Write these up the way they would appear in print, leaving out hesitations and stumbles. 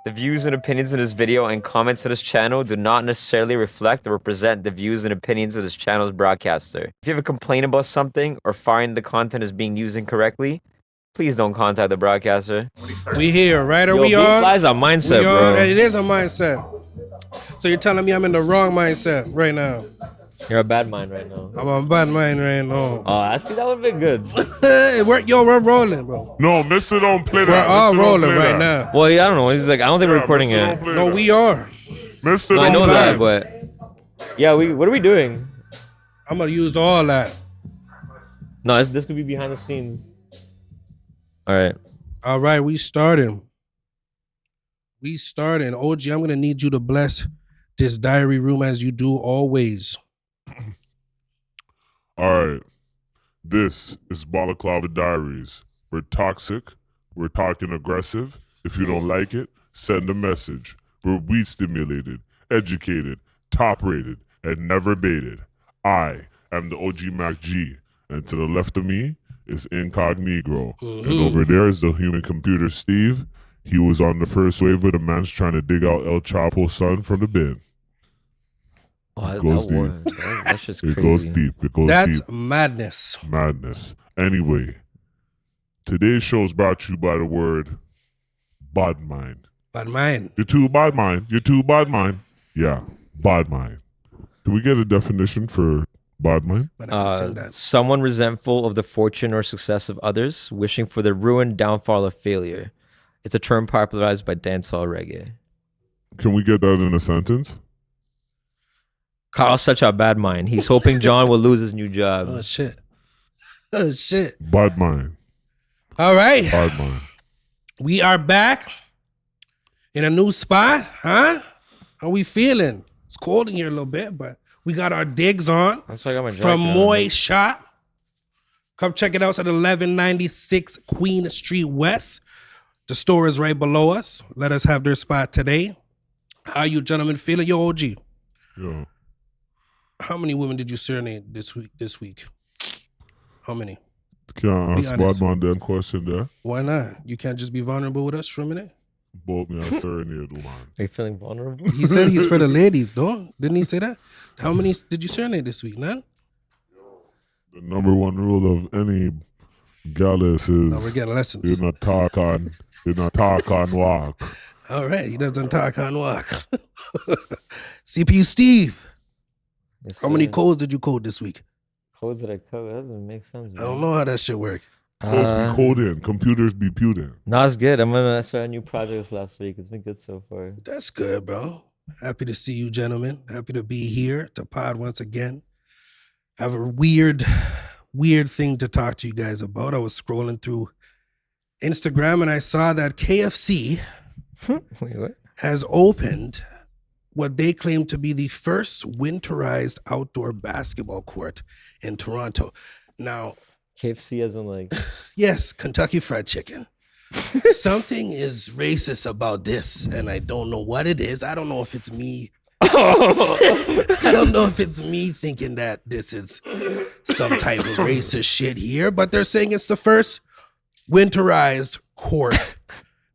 The views and opinions in this video and comments to this channel do not necessarily reflect or represent the views and opinions of this channel's broadcaster. If you have a complaint about something or find the content is being used incorrectly, please don't contact the broadcaster. We here, right? Are Yo, we on? Fly's on mindset, We bro. on? It is a mindset. So you're telling me I'm in the wrong mindset right now? You're a bad mind right now. I'm on bad mind right now. Oh, I see that would have been good. We're rolling, bro. No, Mister don't play We're that. all Mr. don't rolling play right that. now. Well, yeah, I don't know. He's like, I don't think we're recording Mr. it. don't play No, that. we are. Mister No, I don't know play that, but yeah, what are we doing? I'm gonna use all that. No, this could be behind the scenes. All right. All right, we starting. OG, I'm gonna need you to bless this diary room as you do always. All right. This is Balaclava Diaries. We're toxic. We're talking aggressive. If you don't like it, send a message. We're weed stimulated, educated, top rated, and never baited. I am the OG Mac G, and to the left of me is Incognegro. And over there is the human computer Steve. He was on the first wave of the man's trying to dig out El Chapo's son from the bin. Oh, It goes deep. That's just It crazy. goes deep. It goes That's deep. madness. Madness. Anyway, today's show is brought to you by the word BodMind. Bad mind. You're too BodMind. You're too BodMind. Yeah, BodMind. Can we get a definition for BodMind? But I just sing that. Someone resentful of the fortune or success of others, wishing for the ruin, downfall, or failure. It's a term popularized by dancehall reggae. Can we get that in a sentence? Carl's such a bad mind. He's hoping John will lose his new job. Oh shit. Oh shit. BodMind. All right. BodMind. We are back in a new spot, huh? How we feeling? It's cold in here a little bit, but we got our digs on That's why I got my jacket from on. Moy Shop. Come check it out at 1196 Queen Street West. The store is right below us. Let us have their spot today. How you gentlemen feeling? Yo, OG, Yeah. how many women did you serenade this week? How many? Can I Be ask honest. BodMind that question there? Why not? You can't just be vulnerable with us for a minute? Both me and serenade woman. Are you feeling vulnerable? He said he's for the ladies, though. Didn't he say that? How many did you serenade this week, man? The number one rule of any gallus No, is we're getting lessons. you not talk on walk. All right, he doesn't talk on walk. CPU Steve, Yes, how many sir. codes did you code this week? codes did I cover? That doesn't make sense. I don't know how that shit work. Codes be code in. Computers be pewed in. No, it's good. I'm gonna start a new project this last week. It's been good so far. That's good, bro. Happy to see you, gentlemen. Happy to be here to pod once again. I have a weird thing to talk to you guys about. I was scrolling through Instagram and I saw that KFC Wait, what? has opened what they claim to be the first winterized outdoor basketball court in Toronto. Now, KFC as in like yes, Kentucky Fried Chicken. Something is racist about this, and I don't know what it is. I don't know if it's me. I don't know if it's me thinking that this is some type of racist shit here, but they're saying it's the first winterized court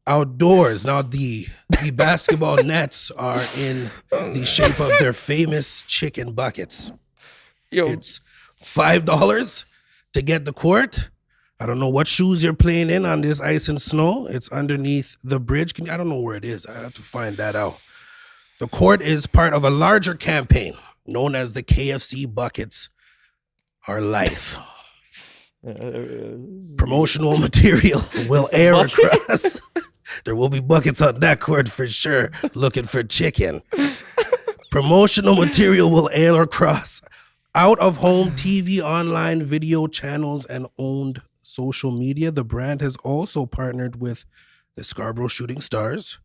outdoors. Now, the basketball nets are in the shape of their famous chicken buckets. Yo, It's $5 to get the court. I don't know what shoes you're playing in on this ice and snow. It's underneath the bridge. I don't know where it is. I have to find that out. The court is part of a larger campaign known as the KFC Buckets Are Life. Promotional material will air across. There will be buckets on that court for sure, looking for chicken. Promotional material will air across out-of-home TV, online video channels, and owned social media. The brand has also partnered with the Scarborough Shooting Stars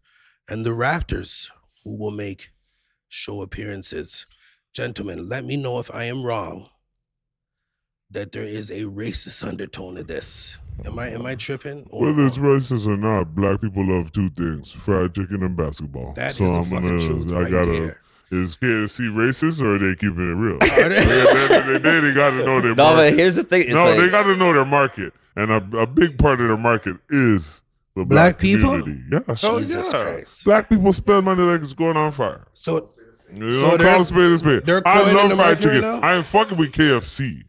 and the Raptors, who will make show appearances. Gentlemen, let me know if I am wrong that there is a racist undertone to this. Am I tripping? Or Whether it's racist or not, black people love two things: fried chicken and basketball. That is the fucking truth right there. Is KFC racist or are they keeping it real? Are they? At the end of the day, they got to know their no, market. but here's the thing. It's No, like, they got to know their market, and a big part of their market is The Black people? community. Yeah, hell Jesus yeah. Christ. Black people spend money like it's going on fire. So You So know, they're- call a spade a spade. they're I killing in love the fried market right chicken. now? I ain't fucking with KFC,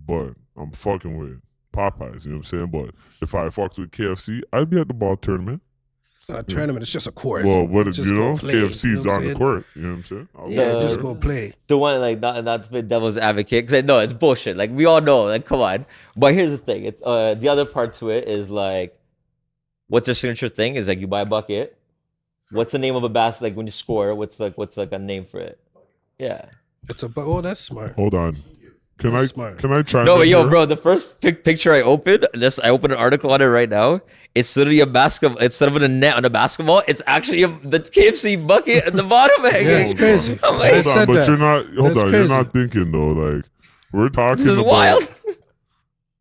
but I'm fucking with Popeyes. You know what I'm saying? But if I fucked with KFC, I'd be at the ball tournament. it's not a tournament, it's just a court. Well, what did Just you go know? play, KFC's you know what I'm on the saying? court. You know what I'm saying? I'll Yeah, go just there. go play. The one like not to be devil's advocate because I know it's bullshit. Like we all know, like come on. But here's the thing: it's the other part to it is like, what's their signature thing? Is like you buy a bucket. What's the name of a basket? Like when you score, what's like a name for it? Yeah. It's a oh, that's smart. Hold on. Can That's I smart. can I try? No, but yo, bro, the first picture I opened, I opened an article on it right now. It's literally a basketball. Instead of a net on a basketball, it's actually the KFC bucket at the bottom. Yeah, it's Hold crazy. I'm like, I Hold on, said but that. you're not. Hold That's on, crazy. you're not thinking though. Like we're talking This is about. wild.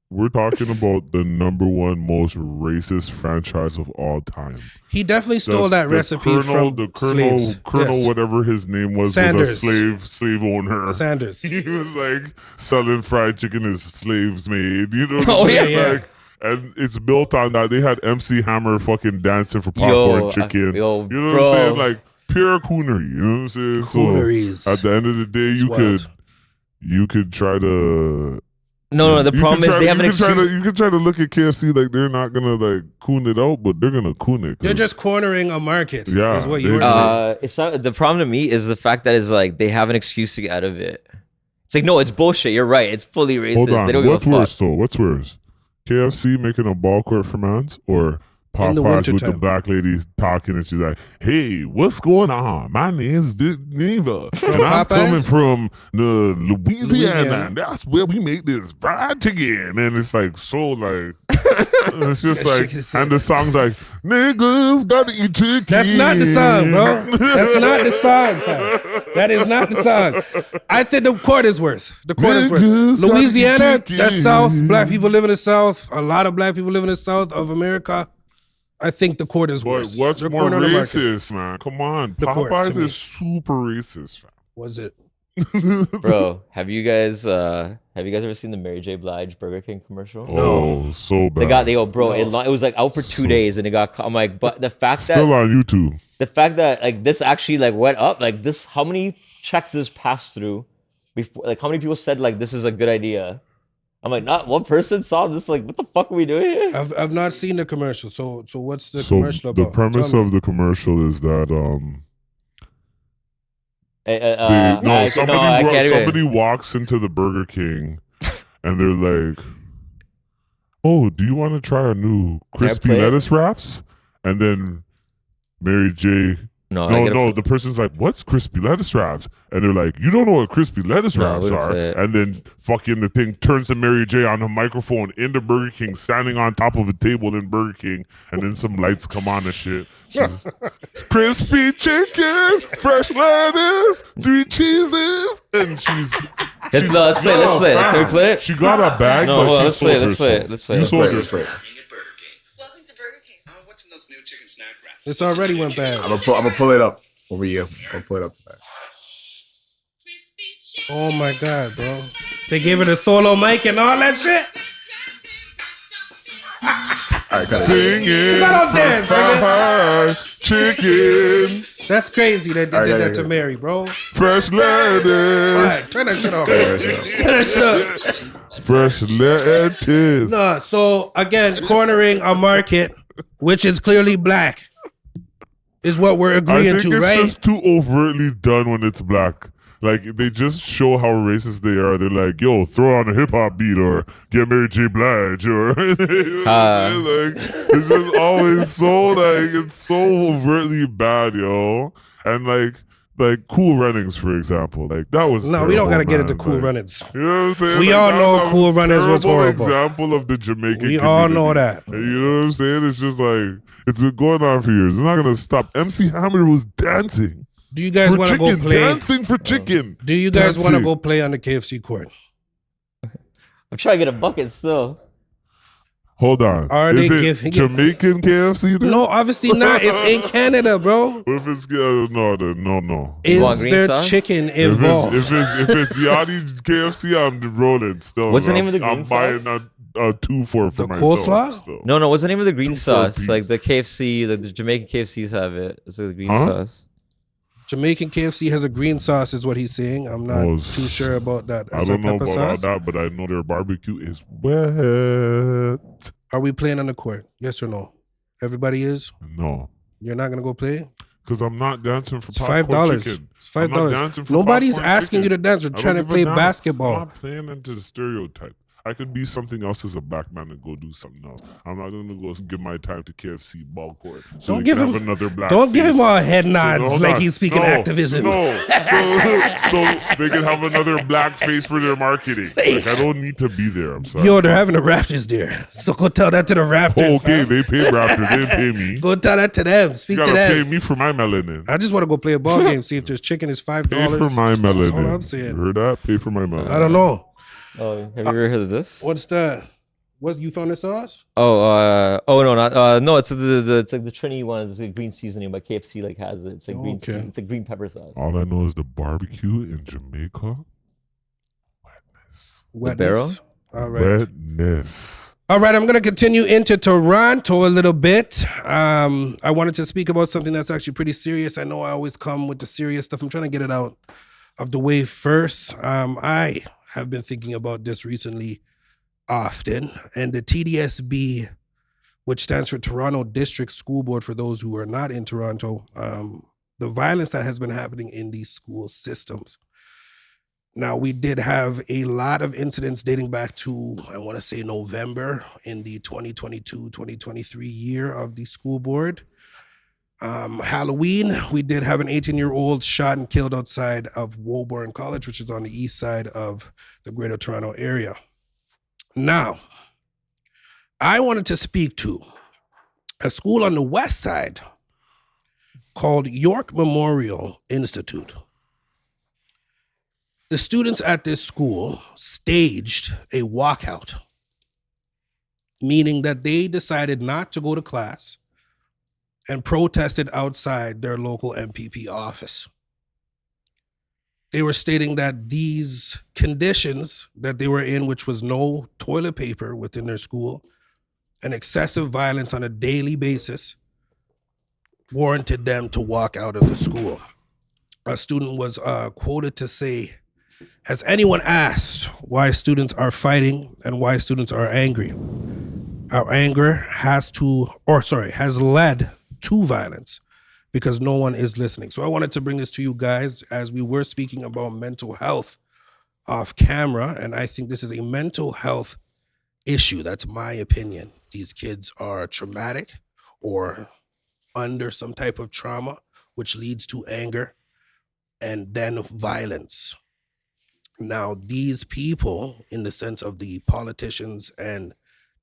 We're talking about the number one most racist franchise of all time. He definitely stole that recipe from the colonel, slaves. colonel, Yes. whatever his name was Sanders. a slave owner. Sanders. He was like selling fried chicken as slaves made. You know what Oh, I'm saying? yeah, yeah. Like, and it's built on that. They had MC Hammer fucking dancing for popcorn chicken. yo, you know bro. what I'm saying? Like pure coonery. You know what I'm saying? Cooneries. So at the end of the day, It's you wild. could try to. No, the You problem can is try they to- have an you can try excuse. to- You can try to look at KFC like they're not gonna like coon it out, but they're gonna coon it. 'cause- They're just cornering a market. Yeah, is what they you were just- saying. It's not the problem to me is the fact that it's like they have an excuse to get out of it. It's like no, it's bullshit. You're right. It's fully racist. Hold on. They don't give a What's fuck. worse though? What's worse? KFC making a ball court for mans or In the Popeyes with the wintertime. black lady talking and she's like, "Hey, what's going on? My name's Neva, and I'm Popeyes? coming from the Louisiana. Louisiana. That's where we make this fried chicken." And it's like so like it's just like, and the song's like, "Niggas gotta eat chicken." That's not the song, bro. That's not the song, fam. That is not the song. I think the court is worse. The court is worse. Niggas gotta Louisiana, eat chicken. that's South. Black people live in the South. A lot of black people live in the South of America. I think the court is But worse. what's They're more cornering the market. racist, man? Come on, The court, Popeyes to me. is super racist, fam. Was it? Bro, have you guys ever seen the Mary J. Blige Burger King commercial? Oh, so bad. They go, bro. It was like out for 2 days and it got. I'm like, but the fact Still that on YouTube. like this actually like went up like this. How many checks this passed through before? Like how many people said like this is a good idea? I'm like, not one person saw this. Like, what the fuck are we doing here? I've not seen the commercial. So what's the So commercial the about? premise Tell me. of the commercial is that I can't even- somebody walks into the Burger King and they're like, "Oh, do you want to try our new crispy play it? lettuce wraps?" And then Mary J. No, I get No, it. the person's like, "What's crispy lettuce wraps?" And they're like, "You don't know what crispy lettuce No, wraps we don't are." play it. And then fucking the thing turns to Mary J on the microphone in the Burger King, standing on top of a table in Burger King, and then some lights come on and shit. She's, crispy chicken, fresh lettuce, 3 cheeses, and she's. Let's play. Let's play. Can we play it? She got a bag, No, but hold on, she let's sold play it, let's herself. play it, let's play it, You let's sold play it, yourself. Welcome to Burger King. What's in those new chicken snack wraps? This already went bad. I'm gonna pull it up over you. I'll pull it up tonight. Crispy chicken. Oh my god, bro. They gave it a solo mic and all that shit. All right, cut it. Singing Not on dance, fried chicken, That's crazy that they All right, did yeah, that yeah, to yeah. Mary, bro. fresh lettuce. All right, turn that shit off. Turn that shit up. Fresh lettuce. No, so again, cornering a market which is clearly black is what we're I agreeing think to, it's right? just too overtly done when it's black. Like they just show how racist they are. They're like, "Yo, throw on a hip hop beat or get Mary J. Blige," or you know what I'm saying? Like it's just always so like it's so overtly bad, yo. And like Cool Runnings, for example, like that was No, we don't terrible, gotta get into man. Cool Like, Runnings. You know what I'm saying? We Like, all that know was a Cool Runnings was terrible horrible. Example of the Jamaican. We all know community. that. And you know what I'm saying? It's just like it's been going on for years. It's not gonna stop. MC Hammer was dancing Do you guys for want to go chicken, play? dancing for chicken. Do you guys want to Dancing. go play on the KFC court? I'm trying to get a bucket still. Hold on. Are Is they it giving it- Jamaican KFC? Then? No, obviously not. It's in Canada, bro. If it's no. Is want green there sauce? chicken If involved? it's Yachty KFC, I'm rolling still. What's the bro. name of the I'm green buying sauce? 2 for The myself. coleslaw? Still. No. What's the name of the green 2 for a sauce? piece. Like the KFC, like the Jamaican KFCs have it. It's like the green Huh? sauce. Jamaican KFC has a green sauce, is what he's saying. I'm not Oh, too sure about that. I Is don't that know pepper about all sauce? that, but I know their barbecue is wet. Are we playing on the court? Yes or no? Everybody is? No, You're not gonna go play? because I'm not dancing for It's popcorn $5. chicken. It's I'm not $5. dancing for Nobody's popcorn asking you chicken. to dance. We're I don't trying to give a play damn. basketball. I'm not playing into the stereotype. I could be something else as a black man and go do something else. I'm not going to go give my time to KFC ball court. So Don't they give can him- have another black Don't give him face. all head So, nods hold like on. he's speaking No, activism. No, so they can have another black face for their marketing. Like, I don't need to be there. I'm sorry. Yo, they're having the Raptors there. So go tell that to the Raptors. Oh, okay, fam. they pay Raptors. They didn't pay me. Go tell that to them. Speak You to gotta pay them. me for my melanin. I just want to go play a ball game, see if there's chicken is $5. Pay for my That's melanin. all I'm You saying. heard that? Pay for my melanin. I don't know. Oh, have you ever heard of this? What's that? What you found the sauce? Oh no, not no. It's it's like the Trinity one. It's like green seasoning, but KFC like has it. It's like green. Okay. It's like green pepper sauce. All I know is the barbecue in Jamaica. Wetness. Wetness. All right. Wetness. All right, I'm going to continue into Toronto a little bit. I wanted to speak about something that's actually pretty serious. I know I always come with the serious stuff. I'm trying to get it out of the way first. I have been thinking about this recently often, and the TDSB, which stands for Toronto District School Board, for those who are not in Toronto, the violence that has been happening in these school systems. Now, we did have a lot of incidents dating back to, I want to say, November in the 2022-2023 year of the school board. Halloween, we did have an 18-year-old shot and killed outside of Woburn College, which is on the east side of the Greater Toronto area. Now, I wanted to speak to a school on the west side called York Memorial Institute. The students at this school staged a walkout, meaning that they decided not to go to class and protested outside their local MPP office. They were stating that these conditions that they were in, which was no toilet paper within their school and excessive violence on a daily basis, warranted them to walk out of the school. A student was quoted to say, "Has anyone asked why students are fighting and why students are angry? Our anger has led to violence because no one is listening." So I wanted to bring this to you guys as we were speaking about mental health off camera, and I think this is a mental health issue. That's my opinion. These kids are traumatic or under some type of trauma, which leads to anger and then violence. Now, these people, in the sense of the politicians and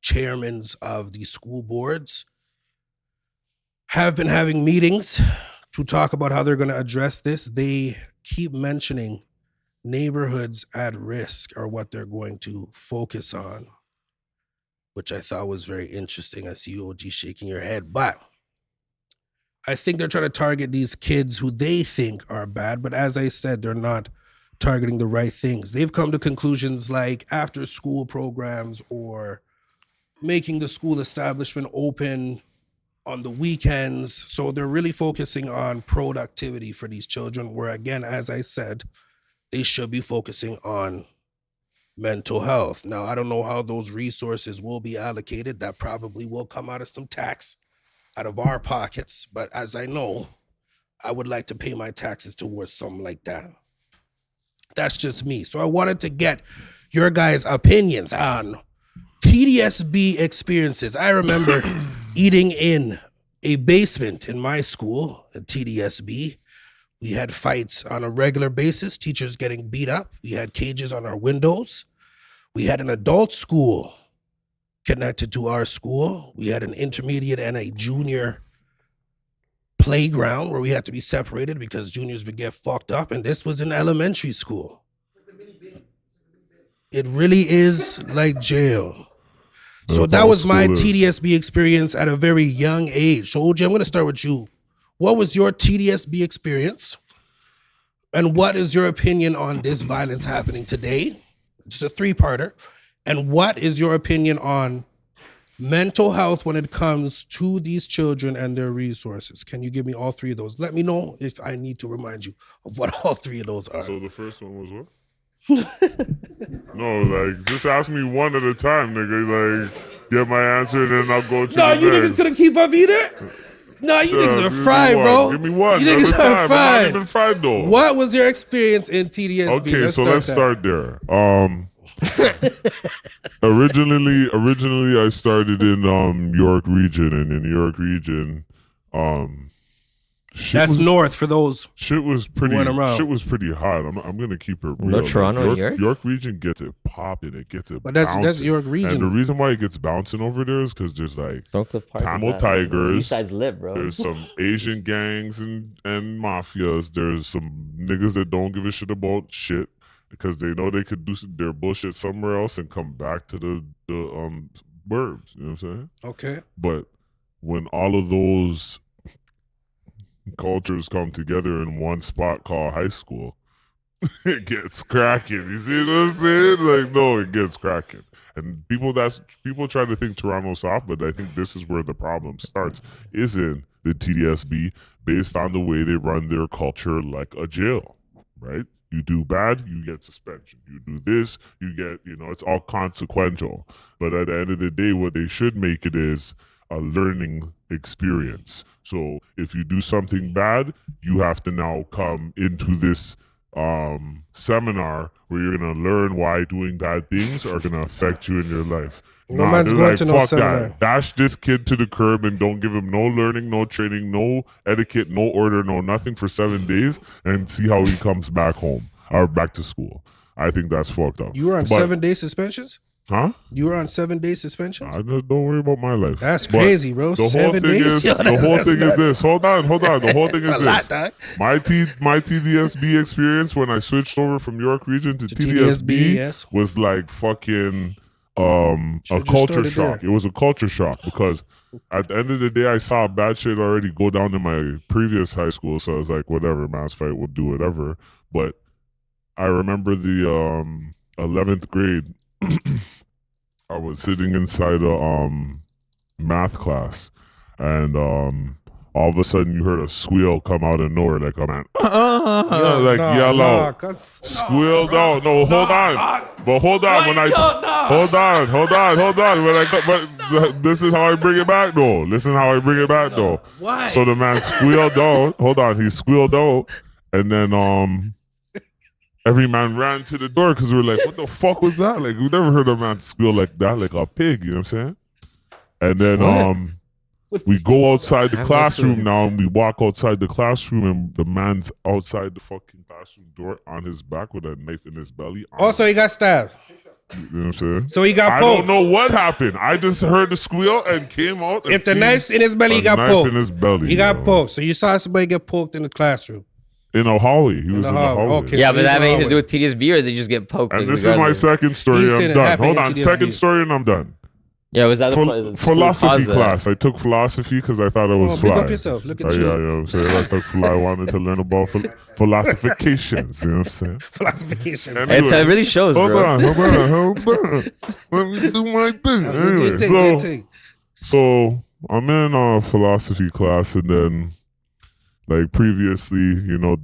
chairmen of the school boards, have been having meetings to talk about how they're going to address this. They keep mentioning neighborhoods at risk are what they're going to focus on, which I thought was very interesting. I see you, OG, shaking your head. But I think they're trying to target these kids who they think are bad. But as I said, they're not targeting the right things. They've come to conclusions like after school programs or making the school establishment open on the weekends. So they're really focusing on productivity for these children, where again, as I said, they should be focusing on mental health. Now, I don't know how those resources will be allocated. That probably will come out of some tax out of our pockets. But as I know, I would like to pay my taxes towards something like that. That's just me. So I wanted to get your guys' opinions on TDSB experiences. I remember eating in a basement in my school at TDSB. We had fights on a regular basis, teachers getting beat up. We had cages on our windows. We had an adult school connected to our school. We had an intermediate and a junior playground where we had to be separated because juniors would get fucked up. And this was in elementary school. It really is like jail. So That's that all was my school is. TDSB experience at a very young age. So OG, I'm going to start with you. What was your TDSB experience? And what is your opinion on this violence happening today? Just a three-parter. And what is your opinion on mental health when it comes to these children and their resources? Can you give me all three of those? Let me know if I need to remind you of what all three of those are. So the first one was what? No, like, just ask me one at a time, nigga. Like, get my answer, and then I'll go to No, the you next. niggas couldn't keep up either? No, you Yeah, niggas give are me fried, one. bro. Give me one You at niggas a time. are I'm not fried. even fried, though. What was your experience in TDSB? Okay, let's that. start there. Originally I started in York region, and in York region, shit That's was, north for those. shit was pretty went around. shit was pretty hot. I'm gonna keep it real. No Toronto and York? York region gets it popping, it gets it But that's bouncing. York region. And the reason why it gets bouncing over there is because there's like Stokecliff Park. Tamil Tigers. East side's lit, bro. There's some Asian gangs and mafias. There's some niggas that don't give a shit about shit because they know they could do their bullshit somewhere else and come back to the burbs. You know what I'm saying? Okay. But when all of those cultures come together in one spot called high school, it gets cracking. You see what I'm saying? Like, no, it gets cracking. And people try to think Toronto's soft, but I think this is where the problem starts, is in the TDSB, based on the way they run their culture like a jail, right? You do bad, you get suspension. You do this, you get, it's all consequential. But at the end of the day, what they should make it is a learning experience. So if you do something bad, you have to now come into this seminar where you're gonna learn why doing bad things are gonna affect you in your life. No man's going to no fuck seminar. that. Dash this kid to the curb and don't give him no learning, no training, no etiquette, no order, no nothing for 7 days, and see how he comes back home or back to school. I think that's fucked up. You were on 7-day suspensions? Huh? You were on 7-day suspensions? Don't worry about my life. That's But crazy, bro. The whole 7 thing days? is, Yo, the whole that's thing is nuts. this. Hold on. The whole thing is That's a lot, this. dog. My TDSB experience when I switched over from York region to TDSB, TDSB yes. was like fucking a Should've just culture started shock. there. It was a culture shock because at the end of the day, I saw bad shit already go down in my previous high school. So I was like, whatever, mass fight, we'll do whatever. But I remember the 11th grade. I was sitting inside a math class, and all of a sudden you heard a squeal come out of nowhere, like a man, yell out, squealed out. No, hold on, but hold on. When I hold on. But this is how I bring it back, though. Listen how I bring it back, though. Why? So the man squealed out. Hold on, he squealed out, and then every man ran to the door because we were like, what the fuck was that? Like, we never heard a man squeal like that, like a pig, you know what I'm saying? And then we go outside the classroom now, and we walk outside the classroom, and the man's outside the fucking classroom door on his back with a knife in his belly. Also, he got stabbed. You know what I'm saying? So he got I poked. don't know what happened. I just heard the squeal and came out. And If the seen knife's in his belly, he a got knife poked. in his belly. He got poked. So you saw somebody get poked in the classroom. In a hallway. He was the in a hallway. hallway. Okay. Yeah, so but he's that in may the to do with TDSB, or they just get poked. And like, this is my regardless? second story. He's I'm saying it done. happened Hold in on. TDSB. Second story and I'm done. Yeah, was that the Philosophy class. I took philosophy because I thought I was big fly. up yourself. Look at Yeah, you. you know what I'm saying? I took fly. I wanted to learn about philosophications. You know what I'm saying? Philosophication. Anyway, It really shows, hold bro. on. Let me do my thing. Do your Anyway, thing. so I'm in a philosophy class, and then like previously,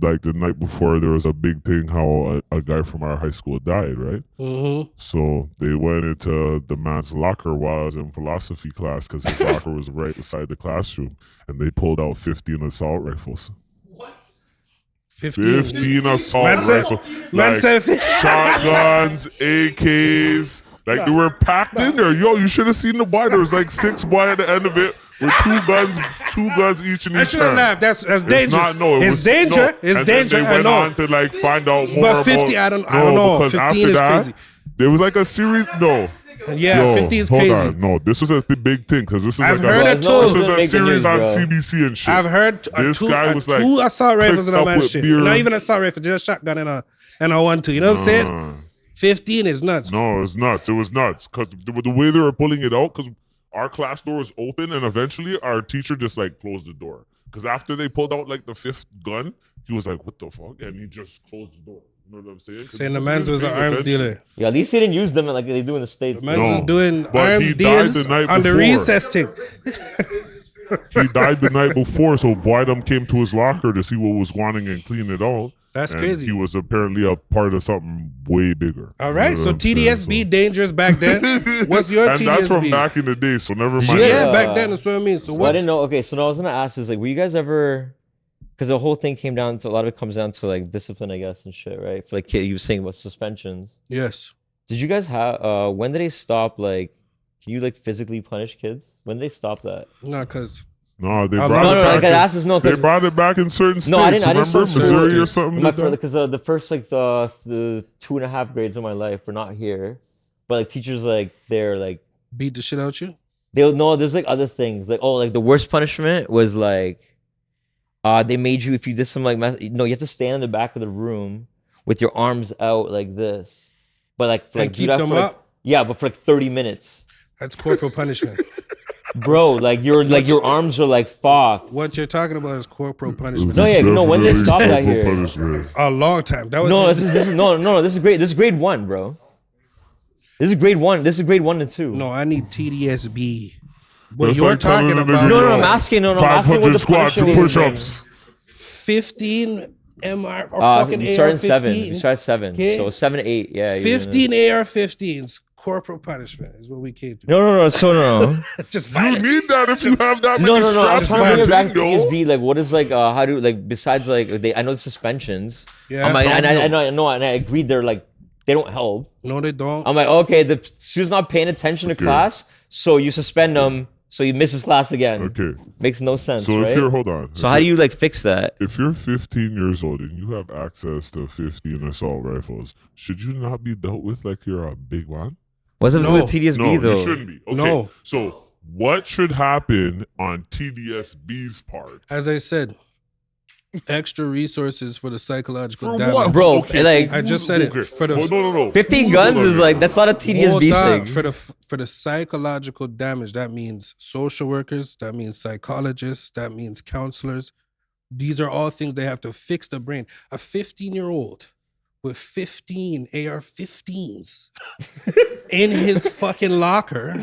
like the night before, there was a big thing how a guy from our high school died, right? Mm-hmm. So they went into the man's locker while I was in philosophy class because his locker was right beside the classroom, and they pulled out 15 assault rifles. 15 assault rifles. Man Like said, shotguns, AKs. Like they were packed in there. Yo, you should have seen the boy. There was like 6 boy at the end of it with two guns each in I each should have hand. laughed. That's dangerous. It's danger. It's and danger. Then they I went know. on to like find out more But 50, about, I don't know. Because 15 after is that, crazy. there was like a series. No. Yeah, 50 is crazy. Hold on. No, this was a big thing because this was I've like heard a, it too. this was Make a the series news, on bro. CBC and shit. I've heard This guy was like two assault rifles and all picked that up with shit. beer. Not even assault rifle, just a shotgun and a 1-2. You know what I'm saying? 15 is nuts. No, it was nuts. It was nuts because the way they were pulling it out, because our class door was open, and eventually our teacher just like closed the door. Because after they pulled out like the 5th gun, he was like, "What the fuck?" And he just closed the door. You know what I'm saying? 'Cause Saying the he man wasn't was an paying arms attention. dealer. Yeah, at least they didn't use them like they do in the States. The man No, was doing but arms he died deals the night on the before. recess thing. He died the night before, so Boydum came to his locker to see what was wanting and clean it out. That's and crazy. He was apparently a part of something way bigger. All You right, know so what I'm saying? TDSB dangerous back then. What's your And TDSB? that's from back in the day, so never Did mind. you that. guys, Yeah, back then. That's what I mean. So So I what's didn't know. Okay, so now I was gonna ask is like, were you guys ever? Because the whole thing came down to a lot of it comes down to like discipline, I guess, and shit, right? For like kid, you were saying about suspensions. yes? Did you guys have? When did they stop? Like, can you like physically punish kids? When did they stop that? No, because No, they How brought long- it No, back. like I asked this. No, They 'cause- brought it back in certain states. No, I didn't Remember say certain Missouri or states. something? my did that? because the first like the 2.5 grades of my life were not here, but like teachers like they're like beat the shit out you. they'll know there's like other things like like the worst punishment was like they made you if you did some like no you have to stand in the back of the room with your arms out like this, but like for, And like do keep that them for, like, up? yeah, but for like 30 minutes, That's corporal punishment. bro. Like your arms are like fucked. What you're talking about is corporal punishment. No, yeah, no, when they Definitely stopped that corporal here. punishment. A long time. That was No, this is no, this is great. This is grade 1, bro. This is grade 1. This is grade 1 and 2. no. I need TDSB. What That's you're like telling talking a about? nigga, No, yo, I'm asking. No, I'm asking what 500 the squats and punishment is. push-ups. 15 MR or fucking We started in 7. We AR-15s. started 7. Okay. So 7, 8. Yeah. you're in 15 AR-15s. Corporal punishment is what we came to. No. So no. Just You violence. need that if you have that many No. I'm straps trying to in bring it back to your thing, TSB. Like, what is like? How do like besides like I know the suspensions. Yeah. I'm like, and I know, and I agreed they're like they don't help. No, they don't. I'm like, okay, the student's not paying attention to Okay. class, so you suspend them, so he misses class again. Okay. Makes no sense, So right? if you're, hold on. So how do you like fix that? If you're 15 years old and you have access to 15 assault rifles, should you not be dealt with like you're a big one? What's up No. with TDSB No, though? you shouldn't be. Okay. No. So what should happen on TDSB's part? As I said, extra resources for the psychological For damage. what? Bro, Okay, like- I just said it. okay. For the- Well, no. 15 Hold guns on is here. like that's not a Hold TDSB on. thing. For the psychological damage, that means social workers, that means psychologists, that means counselors. These are all things they have to fix the brain. A 15-year-old with 15 AR-15s in his fucking locker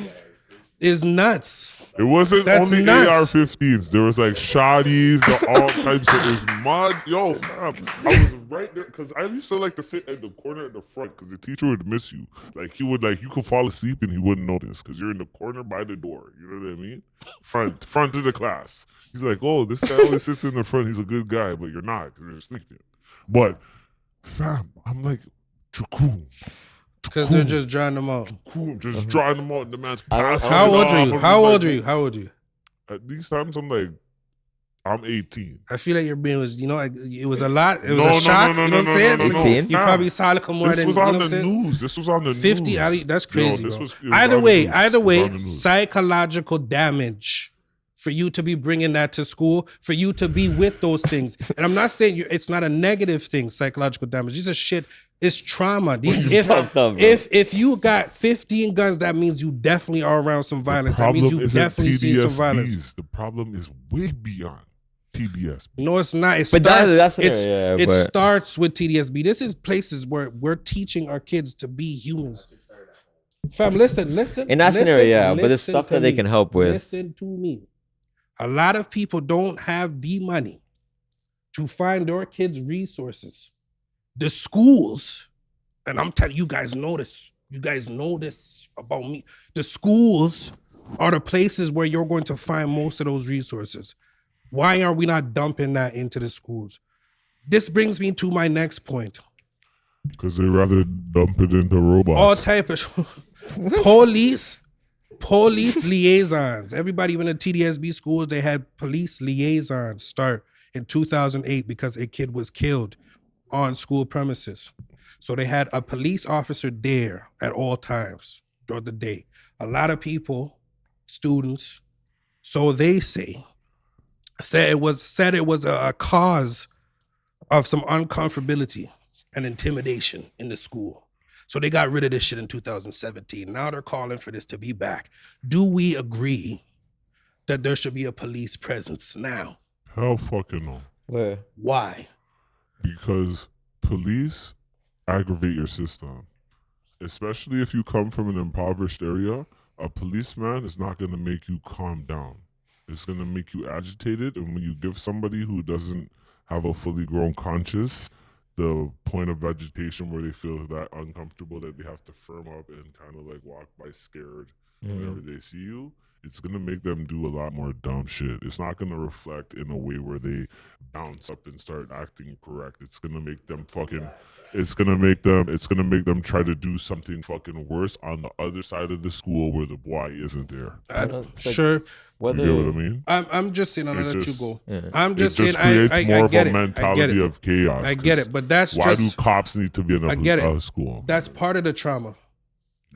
is nuts. It wasn't That's only nuts. AR-15s. There was like shotties, all types of. It was mud. Yo, fam, I was right there because I used to like to sit at the corner at the front because the teacher would miss you. Like he would you could fall asleep and he wouldn't notice because you're in the corner by the door. You know what I mean? Front of the class. He's like, oh, this guy always sits in the front. He's a good guy, but you're not. You're sleeping. But fam, I'm like, Chukum. Because they're just drawing them out. Just drawing them out and the man's I don't- passing How it old off, are and you? I'm How like, old are you? How old are you? At these times, I'm 18. I feel like your brain was, it was a lot. It was No, a no, shock. no, You no, know what I'm saying? no, no, no. You probably saw like more This than, was you know on what I'm the saying? news. This was on the 50, news. Ali, that's crazy. Yo, bro. it was Either on the way, news. It was on the news. psychological damage for you to be bringing that to school, for you to be with those things. And I'm not saying it's not a negative thing, psychological damage. These are shit. It's trauma. These, is fucked up, bro. if you got 15 guns, that means you definitely are around some violence. That means you isn't definitely seen some violence. TDSBs. The problem is way beyond TDSB. No, it's not. It But starts, that's it but- starts with TDSB. This is places where we're teaching our kids to be humans. Fam, listen. In that scenario, yeah, but there's listen stuff to that they me. can help with. Listen to me. A lot of people don't have the money to find their kids resources. The schools, and I'm telling you guys know this. You guys know this about me. The schools are the places where you're going to find most of those resources. Why are we not dumping that into the schools? This brings me to my next point. Because they rather dump it into robots. All type of police liaisons. Everybody went to TDSB schools, they had police liaisons start in 2008 because a kid was killed on school premises. So they had a police officer there at all times throughout the day. A lot of people, students, so they say, said it was a cause of some uncomfortability and intimidation in the school. So they got rid of this shit in 2017. Now they're calling for this to be back. Do we agree that there should be a police presence now? Hell fucking no. Where? Why? Because police aggravate your system. Especially if you come from an impoverished area, a policeman is not going to make you calm down. It's going to make you agitated. And when you give somebody who doesn't have a fully grown conscience the point of agitation where they feel that uncomfortable that they have to firm up and kind of like walk by scared whenever they see you, it's going to make them do a lot more dumb shit. It's not going to reflect in a way where they bounce up and start acting correct. It's going to make them fucking, it's going to make them try to do something fucking worse on the other side of the school where the boy isn't there. Sure. You get what I mean? I'm just saying, I'm It gonna let you just- go. Yeah. I'm just saying, creates I more get of a it. mentality of chaos. I get 'cause it, but that's why just do cops need to be in I get it. a school? that's part of the trauma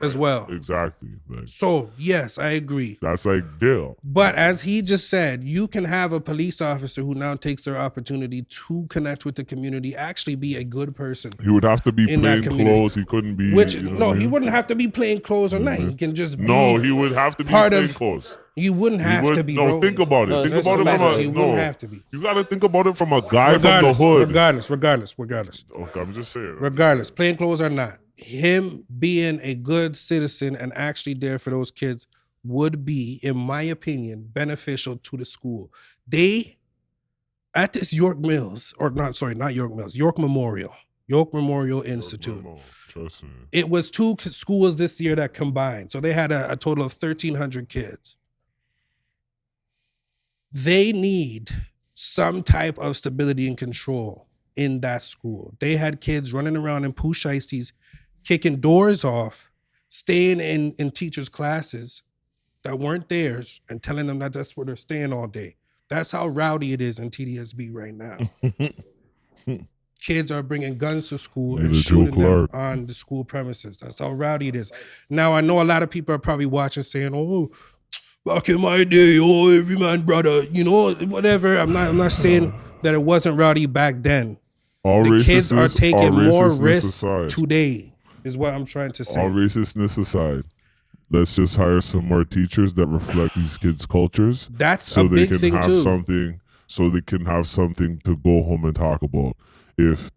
as well. Exactly. Like, So yes, I agree. that's like Dale. But as he just said, you can have a police officer who now takes their opportunity to connect with the community, actually be a good person. He would have to be In that plain community. clothes. He couldn't be. Which you know no, what I he mean? wouldn't have to be plain clothes or nothing. He can just be. No, he would have to be part plain of- clothes. You wouldn't He have would- to be. No, bro. think about it. No, Think it's about it from Matters. a. You No, wouldn't have to be. you got to think about it from a guy from the hood. Regardless. Okay, I'm just saying. Regardless, plain clothes or not, him being a good citizen and actually there for those kids would be, in my opinion, beneficial to the school. They, at this York Memorial Institute. Trust me. It was 2 schools this year that combined. So they had a total of 1,300 kids. They need some type of stability and control in that school. They had kids running around in poo shiesties, kicking doors off, staying in teachers' classes that weren't theirs and telling them that that's where they're staying all day. That's how rowdy it is in TDSB right now. Kids are bringing guns to school and Neither Joe shooting them Clark. on the school premises. That's how rowdy it is. Now, I know a lot of people are probably watching saying, oh, back in my day, oh, every man brother, you know, whatever. I'm not saying that it wasn't rowdy back then. All The kids are racistness- taking all more racistness risks aside, today, is what I'm trying to say. all racistness aside, let's just hire some more teachers that reflect these kids' cultures. That's so a they big can thing have too. something. So they can have something to go home and talk about. If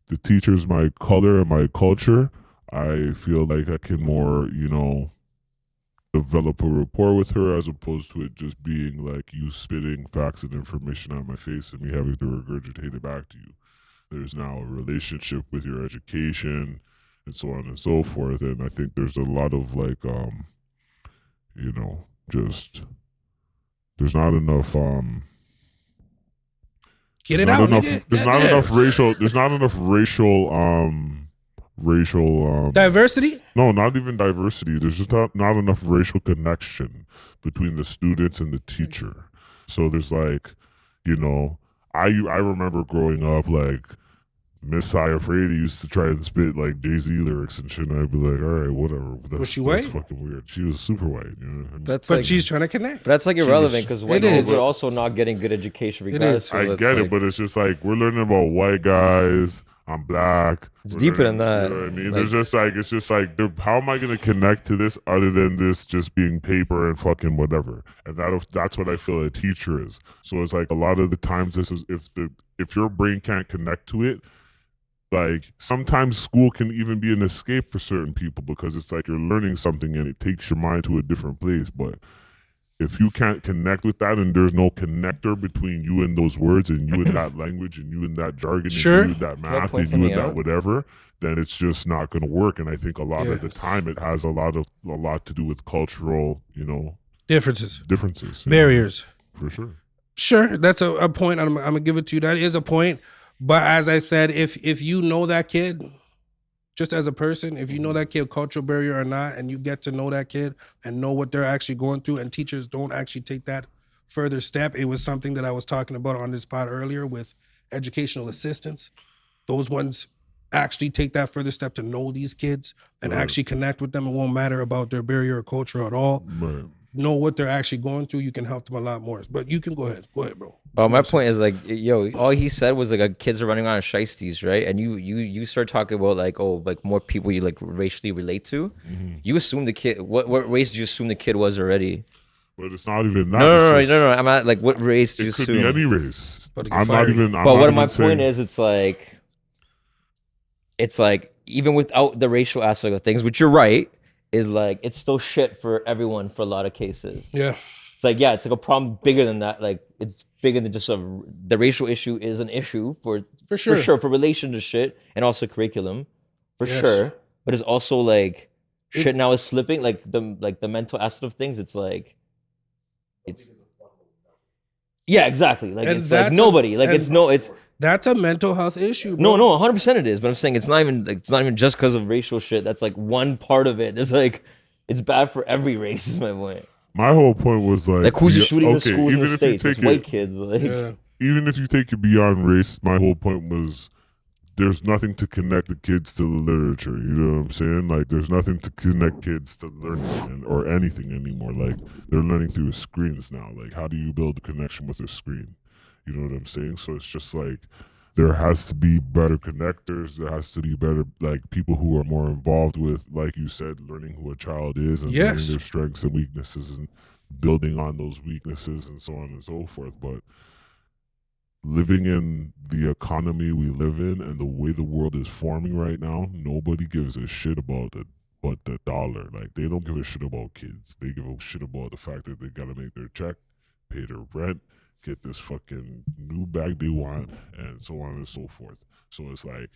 the teacher's my color and my culture, I feel like I can more, develop a rapport with her as opposed to it just being like you spitting facts and information on my face and me having to regurgitate it back to you. There's now a relationship with your education and so on and so forth. And I think there's a lot of like, just there's not enough Get it not out, enough, nigga. there's not Goddamn. enough racial Diversity? no, not even diversity. There's just not enough racial connection between the students and the teacher. So there's like, I remember growing up like Miss Sayafredi used to try and spit like Jay-Z lyrics and shit, and I'd be like, all right, whatever. But Was she that's white? fucking weird. She was super white. That's But like, she's trying to connect. but that's like irrelevant because white It is. kids are also not getting good education It regardless. is. So I it's get like, it, but it's just like we're learning about white guys. I'm black. It's We're deeper learning- than that. You know what I mean? Like- There's just like it's just like how am I gonna connect to this other than this just being paper and fucking whatever? And that's what I feel a teacher is. So it's like a lot of the times this is if your brain can't connect to it. Like sometimes school can even be an escape for certain people because it's like you're learning something and it takes your mind to a different place. But if you can't connect with that and there's no connector between you and those words and you and that language and you and that jargon Sure. and you and that Can I math point and you and something that out? whatever, then it's just not going to work. And I think a lot of the Yes. time it has a lot to do with cultural, Differences. differences. Barriers. For sure. Sure, that's a point. I'm gonna give it to you. That is a point. But as I said, if you know that kid, just as a person, if you know that kid, cultural barrier or not, and you get to know that kid and know what they're actually going through, and teachers don't actually take that further step. It was something that I was talking about on this pod earlier with educational assistants. Those ones actually take that further step to know these kids and Right. actually connect with them. It won't matter about their barrier or culture at all. Right. Know what they're actually going through. You can help them a lot more. But you can go ahead, bro. my point is like, yo, all he said was like, kids are running around shiesties, right? And you start talking about like, oh, like more people you like racially relate to. Mm-hmm. You assume the kid. What race do you assume the kid was already? But it's not even that. No. It's just- I'm not like what race do you It could assume? be any race. But it get I'm not fired. even. I'm But not what even my saying- point is, it's like even without the racial aspect of things, which you're right, is like it's still shit for everyone for a lot of cases. Yeah. It's like, yeah, it's like a problem bigger than that. Like it's bigger than just the racial issue is an issue for sure. for relation to shit and also curriculum for Yes. sure. But it's also like shit now is slipping. Like the mental aspect of things. It's like it's yeah, exactly. Like And it's like that's nobody. Like it's that's a mental health issue, bro. no, 100% it is. But I'm saying it's not even just because of racial shit. That's like one part of it. There's like it's bad for every race. Is my point. My whole point was like Like who's shooting the schools in even the if you states? It's take white it, kids. Like Yeah. even if you take it beyond race, my whole point was there's nothing to connect the kids to the literature. You know what I'm saying? Like there's nothing to connect kids to learning or anything anymore. Like they're learning through screens now. Like how do you build a connection with a screen? You know what I'm saying? So it's just like there has to be better connectors. There has to be better like people who are more involved with, like you said, learning who a child is and learning their strengths and weaknesses and building on those weaknesses and so on and so forth. But living in the economy we live in and the way the world is forming right now, nobody gives a shit about it but the dollar. Like they don't give a shit about kids. They give a shit about the fact that they gotta make their check, pay their rent, get this fucking new bag they want, and so on and so forth. So it's like,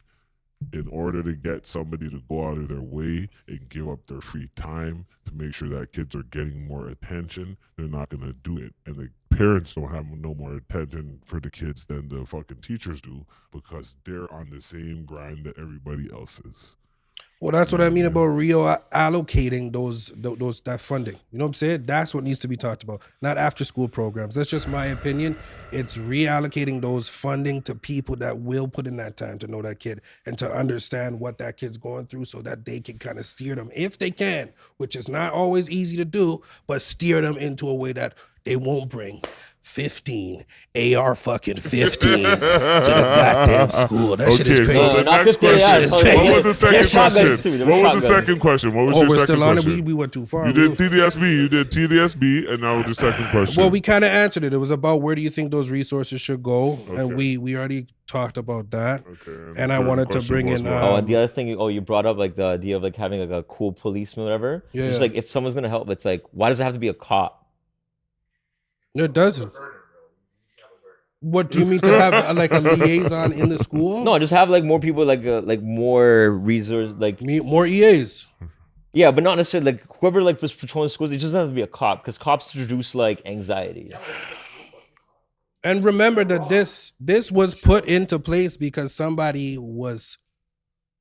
in order to get somebody to go out of their way and give up their free time to make sure that kids are getting more attention, they're not going to do it. And the parents don't have no more attention for the kids than the fucking teachers do because they're on the same grind that everybody else is. Well, that's what I mean about reallocating that funding. You know what I'm saying? That's what needs to be talked about, not after school programs. That's just my opinion. It's reallocating those funding to people that will put in that time to know that kid and to understand what that kid's going through so that they can kind of steer them, if they can, which is not always easy to do, but steer them into a way that they won't bring 15 AR fucking 15s to the goddamn school. That shit is crazy. So the next question. What was the second question? What was the second question? What was your we're second still on it. question? We went too far. You did TDSB, and now the second question. Well, we kind of answered it. It was about where do you think those resources should go, and we already talked about that. Okay. And I wanted to bring in. and the other thing, you brought up like the idea of like having like a cool policeman, or whatever. Yeah. Just like if someone's gonna help, it's like why does it have to be a cop? No, it doesn't. What do you mean to have like a liaison in the school? No, just have like more people, like more resources, like more EAs. Yeah, but not necessarily like whoever like was patrolling schools. It just doesn't have to be a cop because cops introduce like anxiety. And remember that this was put into place because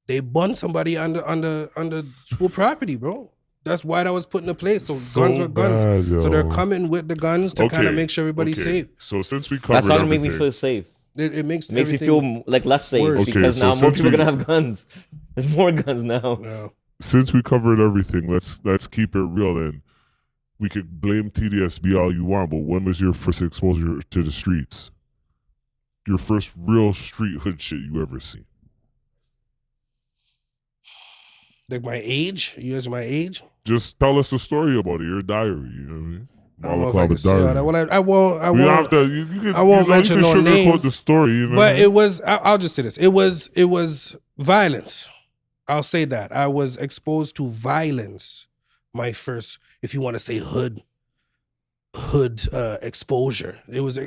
they burned somebody under school property, bro. That's why that was put into place. So guns are guns. So they're coming with the guns to kind of make sure everybody's safe. So since we covered that's not gonna make everything, me feel safe. It makes you feel like less safe because now more people are gonna have guns. There's more guns now. Yeah. Since we covered everything, let's keep it real. And we could blame TDSB all you want, but when was your first exposure to the streets? Your first real street hood shit you ever seen? Like my age? You guys my age? Just tell us the story about it. Your diary. You know what I mean? I don't know if I can say all that. Well, I won't. We don't have to. You can, I won't mention you can no sugarcoat names. the story. You know But it was. I'll just say this. It was violence. I'll say that. I was exposed to violence. My first, if you want to say hood exposure.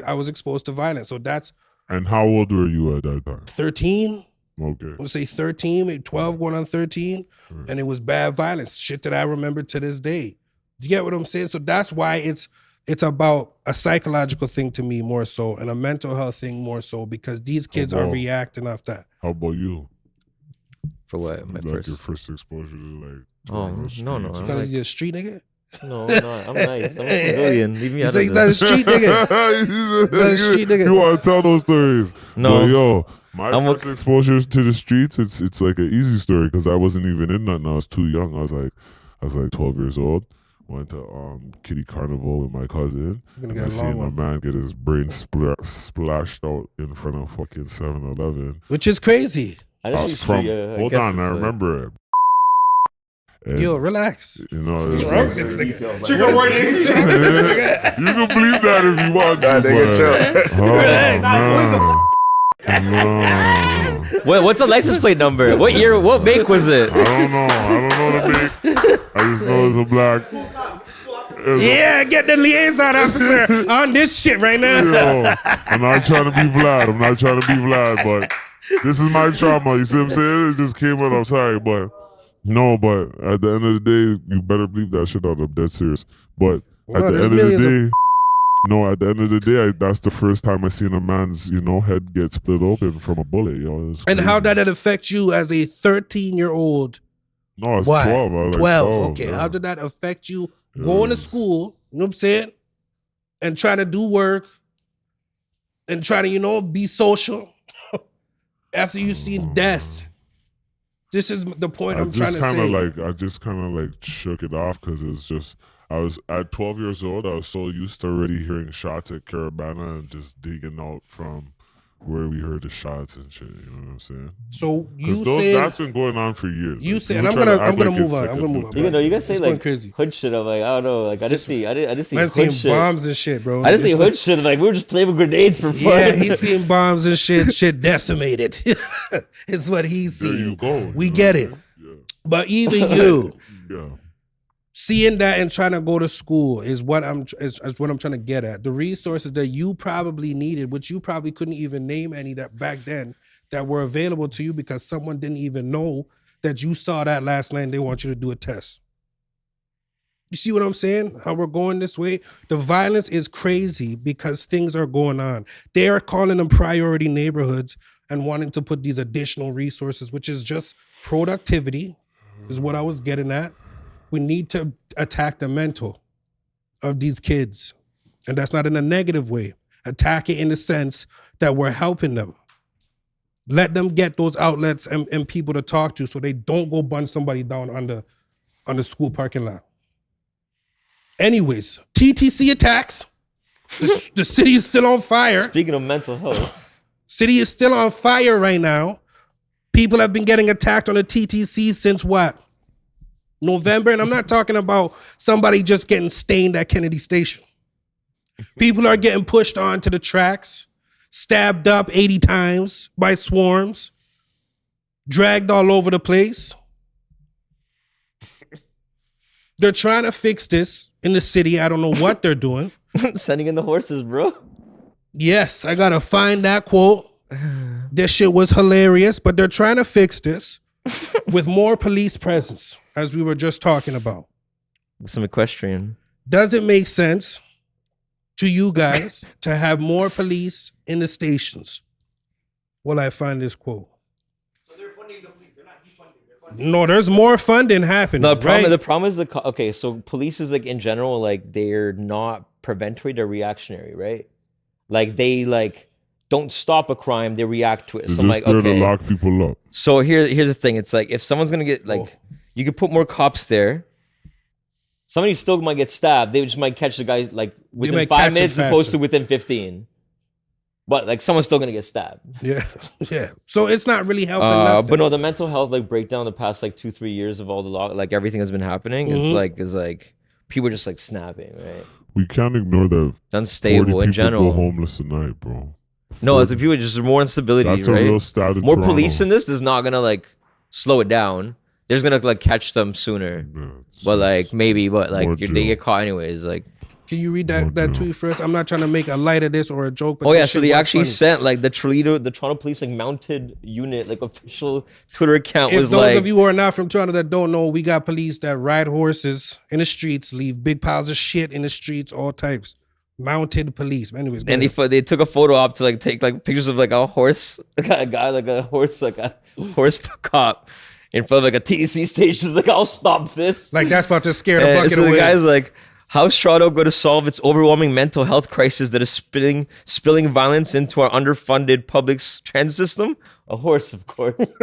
I was exposed to violence. So that's. And how old were you at that time? 13. Okay. I'm gonna say 13, maybe 12 going on 13. Right. And it was bad violence. Shit that I remember to this day. Do you get what I'm saying? So that's why it's about a psychological thing to me more so and a mental health thing more so because these kids are reacting off that. How about you? For what? Your first exposure to no. You gotta be a street nigga? No, I'm nice. I'm a civilian. Leave me out of he's not a street nigga. He's not a street nigga. You want to tell those stories? No. But yo, my first exposures to the streets, it's like an easy story because I wasn't even in nothing. I was too young. I was like 12 years old. Went to Kitty Carnival with my cousin. I seen a man get his brain splashed out in front of fucking 7-Eleven. Which is crazy. Hold on, I remember it. And, yo, relax. You know, you can bleep that if you want to. Relax. What's a license plate number? What year? What make was it? I don't know the make. I just know it's a black. Yeah, get the liaison officer on this shit right now. Yo, I'm not trying to be Vlad, but this is my trauma. You see what I'm saying? It just came out. I'm sorry, but no, but at the end of the day, you better bleep that shit out. I'm dead serious. But at the end of the day, at the end of the day, that's the first time I seen a man's, head get split open from a bullet. And how did that affect you as a 13-year-old? No, it's What? 12. I was like 12. Okay, yeah. how did that affect you going to school, you know what I'm saying? And trying to do work and trying to, be social after you seen death. This is the point I'm trying to say. I just kind of shook it off because it's just, I was at 12 years old. I was so used to already hearing shots at Carabana and just digging out from where we heard the shots and shit. You know what I'm saying? So that's been going on for years. You said, and I'm gonna move on. I'm gonna move on. You guys say like crazy. hood shit. I'm like, I don't know. Like I just see Man, hood shit. bombs and shit, bro. I just see hood shit. Like we were just playing with grenades for fun. Yeah, he's seeing bombs and shit decimated. It's what he's seeing. There you go. We get it. Yeah. But even you, Yeah. seeing that and trying to go to school is what I'm trying to get at. The resources that you probably needed, which you probably couldn't even name any that back then that were available to you because someone didn't even know that you saw that last night and they want you to do a test. You see what I'm saying? How we're going this way? The violence is crazy because things are going on. They are calling them priority neighborhoods and wanting to put these additional resources, which is just productivity, is what I was getting at. We need to attack the mental of these kids. And that's not in a negative way. Attack it in the sense that we're helping them. Let them get those outlets and people to talk to so they don't go bun somebody down on the school parking lot. Anyways, TTC attacks. The city is still on fire. Speaking of mental health. City is still on fire right now. People have been getting attacked on the TTC since what? November, and I'm not talking about somebody just getting stained at Kennedy Station. People are getting pushed onto the tracks, stabbed up 80 times by swarms, dragged all over the place. They're trying to fix this in the city. I don't know what they're doing. Sending in the horses, bro. Yes, I gotta find that quote. This shit was hilarious, but they're trying to fix this with more police presence, as we were just talking about. Some equestrian. Does it make sense to you guys to have more police in the stations? Will I find this quote? So they're funding the police. They're not defunding. They're funding. No, there's more funding happening. No, right? the problem is okay, so police is like in general, like they're not preventatory, they're reactionary, right? Like they don't stop a crime, they react to it. They're So I'm just like, there okay. to lock people up. So here's the thing. It's like if someone's gonna get you could put more cops there. Somebody still might get stabbed. They just might catch the guy within might 5 catch him minutes as opposed faster. to within 15. But someone's still gonna get stabbed. Yeah, yeah. So it's not really helping nothing. But no, the mental health breakdown the past 2-3 years of all the everything that's been happening. Mm-hmm. It's like people are just snapping, right? We can't ignore that. It's unstable 40 in people general. go homeless tonight, bro. No, it's the people just more instability, That's a right? real stat in More Toronto. police in this is not gonna slow it down. They're just gonna catch them sooner. Yeah, But maybe, but more they jail. get caught anyways. Can you read that tweet first? I'm not trying to make a light of this or a joke, but Oh this yeah, so shit they was actually funny. sent the Toronto Police mounted unit official Twitter account If was those of you who are not from Toronto that don't know, we got police that ride horses in the streets, leave big piles of shit in the streets, all types. Mounted police. Anyways, go and ahead. they took a photo op to take pictures of a horse, a guy a horse cop in front of a TC station. I'll stop this. That's about to scare the And bucket so away. the guy's how's Toronto going to solve its overwhelming mental health crisis that is spilling violence into our underfunded public transit system? A horse, of course.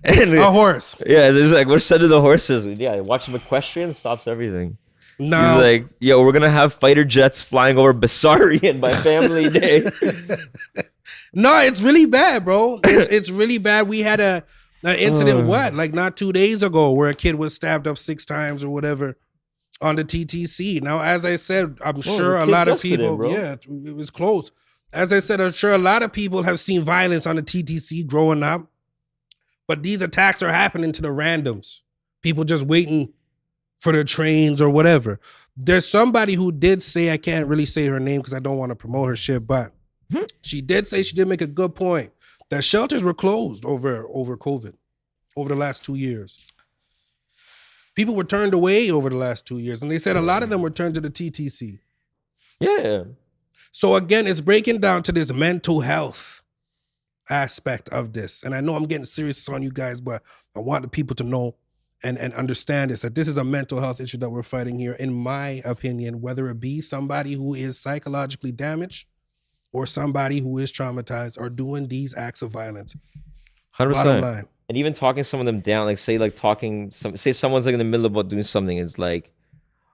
And A horse. yeah, it's we're sending the horses. Yeah, watching equestrian stops everything. No. He's yo, we're gonna have fighter jets flying over Bessarion by Family Day. No, it's really bad, bro. It's really bad. We had an incident, not 2 days ago, where a kid was stabbed up 6 times or whatever on the TTC. Now, as I said, I'm sure the a kid lot of yesterday, people, bro. yeah, it was close. As I said, I'm sure a lot of people have seen violence on the TTC growing up, but these attacks are happening to the randoms. People just waiting for their trains or whatever. There's somebody who did say, I can't really say her name because I don't want to promote her shit, but she did say, she did make a good point, that shelters were closed over COVID, over the last 2 years. People were turned away over the last 2 years, and they said a lot of them were turned to the TTC. Yeah. So again, it's breaking down to this mental health aspect of this. And I know I'm getting serious on you guys, but I want the people to know and understand this, that this is a mental health issue that we're fighting here, in my opinion, whether it be somebody who is psychologically damaged or somebody who is traumatized or doing these acts of violence. 100%. Bottom line. And even talking some of them down, like say someone's like in the middle about doing something, it's like,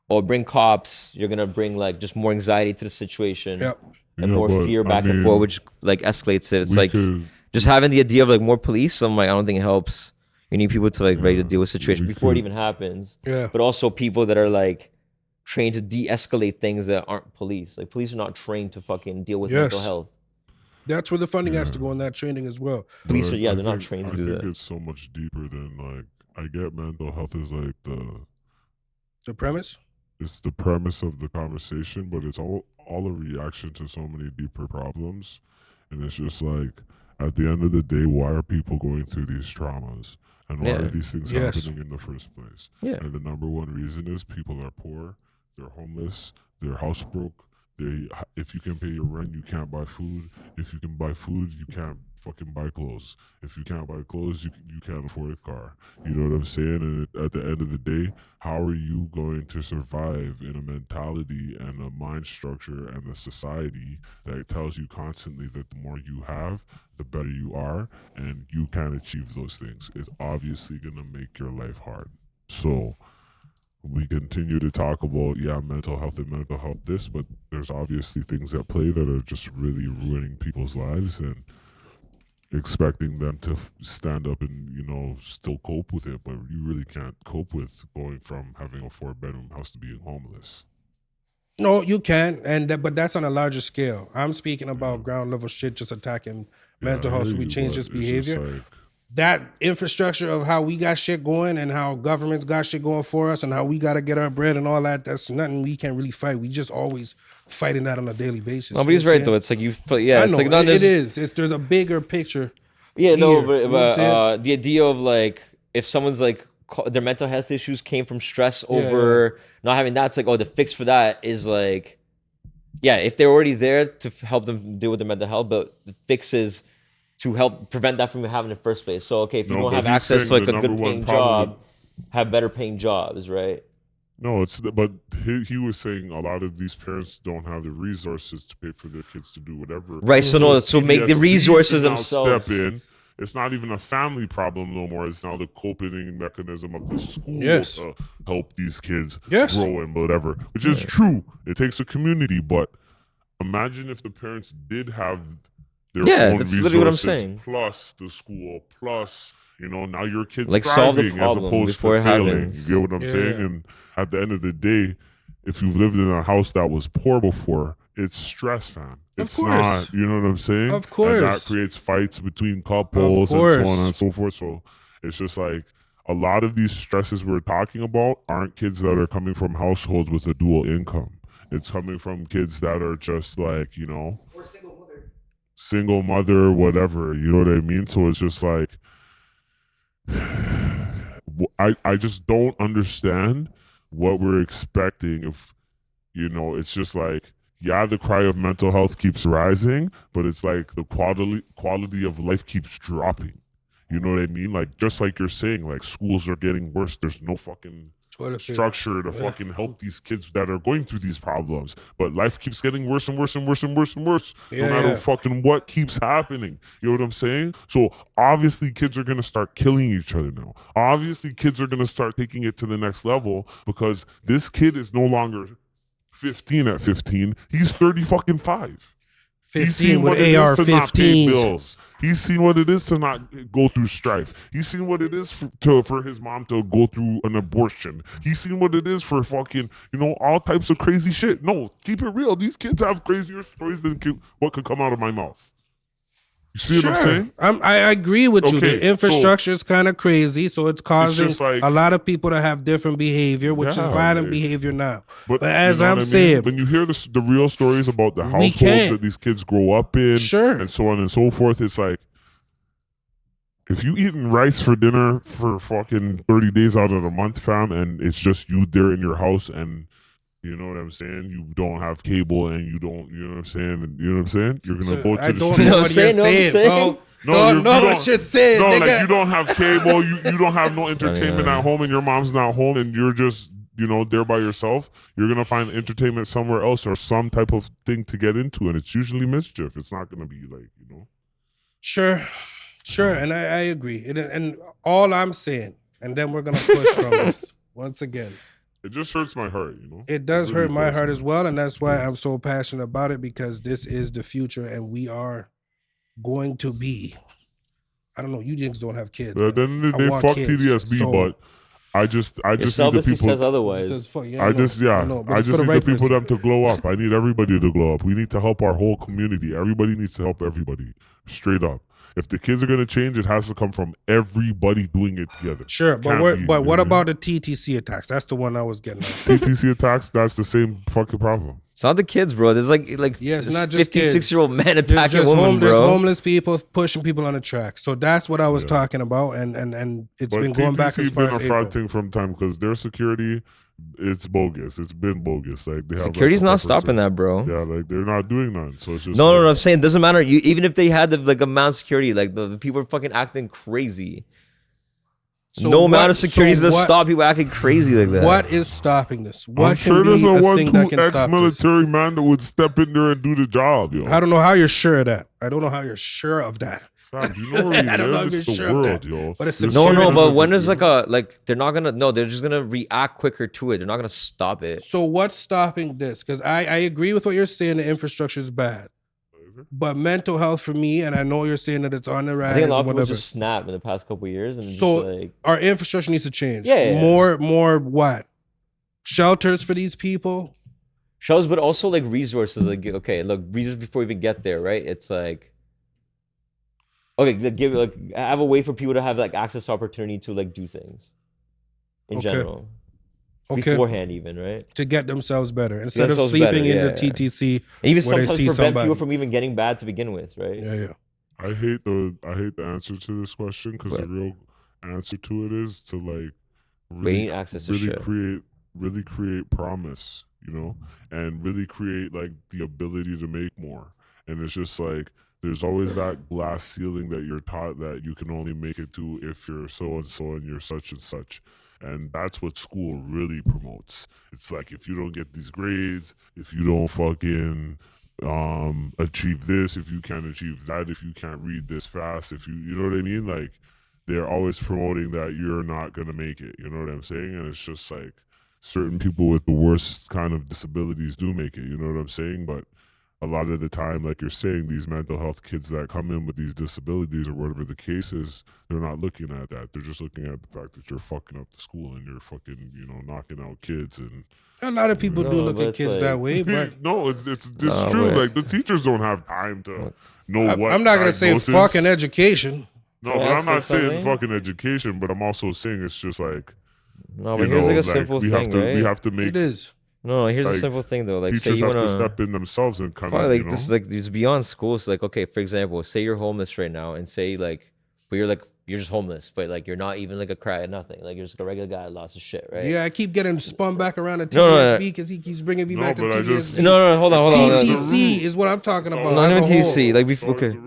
oh, bring cops, you're gonna bring like just more anxiety to the situation. Yep. And Yeah, more but, fear back I and mean, forth, which like escalates it. It's we like could- just having the idea of like more police. I'm like, I don't think it helps. You need people to like ready to Yeah, deal with situations we before it could- even happens. Yeah. But also people that are like trained to de-escalate things that aren't police. Like police are not trained to fucking deal with mental Yes. health. That's where the funding has to go in that training as well. Police but are, yeah, I they're not think- trained to I do think that. it's so much deeper than like, I get mental health is like The premise? it's the premise of the conversation, but it's all a reaction to so many deeper problems. And it's just like, at the end of the day, why are people going through these traumas? And why Yeah. are these things Yes. happening in the first place? Yeah. And the number one reason is people are poor, they're homeless, they're house broke. If you can pay your rent, you can't buy food. If you can buy food, you can't fucking buy clothes. If you can't buy clothes, you can't afford a car. You know what I'm saying? And at the end of the day, how are you going to survive in a mentality and a mind structure and a society that tells you constantly that the more you have, the better you are, and you can't achieve those things? It's obviously going to make your life hard. So we continue to talk about, mental health and mental health this, but there's obviously things at play that are just really ruining people's lives, and expecting them to stand up and, still cope with it, but you really can't cope with going from having a 4-bedroom house to being homeless. No, you can, but that's on a larger scale. I'm speaking about ground level shit, just attacking mental I health. So hear we you, change but this it's just behavior. like, That infrastructure of how we got shit going and how governments got shit going for us and how we got to get our bread and all that, that's nothing we can really fight. We just always fighting that on a daily basis. No, but You he's know what I'm right though. saying? It's like yeah, I it's know, like not it is. There's a bigger picture. Yeah, here, no, you know what I'm but saying? the idea of like if someone's like their mental health issues came from stress over not having that, it's like, oh, the fix for that is like, yeah, if they're already there to help them deal with their mental health, but the fix is to help prevent that from happening in the first place. So okay, if you No, don't but have he's access to saying like the a good number one paying problem job, have better paying jobs, right? no, but he was saying a lot of these parents don't have the resources to pay for their kids to do whatever. Right. So no, so make the PTSD resources can now themselves. step in. It's not even a family problem no more. It's now the coping mechanism of the school Yes. to help these kids Yes. grow and whatever, which is true. It takes a community, but imagine if the parents did have their Yeah, own that's resources, literally what I'm saying. plus the school, plus now your kid's Like, solve the thriving as problem opposed before to it failing. happens. You get what I'm saying? Yeah. And at the end of the day, if you've lived in a house that was poor before, it's stress, fam. It's course. not, you know what I'm saying? Of course. And that creates fights between couples and so on course. and so forth. So it's just like a lot of these stresses we're talking about aren't kids that are coming from households with a dual income. It's coming from kids that are just like, Or single mother, whatever. You know what I mean? So it's just like, I just don't understand what we're expecting if, it's just like, the cry of mental health keeps rising, but it's like the quality of life keeps dropping. You know what I mean? Like, just like you're saying, like, schools are getting worse. There's no fucking Toilet paper. structure to fucking help these kids that are going through these problems. But life keeps getting worse and worse and worse and worse and worse. Yeah, no matter yeah. fucking what keeps happening. You know what I'm saying? So obviously kids are gonna start killing each other now. Obviously kids are gonna start taking it to the next level because this kid is no longer 15 at 15. He's 30 fucking 5. He's 15 seen with what it is to not pay AR-15s. bills. He's seen what it is to not go through strife. He's seen what it is for his mom to go through an abortion. He's seen what it is for fucking, all types of crazy shit. No, keep it real. These kids have crazier stories than what could come out of my mouth. You see what I'm saying? I agree with you. Okay, The infrastructure is kind of crazy, so it's causing just like- a lot of people to have different behavior, which is Yeah, violent like- behavior now. But as you know I'm what I mean? saying, when you hear the real stories about the households can't. that these kids grow up in, Sure. and so on and so forth, it's like, if you eating rice for dinner for fucking 30 days out of the month, fam, and it's just you there in your house, and you know what I'm saying, you don't have cable, and you don't, you know what I'm saying, you're gonna go to I the don't street. know what you're saying, bro. No, Don't know what you're saying, No, nigga. like you don't have cable, you don't have no entertainment at home, and your mom's not home, and you're just, there by yourself. You're gonna find entertainment somewhere else or some type of thing to get into, and it's usually mischief. It's not gonna be like, Sure, and I agree. And all I'm saying, and then we're gonna push from this once again. It just hurts my heart, It does really hurt my does, heart man. as well, and that's why I'm so passionate about it, because this is the future, and we are going to be. I don't know. You niggas don't have kids. But then I they want fuck kids, TDSB, so- but I just need the Celibacy people. says otherwise. Says, fuck, yeah, I know, just yeah, know, but I it's just for need the right people person. them to glow up. I need everybody to glow up. We need to help our whole community. Everybody needs to help everybody. Straight up. If the kids are gonna change, it has to come from everybody doing it together. Sure, but Can't what, be, but you what know? about the TTC attacks? That's the one I was getting at. TTC attacks? That's the same fucking problem. It's not the kids, bro. There's like Yeah, it's not just 56-year-old men There's attacking just women, there's bro. homeless people pushing people on the track. So that's what I was talking about, and it's But been going back TTC as far been as a fraud April. thing from time because their security, it's bogus. It's been bogus. Like they have Security's like a not stopping purpose. that, bro. Yeah, like they're not doing that. So it's just No, like, I'm saying it doesn't matter. Even if they had the amount of security, like the people are fucking acting crazy. So No amount what- of security is so gonna what- what people acting crazy like that. What is stopping this? What I'm can sure be there's a a one, thing two that can stop this? ex-military man that would step in there and do the job, yo. I don't know how you're sure of that. I don't know how you're sure of that. Fam, you know where we I don't know live? if It's you're the sure of world, that. yo. But it's There's No, security. no, but when there's there's they're not gonna they're just gonna react quicker to it. They're not gonna stop it. So what's stopping this? Because I agree with what you're saying. The infrastructure is bad, but mental health for me, and I know you're saying that it's on the I rise think a and lot of people whatever. just snapped in the past couple of years, and So just like our infrastructure needs to change. Yeah. More what? Shelters for these people. shows, but also like resources. Like okay, look, resources before we even get there, right? It's like okay, have a way for people to have like access to opportunity to like do things in Okay. general. Okay. Beforehand, even right. To get themselves better instead of themselves sleeping better, in the yeah. TTC. And even where they sometimes see prevent somebody. people from even getting bad to begin with, right? Yeah. I hate the answer to this question because the What? real answer to it is to like Gain access to shit. really create promise, and really create like the ability to make more. And it's just like there's always that glass ceiling that you're taught that you can only make it to if you're so and so and you're such and such. And that's what school really promotes. It's like if you don't get these grades, if you don't fucking achieve this, if you can't achieve that, if you can't read this fast, if you know what I mean? Like they're always promoting that you're not gonna make it. You know what I'm saying? And it's just like certain people with the worst kind of disabilities do make it. You know what I'm saying? But a lot of the time, like you're saying, these mental health kids that come in with these disabilities or whatever the case is, they're not looking at that. They're just looking at the fact that you're fucking up the school and you're fucking, knocking out kids. And A lot of people do No, look but at it's kids like- that way, but no, it's No, true. but- Like the teachers don't have time to know what. I'm not gonna say diagnosis- fucking education. No, Can but I I'm not say saying something? fucking education, but I'm also saying it's just like No, but here's like a simple we thing, have to right? we have to make It is. No, here's a like, simple thing though. Like, say teachers you have wanna to step in themselves and kind Fuck, of like this, like it's beyond school. So like, okay, for example, say you're homeless right now, and say like, but you're just homeless, but like you're not even like a crack, nothing. Like you're just like a regular guy, that lost his shit, right? Yeah, I keep getting spun back around to No, no, no. TTSB because he keeps bringing me No, back to but I TTSB. just- No, hold on. TTC is what I'm talking about. Not as even a whole. TC. Like okay.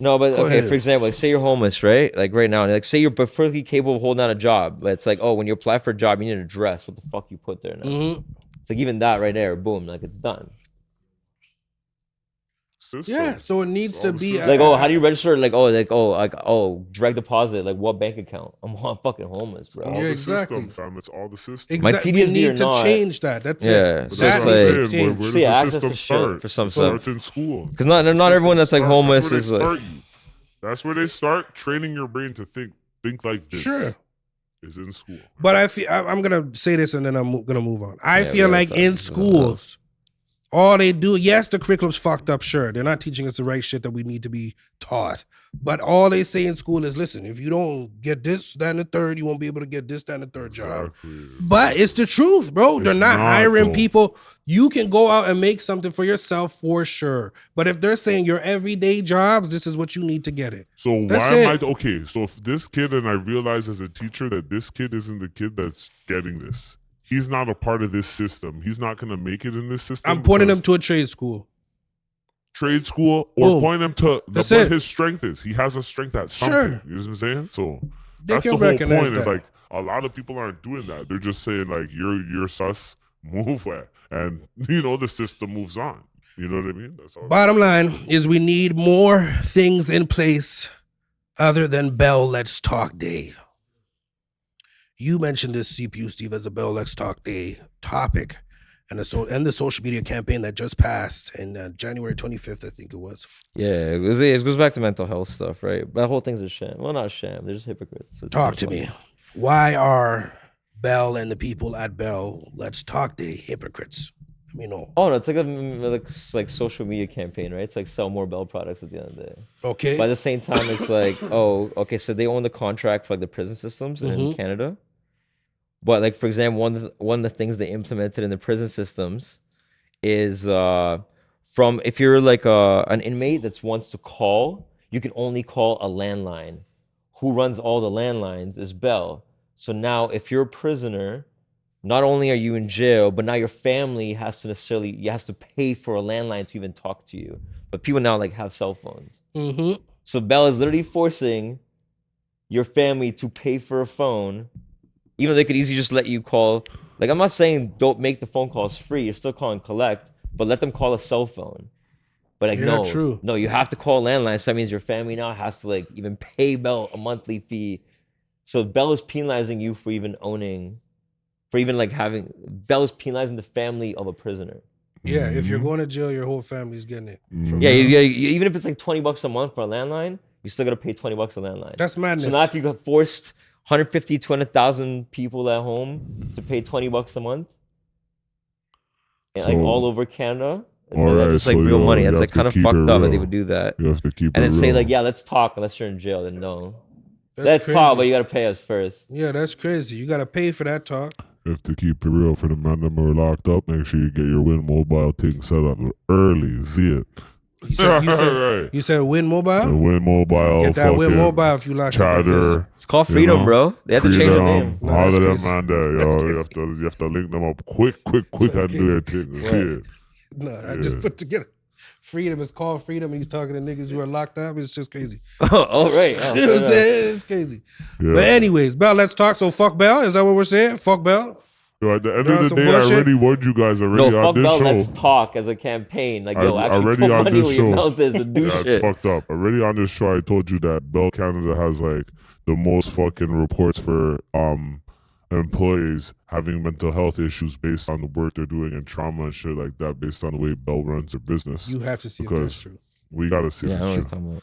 No, but Go okay. ahead. For example, like say you're homeless, right? Like right now, and like say you're perfectly capable of holding down a job, but it's like, oh, when you apply for a job, you need an address. What the fuck you put there now? Mhm. It's like even that right there, boom, like it's done. Yeah, so it needs to be Like, oh, how do you register? Like, direct deposit. Like, what bank account? I'm fucking homeless, bro. all Yeah, the exactly. system, fam. It's all the system. My Exactly. TDSB We need or to not- change that. That's Yeah, it. But so that's it's what I'm like- saying. Where change. does So yeah, the access system to shit start? for some It stuff. starts in school. 'Cause not The everyone system that's, like, starts- homeless that's where is, they like- start you. That's where they start training your brain to think like this. Sure. Is in school. But I'm gonna say this and then I'm gonna move on. I Yeah, feel we like gotta in talk. schools, all they do, yes, the curriculum's fucked up, sure. They're not teaching us the right shit that we need to be taught. But all they say in school is, listen, if you don't get this, that, and the third, you won't be able to get this, that, and the third job. Exactly. But it's the truth, bro. They're It's not not, hiring though. people. You can go out and make something for yourself for sure. But if they're saying your everyday jobs, this is what you need to get it. So That's why am I it. okay? So if this kid, and I realize as a teacher that this kid isn't the kid that's getting this. He's not a part of this system. He's not gonna make it in this system. I'm pointing because them to a trade school. trade school or Boom. point him to That's what it. his strength is. He has a strength at something. Sure. You know what I'm saying? So They that's can the whole recognize point. Is that. like a lot of people aren't doing that. They're just saying like you're sus, move where, and the system moves on. You know what I mean? That's all. Bottom line is we need more things in place other than Bell Let's Talk Day. You mentioned this, CPU Steve, as a Bell Let's Talk Day topic, and the social media campaign that just passed in January 25th, I think it was. Yeah, it goes back to mental health stuff, right? That whole thing's a sham. Well, not a sham. They're just hypocrites. It's Talk to funny. me. Why are Bell and the people at Bell Let's Talk Day hypocrites? Let me know. Oh no, it's like social media campaign, right? It's like sell more Bell products at the end of the day. Okay. But at the same time, it's like, oh, okay, so they own the contract for like the prison systems in Canada. But like, for example, one of the things they implemented in the prison systems is from if you're like an inmate that wants to call, you can only call a landline. Who runs all the landlines is Bell. So now if you're a prisoner, not only are you in jail, but now your family has to pay for a landline to even talk to you. But people now like have cell phones. Mm-hmm. So Bell is literally forcing your family to pay for a phone, even though they could easily just let you call. Like, I'm not saying don't make the phone calls free. You're still calling collect, but let them call a cell phone. But like, Yeah, true. no, you have to call landline. So that means your family now has to like even pay Bell a monthly fee. So Bell is penalizing you for even owning, for even like having, Bell is penalizing the family of a prisoner. Yeah, if you're going to jail, your whole family's getting it. from Yeah, Bell. even if it's like $20 a month for a landline, you still gotta pay $20 a landline. That's madness. So now if you got forced 150, 200,000 people at home to pay $20 a month, and like So- all over Canada, it's All like, right, just like so real yo, money. you It's have like to kind of keep fucked it up that they real. would do that. You have to keep And it then say real. like, yeah, let's talk unless you're in jail. Then no. That's Let's crazy. talk, but you gotta pay us first. Yeah, that's crazy. You got to pay for that talk. You have to keep it real for the men that are locked up. Make sure you get your Win Mobile thing set up early. See it. You said, Right. you said Win Mobile? The Win Mobile. Get that Win fucking Mobile if you locked up. I guess. Chatter. It's called You Freedom, know, bro. They have to change their name. No, all that's of them, crazy. man. There, That's yo, crazy. you have to link them up quick and do it. See it. No, I just put together. Freedom is called Freedom, and he's talking to niggas who are locked up. It's just crazy. Oh, right. Oh, You know what I'm fair enough. saying? It's crazy. Yeah. But anyways, Bell, let's talk. So fuck Bell. Is that what we're saying? Fuck Bell. Yo, at the end You're on of the some day, bullshit? I already warned you guys already No, on fuck this Bell. show. Let's talk as a campaign. Like, yo, I actually already put on money this where your show. mouth is and do Yeah, shit. it's fucked up. Already on this show, I told you that Bell Canada has like the most fucking reports for employees having mental health issues based on the work they're doing and trauma and shit like that, based on the way Bell runs their business. You have to see if Because- that's true. We gotta see Yeah, I if know what it's you're true. talking about.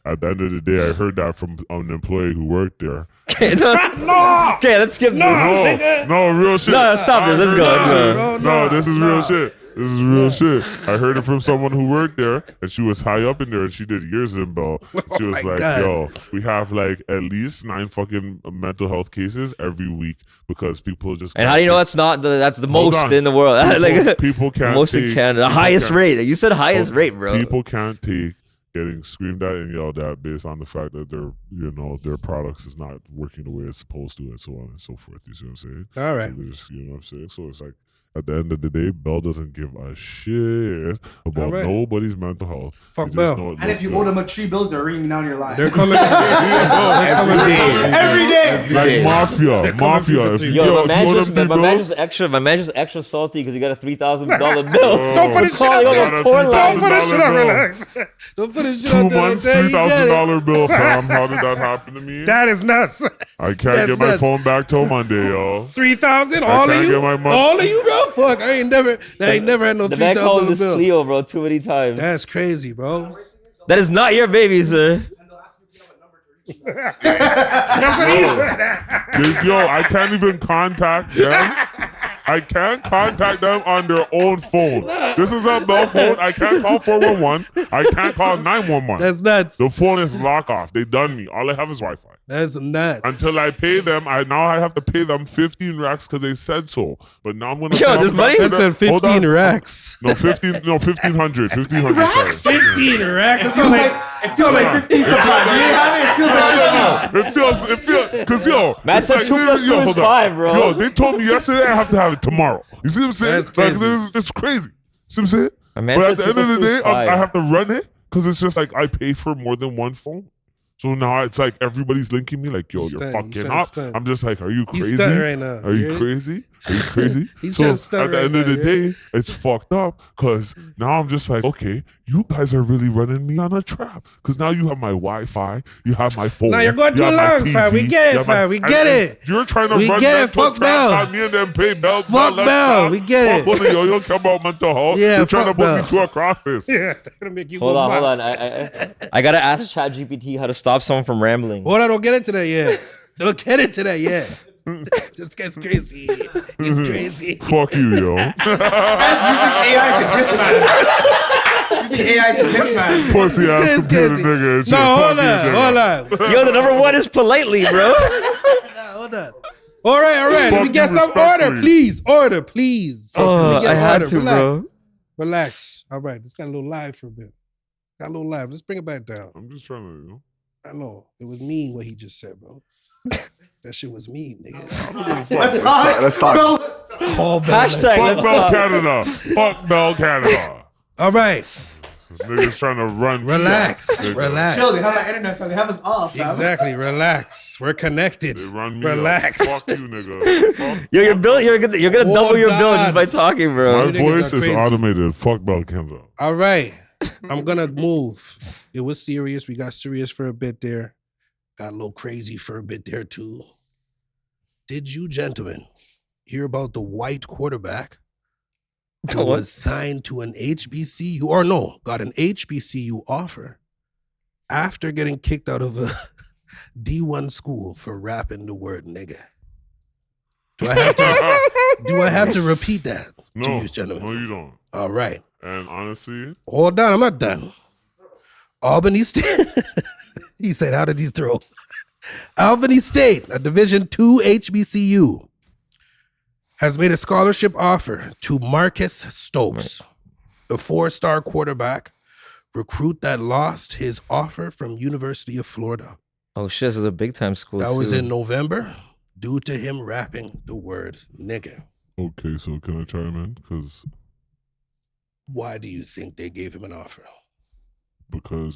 But at the end of the day, I heard that from an employee who worked there. Okay, okay, let's skip this. No, real shit. No, stop this. Let's go. Let's go. No, this is real shit. This is real shit. I heard it from someone who worked there, and she was high up in there, and she did years in Bell. She was my like, God. "Yo, we have like at least 9 fucking mental health cases every week because people just." And how do you know that's not that's the Hold most on. in the world? Like People can't most take, in Canada, the people highest can't- rate. You said highest rate, bro. People can't take getting screamed at and yelled at based on the fact that their products is not working the way it's supposed to, and so on and so forth. You see what I'm saying? All right. So they just, you know what I'm saying? So it's like, at the end of the day, Bell doesn't give a shit about All right. nobody's mental health. Fuck They just Bell. know it And looks if you good. owe them 3 bills, they're ringing down your line. They're coming. They're coming for you. Every day. Like mafia. If you, Yo, yo, my if you man owe just, them my three man bills, just extra. My man just extra salty because he got a $3,000 bill. Don't put his shit Calling out on there. his poor Don't line. put his shit out bill. relax. Don't put his shit 2 out there. months, You get it. $3,000 bill, fam. How did that happen to me? That is nuts. I can't that's get my nuts. phone back till Monday, yo. 3,000. All of can't you. get my money. All of you, bro. Fuck. I ain't never had no The man called $3,000 this bill. Cleo, bro, too many times. That's crazy, bro. That is not your baby, sir. That's what he said. Yo, I can't even contact them. I can't contact them on their own phone. This is a Bell phone. I can't call 411. I can't call 911. That's nuts. The phone is lock off. They done me. All I have is Wi-Fi. That's nuts. Until I pay them, I have to pay them 15 racks because they said so. But now I'm gonna. Yo, this money? That's at 15 racks. No, 1500. 1500. Racks? 15 racks. It feels like 15 sometimes. You ain't have it. It feels like 15. It feels, cause yo, Matt it's said like, 2 plus 2 yo, is hold on. 5, bro. Yo, they told me yesterday I have to have it tomorrow. You see what I'm saying? That's Like, crazy. it's crazy. See what I'm saying? A man But said at the 2 end of plus the 2 day, is 5. I have to run it because it's just like I pay for more than one phone. So now it's like everybody's linking me like, yo, He's you're stunned. fucking He's up. stunned. I'm just like, are you He's crazy? stunned right now. Are you Yeah. crazy? Are you crazy? He's so just stunned at the right end of now, the day, it's fucked up because now I'm just like, okay, you guys are really running me on a trap because now you have my Wi-Fi, you have my phone. Now you're going you too have my long, fam. We TV, get it, you have my- fam. We and- get and it. You're trying to We run get it. mental Fuck traps Bell. on me and then pay Bell. Fuck Bell. We get it. Fuck one of yo care about mental health. Yeah, You're trying to fuck put Bell. me to a crisis. Yeah, they're gonna make you Hold go on. mad. I gotta ask ChatGPT how to stop someone from rambling. Hold on, don't get into that yet. Don't get into that yet. This guy's crazy. He's crazy. Fuck you, yo. Using AI to diss man. Using AI to diss man. Pussy ass This computer crazy. nigga. And shit. No, Fuck you, nigga. hold on. Yo, the number 1 is politely, bro. Hold on. All right. Let Fuck me get you some order, respectfully. please. Order, please. Oh, Let me get I had order. to, Relax. bro. Relax. All right, this got a little live for a bit. Got a little live. Let's bring it back down. I'm just trying to, you know. I know. It was mean what he just said, bro. That shit was mean, nigga. Let's talk. All bad. Hashtag Fuck let's Bell talk. Canada. Fuck Bell Canada. All right. Niggas trying to run. me Relax. off, nigga. Relax. Chill, they have our internet, fam. They have us off, fam. Exactly. Relax. We're connected. They run me Relax. off. Fuck you, nigga. Fuck. Yo, your bill, you're gonna Hold double your bill just on. by talking, My bro. You niggas voice are is crazy. automated. Fuck Bell Canada. All right. I'm gonna move. It was serious. We got serious for a bit there. Got a little crazy for a bit there too. Did you gentlemen hear about the white quarterback who What? was signed to an HBCU or no, got an HBCU offer after getting kicked out of a D1 school for rapping the word nigga? Do I have to repeat that to No, you, gentlemen? no, you don't. All right. And honestly, Hold on, I'm not done. Albany State. He said, how did he throw? Albany State, a Division II HBCU, has made a scholarship offer to Marcus Stokes, the 4-star quarterback recruit that lost his offer from University of Florida. Oh shit, this is a big time school. That was too. in November due to him rapping the word nigga. okay, so can I chime in? Because Why do you think they gave him an offer?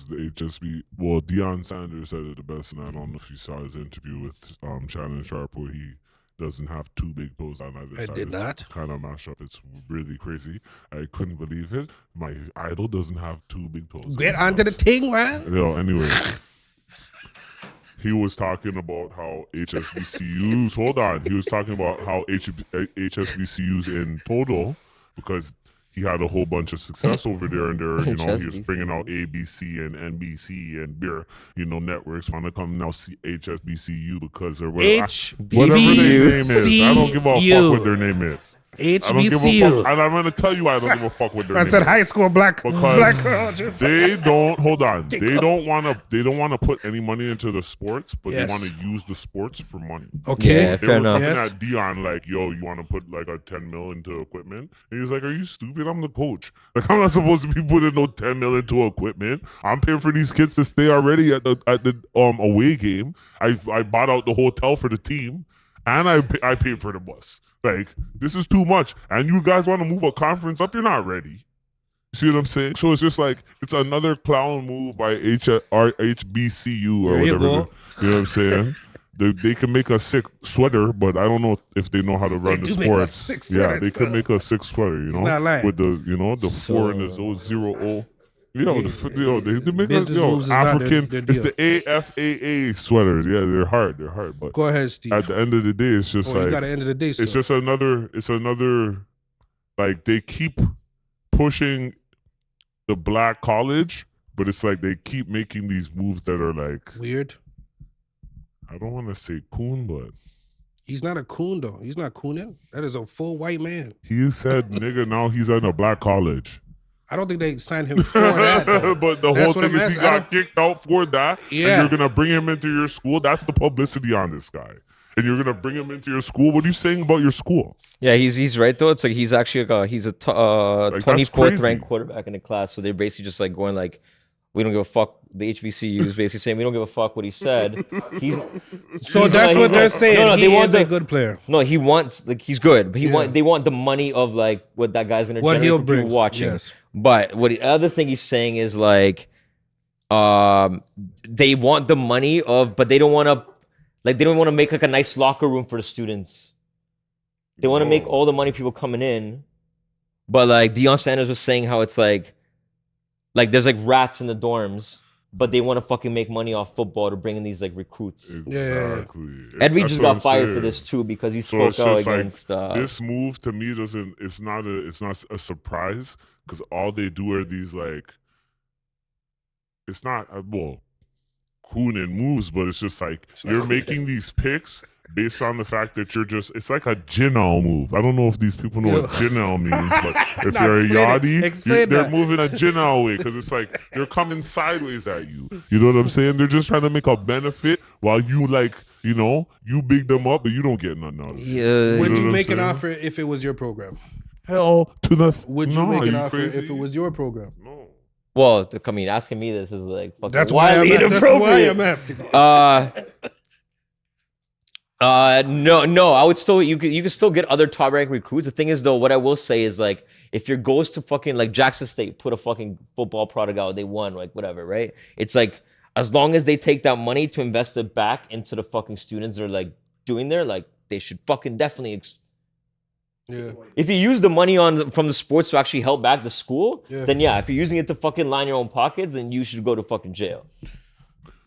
they just be Deion Sanders said it the best, and I don't know if you saw his interview with Shannon Sharp where he doesn't have 2 big toes on either I side. did not. Kind of mash up. It's really crazy. I couldn't believe it. My idol doesn't have 2 big toes. Get onto the thing, man. Anyway. He was talking about how HSBCUs, hold on. He was talking about how HSBCUs in total, because he had a whole bunch of success over there, and there, you know, he was bringing out ABC and NBC and beer, networks want to come now see HSBCU because they're whatever their name is. I don't give a fuck what their name is. I don't give a HBCU. fuck, and I'm gonna tell you I don't give a fuck what their I name said is. high school black Because colleges. they don't hold on. They don't want to put any money into the sports, but Yes. they want to use the sports for money. Okay. Yeah, They fair were enough. looking Yes. at Dion like, yo, you want to put like a 10 mil into equipment? And he's like, are you stupid? I'm the coach. Like, I'm not supposed to be putting no 10 mil into equipment. I'm paying for these kids to stay already at the away game. I bought out the hotel for the team, and I paid for the bus. Like, this is too much. And you guys want to move a conference up? You're not ready. You see what I'm saying? So it's just like, it's another clown move by HBCU or There you whatever. go. You know what I'm saying? They can make a sick sweater, but I don't know if they know how to run the do make a sports. sick Yeah, sweater, they could so. make a sick sweater, you know? not lying. With the 4 and the 0. Yo, they make Business a moves is not African. their It's deal. the AFAA sweaters. Yeah, they're hard. But Go ahead, Steve. at the end of the day, it's just You like got to end of the day. it's just another. It's another. Like, they keep pushing the black college, but it's like they keep making these moves that are like weird. I don't want to say coon, but He's not a coon though. He's not cooning. That is a full white man. he said nigga. Now he's in a black college. I don't think they signed him for that. Though. But the That's whole what thing I'm is he asking. I got kicked out for that. Yeah. And you're gonna bring him into your school. That's the publicity on this guy. And you're gonna bring him into your school. What are you saying about your school? Yeah, he's right though. It's like he's actually he's a that's 24th crazy. ranked quarterback in the class. So they're basically just like going like, we don't give a fuck. The HBCU is basically saying we don't give a fuck what he said. He's So that's what they're saying. No, he they want is a good player. No, he wants like he's good, but they want the money of like what that guy's gonna What generate he'll for people bring, watching. yes. But what the other thing he's saying is like, they want the money of, but they don't want to, like they don't want to make like a nice locker room for the students. They want to make all the money people coming in, but like Deion Sanders was saying how it's like there's like rats in the dorms, but they want to fucking make money off football to bring in these like recruits. Exactly. Ed Reed That's just what got I'm fired saying. for this too because he So it's spoke out just like, against. this move to me doesn't. It's not a surprise because all they do are these like. It's not cooning moves, but it's just like you're making these picks based on the fact that you're just. It's like a Jinal move. I don't know if these people know what Jinal means, but if No, you're a explain it. yachty, Explain they're that. moving a Jinal way because it's like they're coming sideways at you. You know what I'm saying? They're just trying to make a benefit while you like. You know, you big them up, but you don't get nothing out of it. Yeah. Would know you what I'm make an saying? offer if it was your program? Hell to the. Would you Nah, make an offer crazy? if it was your program? No. Well, I mean, asking me this is like fucking That's why wildly that's why I'm asking. No. I would still you could still get other top ranked recruits. The thing is though, what I will say is like if your goal is to fucking like Jackson State put a fucking football product out, they won, like whatever, right? It's like as long as they take that money to invest it back into the fucking students they're like doing there, like they should fucking definitely. Yeah. If you use the money from the sports to actually help back the school, Yeah. then yeah. If you're using it to fucking line your own pockets, then you should go to fucking jail.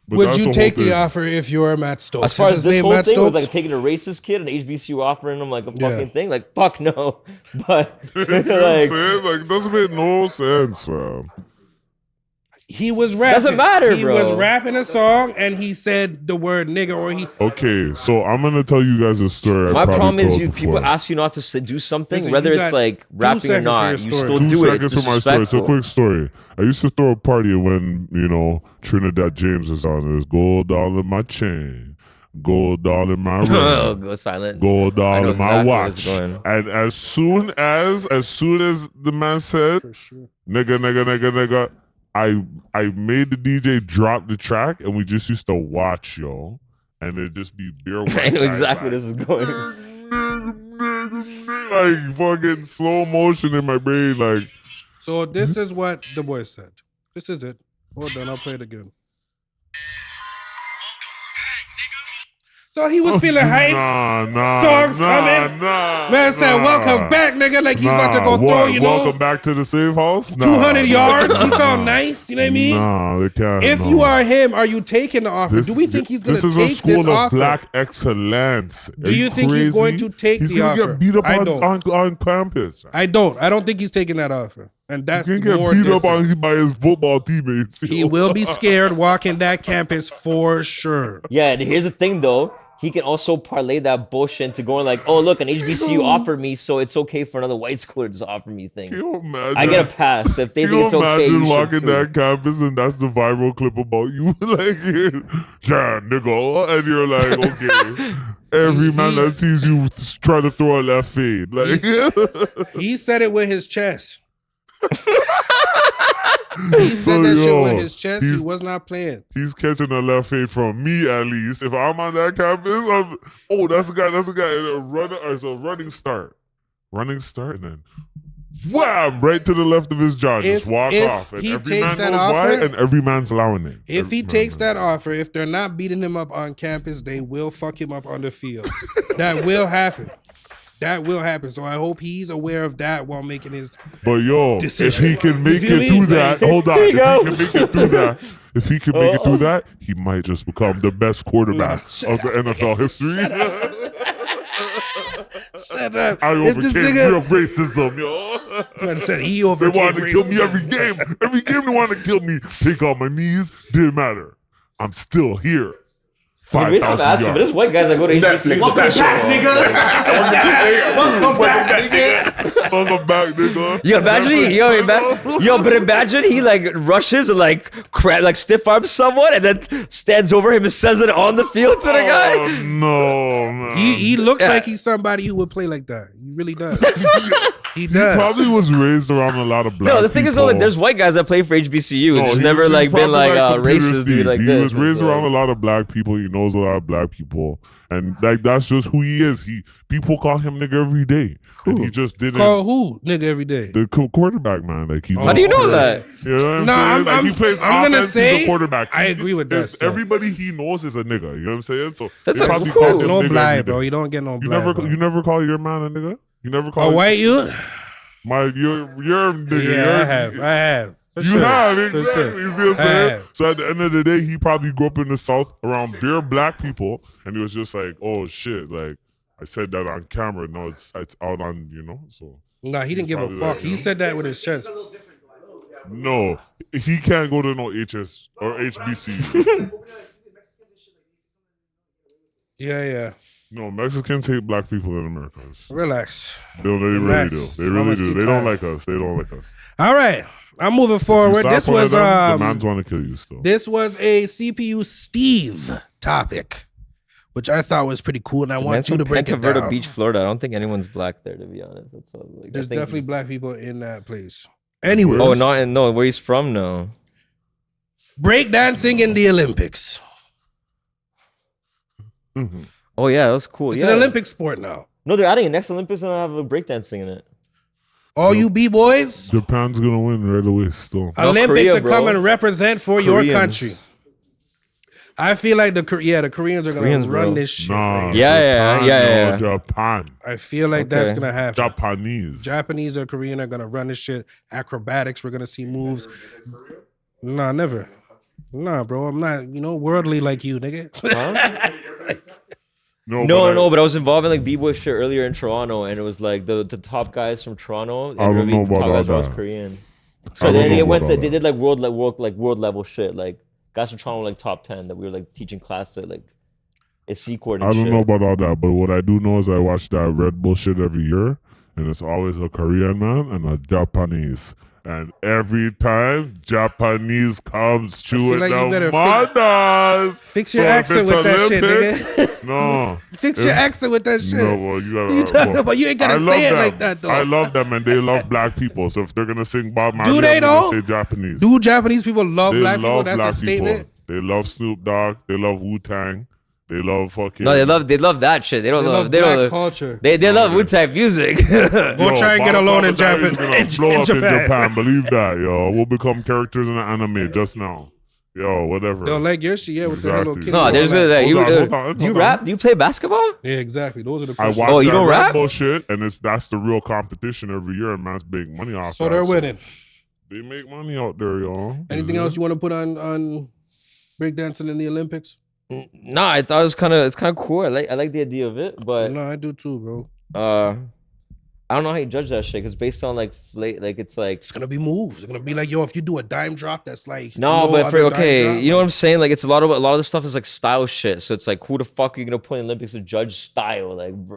But Would that's you the take whole the thing. offer if you're Matt Stokes? As far Is as his this name whole Matt thing with Stokes? like taking a racist kid and HBCU offering him like a Yeah. fucking thing, like fuck no. But You know what I'm like saying? Like, doesn't make no sense, fam. He was rapping. Doesn't matter, he bro. was rapping a song and he said the word nigga or he. Okay, so I'm gonna tell you guys a story. my I probably problem is told people before. ask you not to do something, Listen, whether you it's got like rapping or seconds for not, your you story. still 2 do it. seconds It's for my story. It's a disrespectful. quick story. I used to throw a party when, you know, Trinidad James was on. It was gold all in my chain, gold all in my Oh, ring, go silent. gold I all know in my exactly where it's watch. going. And as soon as the man said, nigga, I made the DJ drop the track and we just used to watch, yo. And it'd just be beer white I know guys exactly like, where this is going. like fucking slow motion in my brain, like So this is what the boy said. This is it. Hold on, I'll play it again. So he was feeling hype. Nah, Songs coming. Man said, "Welcome back, nigga." Like he's about to go throw, you know, Welcome back to the safe house. 200 yards. He felt nice. You know what I mean? Nah, they can't. If you are him, are you taking the offer? Do we think he's going to This is take a school this of offer? black excellence. Do you think he's going to take he's the gonna offer? get beat up I on, don't. on campus. I don't think he's taking that offer. And that's He's gonna more get beat up dissing. by his football teammates. He will be scared walking that campus for sure. Yeah, and here's the thing though. He can also parlay that bullshit into going like, oh look, an HBCU offered me, so it's okay for another white school to just offer me thing. Can you imagine? I get a pass if they Can think you it's okay. imagine You should walking too. that campus and that's the viral clip about you? Like, yeah, nigga. And you're like, okay. Every man that sees you try to throw a left fade. Like, He said it with his chest. He said that shit with his chest. He was not playing. he's catching a left fade from me at least. If I'm on that campus, that's a guy. It's a running start. Running start and then wham, right to the left of his jaw. Just walk if off. And he every takes man that knows offer- why, and every man's allowing it. If he takes that offer, if they're not beating him up on campus, they will fuck him up on the field. That will happen. That will happen. So I hope he's aware of that while making his. But yo, decision. if he can make You feel it me? through that, hold on. If he go. can make it through that, he might just become the best quarterback of the NFL history. Shut up. I If this overcame nigga real racism, yo. man said he They overcame wanted to kill me racism. every game. Every game they wanted to kill me. Take on my knees. Didn't matter. I'm still here. Maybe some 5,000 ass, but there's yards. white guys that go to HBCU. Welcome back, nigga. Welcome back, nigga. Welcome back, nigga. But imagine he like rushes and like stiff arms someone and then stands over him and says it on the field to the guy. Oh, no, man. He looks Yeah. like he's somebody who would play like that. He really does. He He does. probably was raised around a lot of black No, the thing is though, like, people. there's white guys that play for HBCUs. No, It's he never was- like he's been probably like computer racist dude Steve. like he this. was raised It's around a like- lot of black people. He knows a lot of black people, and like that's just who he is. People call him nigga every day, and he just didn't. Call who? Nigga every day. The quarterback, man. Like he. How do you know that? You know what I'm No, saying? Like, he I'm plays gonna offense, say he's a quarterback. I agree with that It's- stuff. Everybody he knows is a nigga. You know what I'm saying? So That's he like probably cool. calls There's him no nigga every blind, day. bro. You don't get no You blind. never call your man a nigga. You never call A white you? you're nigga. Yeah, you're, I have. For You sure. have, For exactly. sure. You see what I'm I saying? have. So at the end of the day, he probably grew up in the South around bare black people, and he was just like, oh shit, like I said that on camera. No, it's out on, so. Nah, he didn't give a Probably fuck. like, He said that with his chest. No, he can't go to no HS or HBC. Yeah. No, Mexicans hate black people in America. Relax. They really Relax. do. They really do. They don't like Mamacitas. us. They don't like us. All right. I'm moving You forward. stop This one of was them, the man's want to kill you still. this was a CPU Steve topic, which I thought was pretty cool, and I Man, want you from to break it Penca Verde down. Beach, Florida. I don't think anyone's black there, to be honest. That's all, like, I There's think definitely he's- black people in that place. Anyways, Oh, no, where he's from? No. breakdancing in the Olympics. Oh yeah, that was cool. It's yeah. an Olympic sport now. No, they're adding it next Olympics and I have a breakdancing in it. All you b-boys, Japan's gonna win right away still. No, Olympics Korea, are bro. come and represent for your Koreans. country. I feel like the Koreans are gonna Koreans, run bro. this shit. Nah, right? Yeah. Japan. I feel like that's Okay. gonna happen. Japanese. Japanese or Korean are gonna run this shit. Acrobatics, we're gonna see moves. Nah, never. Nah, bro, I'm not, worldly like you, nigga. No, but I was involved in like b-boy shit earlier in Toronto, and it was like the top guys from Toronto. And I don't know the top about guys all were always that. Korean. I So don't then know they about all they that. did like world level shit. Like guys from Toronto were like top 10 that we were like teaching class at like a C court. I don't know about all that, but what I do know is I watch that Red Bull shit every year, and it's always a Korean man and a Japanese. And every time Japanese comes through feel with like you the better mothers. Fix your So if accent it's with that shit, Olympics- nigga. No. Fix your accent with that shit. No, well, you gotta. You talking about? You ain't gotta I love say it them. like that, though. I love them, and they love black people. So if they're gonna sing Bob Marley, Do they I'm gonna though? say Japanese. Do Japanese people love They black people? love That's black a statement. people. They love Snoop Dogg. They love Wu Tang. They love fucking. No, they love that shit. They don't They love love they black don't culture. they love Wu-Tang music. Go try and get Bob alone in Marley is Japan. gonna blow In up in Japan. Japan. Believe that, yo. We'll become characters in the anime just now. Yo, whatever. They'll like your shit, yeah, with the Hello Exactly. Kitty. No, and there's all that. that. You Hold on, do you hold on. rap? Do you play basketball? Yeah, exactly. Those are the I questions. watch Oh, you that don't Red rap? Bull shit, and that's the real competition every year, and man's big money off. So that, they're winning. They make money out there, yo. Anything else you want to put on breakdancing in the Olympics? No, I thought it's kind of cool. I like the idea of it, but No, I do too, bro. I don't know how you judge that shit because based on like it's like It's gonna be moves. It's gonna be like, yo, if you do a dime drop, that's like no, but for other dime okay, drop. you know what I'm saying? Like it's a lot of the stuff is like style shit. So it's like who the fuck are you gonna put in Olympics to judge style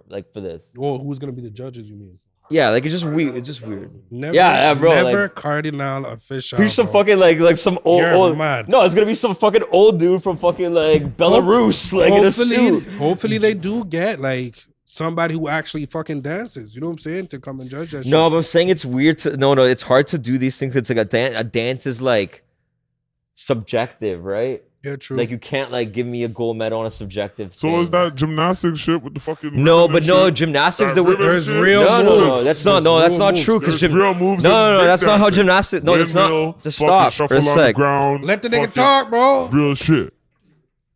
like for this? Well, who's gonna be the judges? You mean? Yeah, like it's just weird. It's just weird. Never, Yeah, bro, Never like- Cardinal official. Who's some bro. fucking like some You're old mad. No, it's gonna be some fucking old dude from fucking like Belarus, like in a suit. Hopefully they do get like somebody who actually fucking dances. You know what I'm saying? To come and judge that shit. No, but I'm saying it's weird to no, it's hard to do these things. It's like a dance is like subjective, right? Yeah, true. Like you can't like give me a gold medal on a subjective. So thing. is that gymnastics shit with the fucking? No, ribbon but and no shit? gymnastics. That The ribbon There's shit? real no, moves. that's There's not real true. moves. Because There's real moves. no, in that's not how breakdancing. gymnastics. No, it's Windmill, not. Just fucking stop shuffle for a on the sec. ground. Let the nigga fucking talk, bro. Real shit.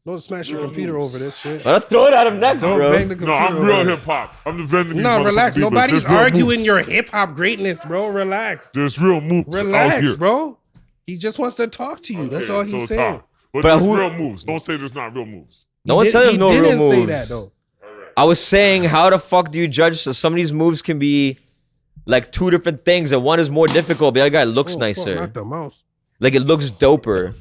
Don't smash your computer over this shit. I'm gonna throw it at him next, Don't bro. bang the No, computer. I'm over real this. hip hop. I'm defending these No, relax. motherfucking people. Nobody's There's real arguing moves. your hip hop greatness, bro. Relax. There's real moves out Relax, here. bro. He just wants to talk to you. That's Okay, all he's so saying. talk. But But there's who- real moves. Don't say there's not real moves. No one said there's no he real didn't moves. say that though. I was saying, how the fuck do you judge? So some of these moves can be like two different things, and one is more difficult, but the other guy looks Oh, fuck, nicer. not the mouse. Like it looks doper.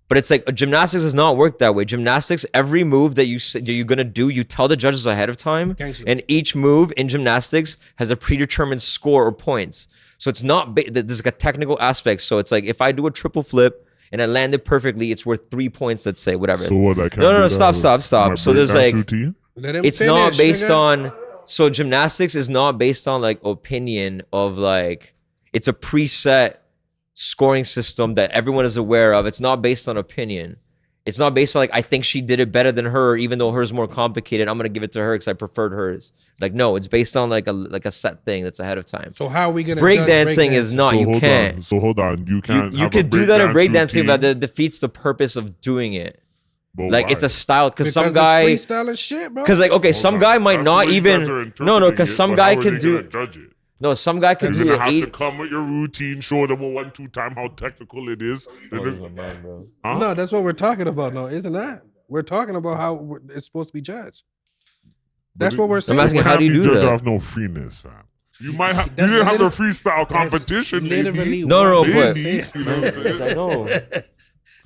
But it's like gymnastics does not work that way. Gymnastics, every move that you're gonna do, you tell the judges ahead of time, Gangster. and each move in gymnastics has a predetermined score or points. So it's not there's like a technical aspect. So it's like if I do a triple flip and I land it perfectly, it's worth 3 points. Let's say whatever. So what? I can't No, do that stop. with So there's breakdance like routine? Let him it's finish, not based nigga. on. So gymnastics is not based on like opinion of like it's a preset scoring system that everyone is aware of. It's not based on opinion. It's not based on like I think she did it better than her, even though hers more complicated. I'm gonna give it to her because I preferred hers. Like no, it's based on like a set thing that's ahead of time. So how are we gonna Breakdancing is not. So You hold can't. on. So hold on. You can't. You have could a do that in breakdance breakdancing, but routine? that defeats the purpose of doing it. But Like why? it's a style because some Because guy. it's freestyle and shit, bro. Because like okay, some Hold guy on. might That's not the way you even. guys are No, interpreting because it, some but guy how are could they do. gonna judge it? No, some guy could You're do gonna have to it. come with your routine, show them a 1-2 time how technical it is. Then they're- Huh? No, that's what we're talking about. No, isn't that? We're talking about how it's supposed to be judged. That's what we're saying. asking, how do you do judge that? off no freeness, man? You might have. You That's didn't have the literally- freestyle competition, Literally, maybe. No, what but- he's Maybe. saying. You know what I'm saying? I know.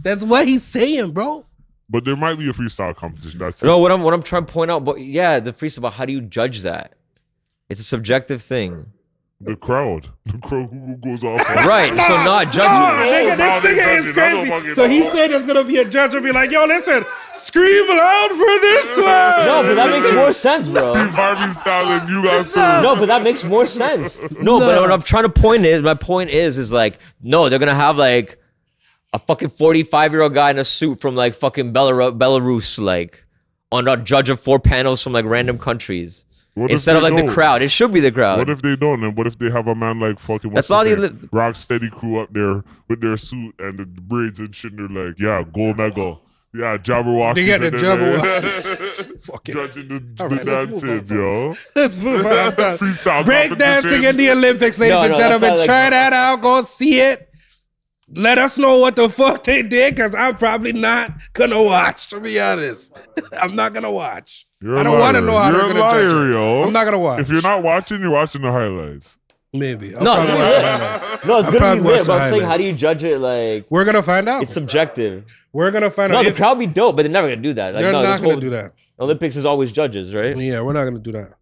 That's what he's saying, bro. But there might be a freestyle competition. That's No, it. what I'm trying to point out, but yeah, the freestyle. How do you judge that? It's a subjective thing, The crowd who goes off. right? So not judging. nigga, how this they nigga judge is it. I don't crazy. fucking So he know. said there's gonna be a judge and be like, yo, listen, scream loud for this one. No, but that makes more sense, bro. Steve Harvey style and you guys. No, but that makes more sense. No, but what I'm trying to point is, my point is like, no, they're gonna have like a fucking 45-year-old guy in a suit from like fucking Belarus, like on a judge of 4 panels from like random countries. What if Instead of they like the don't? crowd, it should be the crowd. What if they don't? And what if they have a man like fucking That's what's not his the name? Rock Steady crew up there with their suit and the braids and shit? And they're like, yeah, gold medal. Yeah, Jabberwocky. They get the Jabberwockies. Fucking. Judging the All right, let's move dancing, on, yo. Let's move on. Freestyle Break dancing competition. in the Olympics, ladies No, and no, gentlemen. that's not Try like- that out. Go see it. Let us know what the fuck they did, because I'm probably not gonna watch, to be honest. I'm not gonna watch. You're I a don't want to liar. know how You're they're a gonna judge liar, it. yo. I'm not gonna watch. If you're not watching, you're watching the highlights. Maybe. I'll No, probably no, watch the no. highlights. No, it's I'll gonna be probably watch lit. the But I'm saying, how highlights. do you judge it? Like We're gonna find out. it's subjective. We're gonna find No, out. the If crowd be dope, but they're never gonna do that. Like, they're no, not this gonna whole do that. Olympics is always judges, right? Yeah, we're not gonna do that.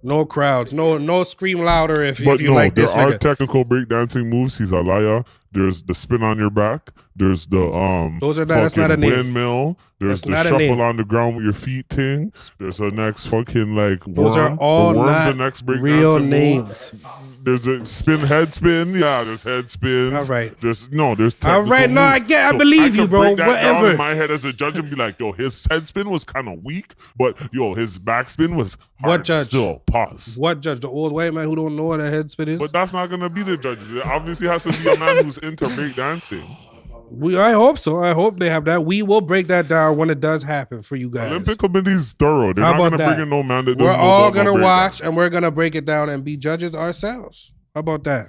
No crowds. No scream louder if But you no, like there this are nigga. technical breakdancing moves. He's a liar. There's the spin on your back. There's the Those are not- that's not a fucking name. windmill. There's That's the not a shuffle name. on the ground with your feet thing. There's the next fucking like worm. Those are all the worm's not the next breakdancing real move. names. There's a head spin. Yeah, there's head spins. All right. There's All technical right, no, I moves. get- I So believe can you, bro. break that down Whatever. in my head as a judge and be like, yo, his head spin was kind of weak, but yo, his backspin was hard. What judge? Still, pause. What judge? The old white man who don't know what a head spin is? But that's not gonna be the judges. It obviously has to be a man who's into breakdancing. I hope so. I hope they have that. We will break that down when it does happen for you guys. Olympic committee's thorough. They're How not about gonna that? bring in no man that We're doesn't know all about no gonna watch breakdance. and we're gonna break it down and be judges ourselves. How about that?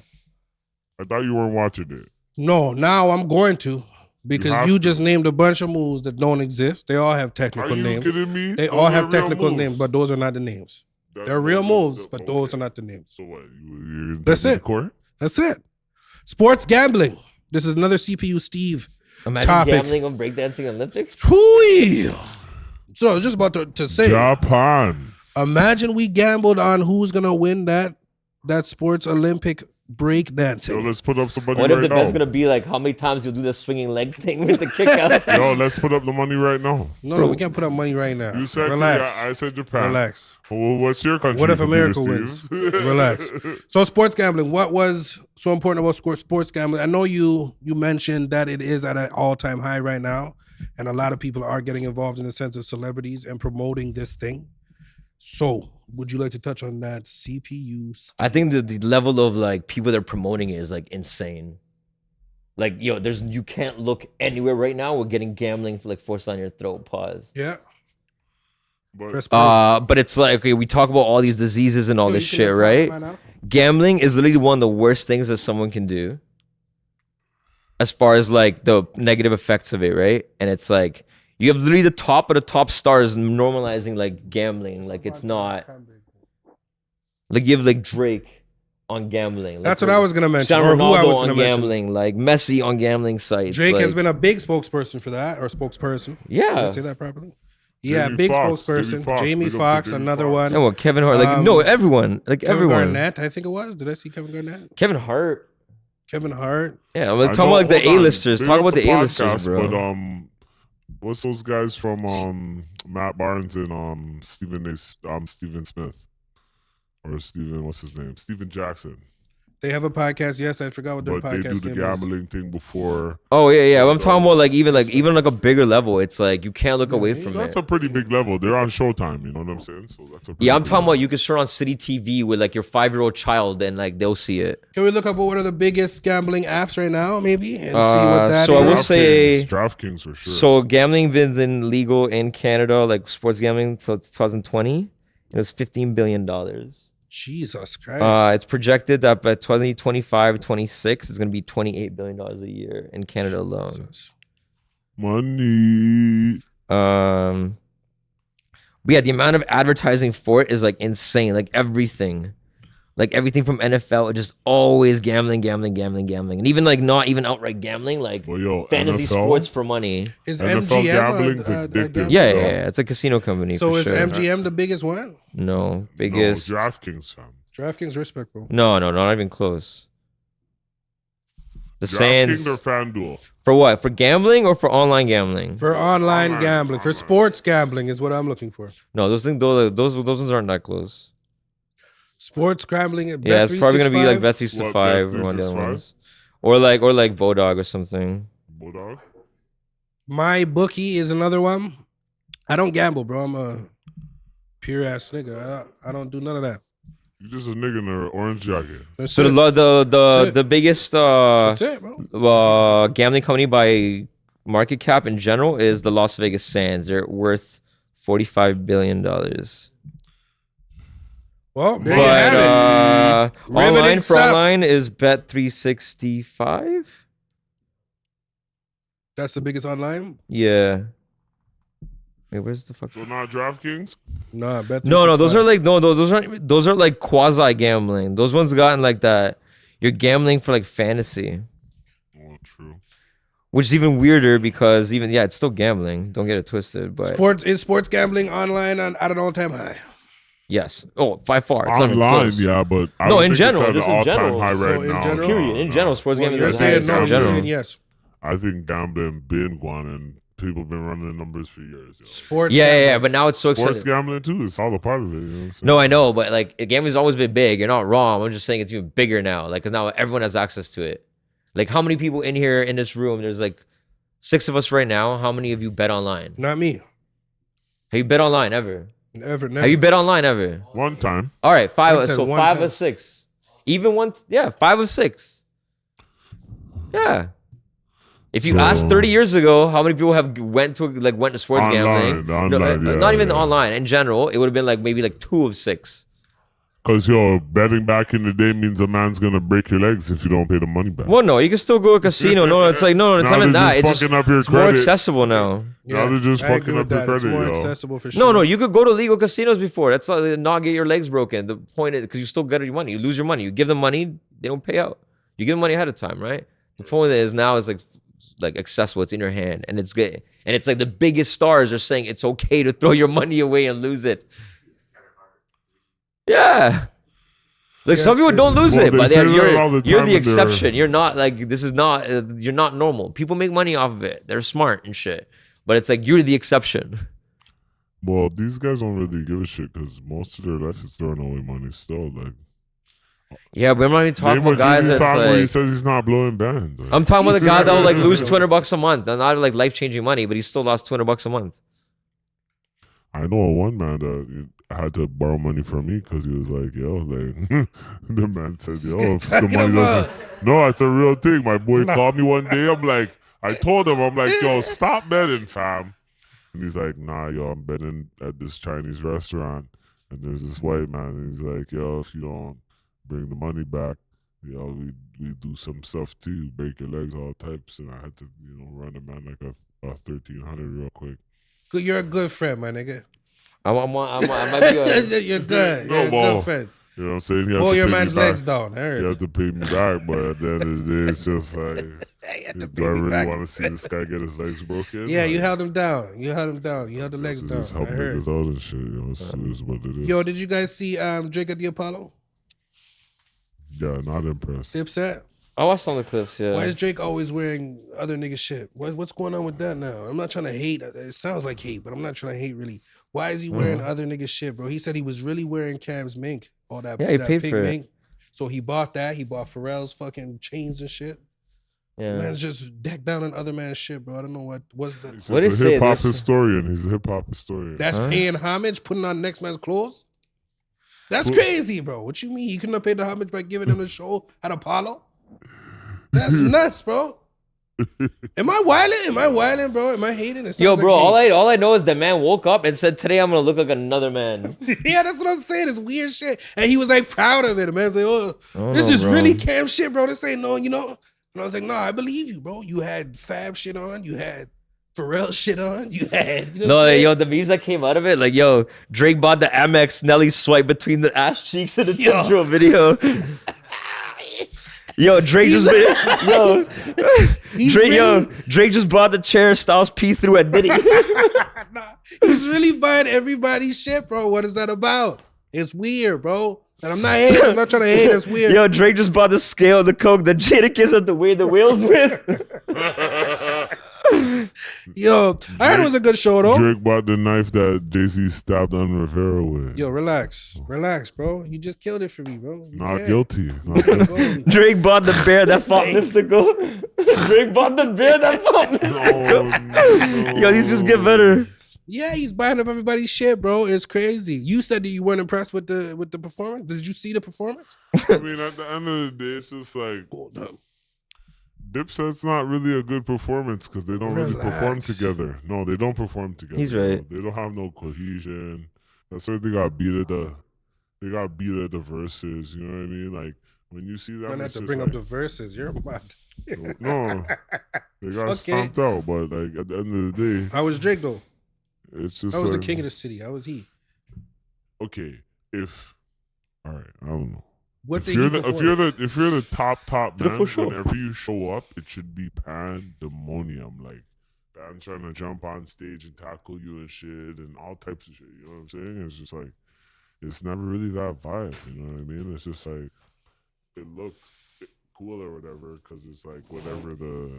I thought you weren't watching it. No, now I'm going to because have you to. just named a bunch of moves that don't exist. They all have Are technical you names. kidding me? They Those are have real technical moves. names, but those are not the names. That- They're real those- moves, those- but okay. those are not the names. So what? You're gonna That's take me to it. court? That's it. Sports gambling. This is another CPU Steve Imagine topic. gambling on breakdancing Olympics. Hooey. So I was just about to say, Japan. imagine we gambled on who's gonna win that sports Olympic break Yo, dancing. let's put up somebody What if right the now. bet's gonna be like how many times you'll do the swinging leg thing with the kick out? Yo, let's put up the money right now. No, we can't put up money right now. You said Relax. Yeah, I said Japan. Relax. Well, what's your country? What if computer, America Steve? wins? Relax. So sports gambling. What was so important about sports gambling? I know you mentioned that it is at an all-time high right now, and a lot of people are getting involved in the sense of celebrities and promoting this thing. So, would you like to touch on that CPU? I think the level of like people that are promoting it is like insane. Like, yo, you can't look anywhere right now. We're getting gambling for like forced on your throat. Pause. Yeah. But Press play. But it's like, okay, we talk about all these diseases and all Yo, this you can shit, look right? right now. Gambling is literally one of the worst things that someone can do as far as like the negative effects of it, right? And it's like you have literally the top of the top stars normalizing like gambling. Like it's not like you have like Drake on gambling. Like, That's what I was gonna mention, Cristiano or who I Ronaldo was on gonna mention. gambling, like Messi on gambling sites. Drake has like- been a big spokesperson for that, or spokesperson. Did I Yeah. say that properly? Yeah, Jamie big Foxx, spokesperson. Jamie big up to Foxx, Jamie another Foxx. one. And what Kevin Hart, like no, everyone, like Kevin everyone. Garnett, I think it was. Did I see Kevin Garnett? Kevin Hart. Kevin Hart. Yeah, I'm I talking know- about like the hold on. A-listers. Big Talk up about the A-listers, podcast, bro. But what's those guys from Matt Barnes and Stephen Smith or Stephen, what's his name? Stephen Jackson. They have a podcast. Yes, I forgot what their But they do podcast the name is. gambling thing before. Oh yeah. So I'm talking those- about like even like a bigger level. It's like you can't look away from That's it. a pretty big level. They're on Showtime. You know what I'm saying? So that's a pretty Yeah, I'm big talking about level. you can turn on City TV with like your 5-year-old child and like they'll see it. Can we look up what are the biggest gambling apps right now, maybe, and see what that is? so I will say- DraftKings for sure. So gambling been illegal in Canada, like sports gambling. So it's 2020. It was $15 billion. Jesus Christ. It's projected that by 2025, 26, it's going to be $28 billion a year in Canada alone. Money. But yeah, the amount of advertising for it is like insane. Like everything from NFL, just always gambling, and even like not even outright gambling, like Well, yo, fantasy NFL? sports for money. Is NFL MGM gambling's a addictive. gambling? Yeah, it's a casino company. So for is sure. MGM the biggest one? No, biggest. No, DraftKings, fam. DraftKings respect, bro. No, not even close. The Sands DraftKings or FanDuel? for what? For gambling or for online gambling? For online gambling, for sports gambling is what I'm looking for. No, those ones aren't that close. Sports gambling at Yeah, it's probably gonna be like Bet365? Bet365 What, or one of the other Bet365? ones, or like Bodog or something. Bulldog? My bookie is another one. I don't gamble, bro. I'm a pure ass nigga. I don't do none of that. You just a nigga in an orange jacket. That's So it. the biggest That's it, bro. gambling company by market cap in general is the Las Vegas Sands. They're worth $45 billion. Well, there But you have it. Riveting online for stuff. online is Bet365. That's the biggest online? Yeah. Wait, where's the fuck? So not DraftKings? Nah, Bet365. No, those are like those are like quasi gambling. Those ones gotten like that. You're gambling for like fantasy, Oh, true. which is even weirder because it's still gambling. Don't get it twisted, but sports gambling online at an all-time high. yes. Oh, by far. It's not even Online, close. yeah, but I No, don't in think general, it's at just an in all-time general. high So right in now. general? Period. In general, sports Well, gambling you're is saying high no, in you're general. saying yes. I think gambling been gone and people been running the numbers for years. Yo. Sports Yeah, gambling. but now it's so Sports exciting. gambling too. It's all a part of it. You know what I'm saying? No, I know, but like gambling's always been big. You're not wrong. I'm just saying it's even bigger now. Like, cause now everyone has access to it. Like, how many people in here in this room? There's like 6 of us right now. How many of you bet online? Not me. Have you bet online ever? Never. Have you bet online ever? One time. All right, I 5. said So one 5 time. of 6. Even one. Yeah, 5 of 6. Yeah. If you So- asked 30 years ago, how many people have went to sports Online, gambling? online, yeah, not even yeah. online. In general, it would have been like maybe like 2 of 6. Because, yo, betting back in the day means a man's going to break your legs if you don't pay the money back. Well, no, you can still go to a casino. No, it's like no, it's Now not even they're that. just It's fucking up your it's more credit. accessible now. Now they're just I fucking agree with up your that. It's credit, more yo. accessible for sure. No, you could go to legal casinos before. That's not get your legs broken. The point is because you still get your money. You lose your money. You give them money, they don't pay out. You give them money ahead of time, right? The point is now it's like accessible. It's in your hand, and it's good. And it's like the biggest stars are saying it's okay to throw your money away and lose it. Yeah. Like some it's people don't lose Well, it, they but say that all the you're time the when they're- exception. You're not like this is not you're not normal. People make money off of it. They're smart and shit, but it's like you're the exception. Well, these guys don't really give a shit because most of their life is throwing away money still. Like, Yeah, but I'm not even talking name a about guys Jeezy that's song where he like. says he's not blowing bands. Like, I'm talking about the guy that will like lose He's- $200 a month. And not like life changing money, but he still lost $200 a month. I know one man that had to borrow money from me because he was like, yo, like, the man said, yo, if the Back it money up. doesn't. No, it's a real thing. My boy called me one day. I told him, I'm like, yo, stop betting, fam. And he's like, nah, yo, I'm betting at this Chinese restaurant. And there's this white man. And he's like, yo, if you don't bring the money back, yo, we do some stuff too, break your legs, all types. And I had to, run a man like a 1,300 real quick. You're a good friend, my nigga. I might be a, You're good. You're a well, good friend. You know what I'm saying? You have Pull to your pay me man's back. legs down. I You heard. have to pay me back, but at the end of the day, it's just like, You have to do pay I me really back. want to see this guy get his legs broken? Yeah, you Like, held him down. You held him down. You held the you legs have to down. just I help heard. niggas out and shit. You know, it's what it is. Yo, did you guys see Drake at the Apollo? Yeah, not impressed. Dipset? I watched some of the clips. Yeah. Why is Drake always wearing other nigga shit? What's going on with that now? I'm not trying to hate. It sounds like hate, but I'm not trying to hate really. Why is he wearing other nigga shit, bro? He said he was really wearing Cam's mink, all that, Yeah, he that paid pink for it. mink. So he bought that. He bought Pharrell's fucking chains and shit. Yeah. Man's just decked down on other man's shit, bro. I don't know what's the. He's What did a he say? hip hop There's- historian. He's a hip hop historian. That's Huh? paying homage, putting on next man's clothes. That's Who- crazy, bro. What you mean? You couldn't have paid the homage by giving him a show at Apollo? That's nuts, bro. Am I wilding, bro? Am I hating? It Yo, sounds bro, like hate. all I know is the man woke up and said, "Today I'm gonna look like another man." Yeah, that's what I'm saying. It's weird shit. And he was like proud of it. The man's like, oh, don't this know, is bro. really Cam shit, bro. This ain't no, you know. And I was like, no, I believe you, bro. You had Fab shit on. You had Pharrell shit on. You had, you know No, what I'm saying? yo, the memes that came out of it, like, yo, Drake bought the Amex Nelly swipe between the ass cheeks in the Yo. intro video. Yo, Drake He's- just been, yo, He's Drake, yo, really- Drake just bought the chair Styles P through at Diddy. Nah, he's really buying everybody's shit, bro. What is that about? It's weird, bro. And I'm not hating. I'm not trying to hate. It's weird. Yo, Drake just bought the scale of the coke that Jadakiss had to weigh the wheels with. Yo, I heard it was a good show, though. Drake bought the knife that Jay-Z stabbed on Rivera with. Yo, relax, bro. You just killed it for me, bro. You Not can't. guilty. Not guilty. Bro, Drake bought the bear that fought Mystical. Drake bought the bear that fought Mystical. No, Yo, these just get better. Yeah, he's buying up everybody's shit, bro. It's crazy. You said that you weren't impressed with the performance. Did you see the performance? I mean, at the end of the day, it's just like Dipset's not really a good performance because they don't really perform Relax. together. No, they don't perform together. He's bro. right. They don't have no cohesion. That's why they got beat at the verses. You know what I mean? Like when you see that, I'm gonna have it's to just bring like, up the verses. You're about. no, they got Okay. stomped out. But like at the end of the day, How was Drake though? it's just That was the like, king of the city. How was he? okay, all right, I don't know. What If did you're he the perform? if you're the top Did it man, for sure. whenever you show up, it should be pandemonium. Like band trying to jump on stage and tackle you and shit and all types of shit. You know what I'm saying? It's just like it's never really that vibe. You know what I mean? It's just like it looked cool or whatever because it's like whatever the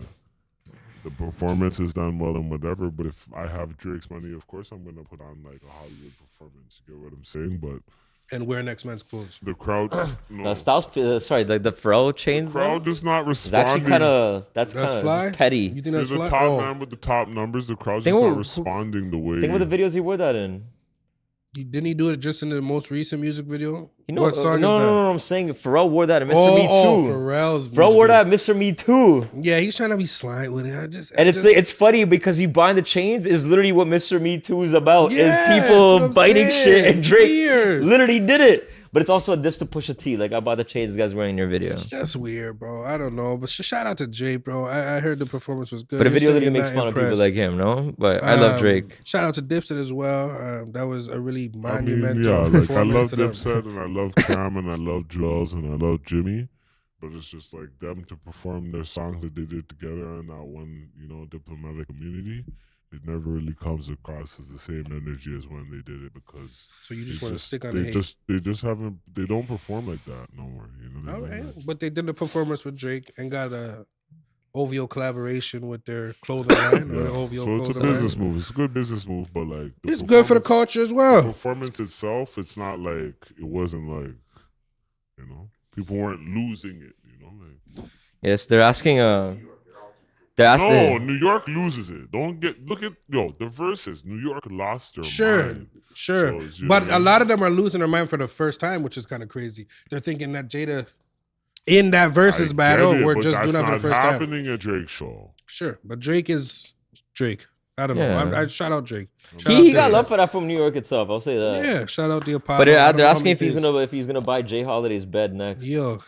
performance is done well and whatever. But if I have Drake's money, of course I'm gonna put on like a Hollywood performance. You get what I'm saying? But And wear next man's clothes. the crowd, no. Styles, sorry, like the Pharrell chains, The crowd is not It's responding. actually kind of that's That's kind fly. of petty. You think There's that's a fly? top Oh, man with the top numbers. The crowd's Think just not what- responding the way. Think of the videos he wore that in. didn't he do it just in the most recent music video? You know, What song no, is that? no, I'm saying Pharrell wore that in Mr. Oh, Me Too. Pharrell's. Pharrell wore music that in Mr. Me Too. video. Yeah, he's trying to be sly with it. And it's funny because he buying the chains is literally what Mr. Me Too is about. Yeah, is that's what people I'm biting saying. shit and Drake Weird. literally did it. But it's also a diss to Pusha T. Like I bought the chains this guy's wearing in your video. It's just weird, bro. I don't know, but shout out to Jay, bro. I heard the performance was good. But the You're video saying literally you're makes not fun of people impressed. like him, no? But I love Drake. Shout out to Dipset as well. That was a really I mean, monumental yeah, like I performance love to them. Dipset and I love Cam and I love Jules and I love Jimmy, but it's just like them to perform their songs that they did together in that one, diplomatic community. It never really comes across as the same energy as when they did it because So you just they want to stick on the hate. they just haven't they don't perform like that no more. They All don't, right, like- but they did the performance with Drake and got a OVO collaboration with their clothing line. Or the OVO So it's a clothing business line. move. It's a good business move, but like It's good for the culture as well. performance itself, it's not like it wasn't like people weren't losing it. Yes, they're asking. They're No, asking. New York loses it. Look at the verses. New York lost their Sure, mind. sure. So it's, you But know, a lot of them are losing their mind for the first time, which is kind of crazy. They're thinking that Jada in that versus I battle, get it, we're but just doing that for the that's first not time. happening at Drake's show. Sure, but Drake is Drake. I don't Yeah. know. I shout out Drake. Shout He out got Dipset. love for that from New York itself. I'll say that. Yeah, shout out the Apollo. But I don't know they're how asking many if he's things. gonna buy Jay Holiday's bed next. Yo,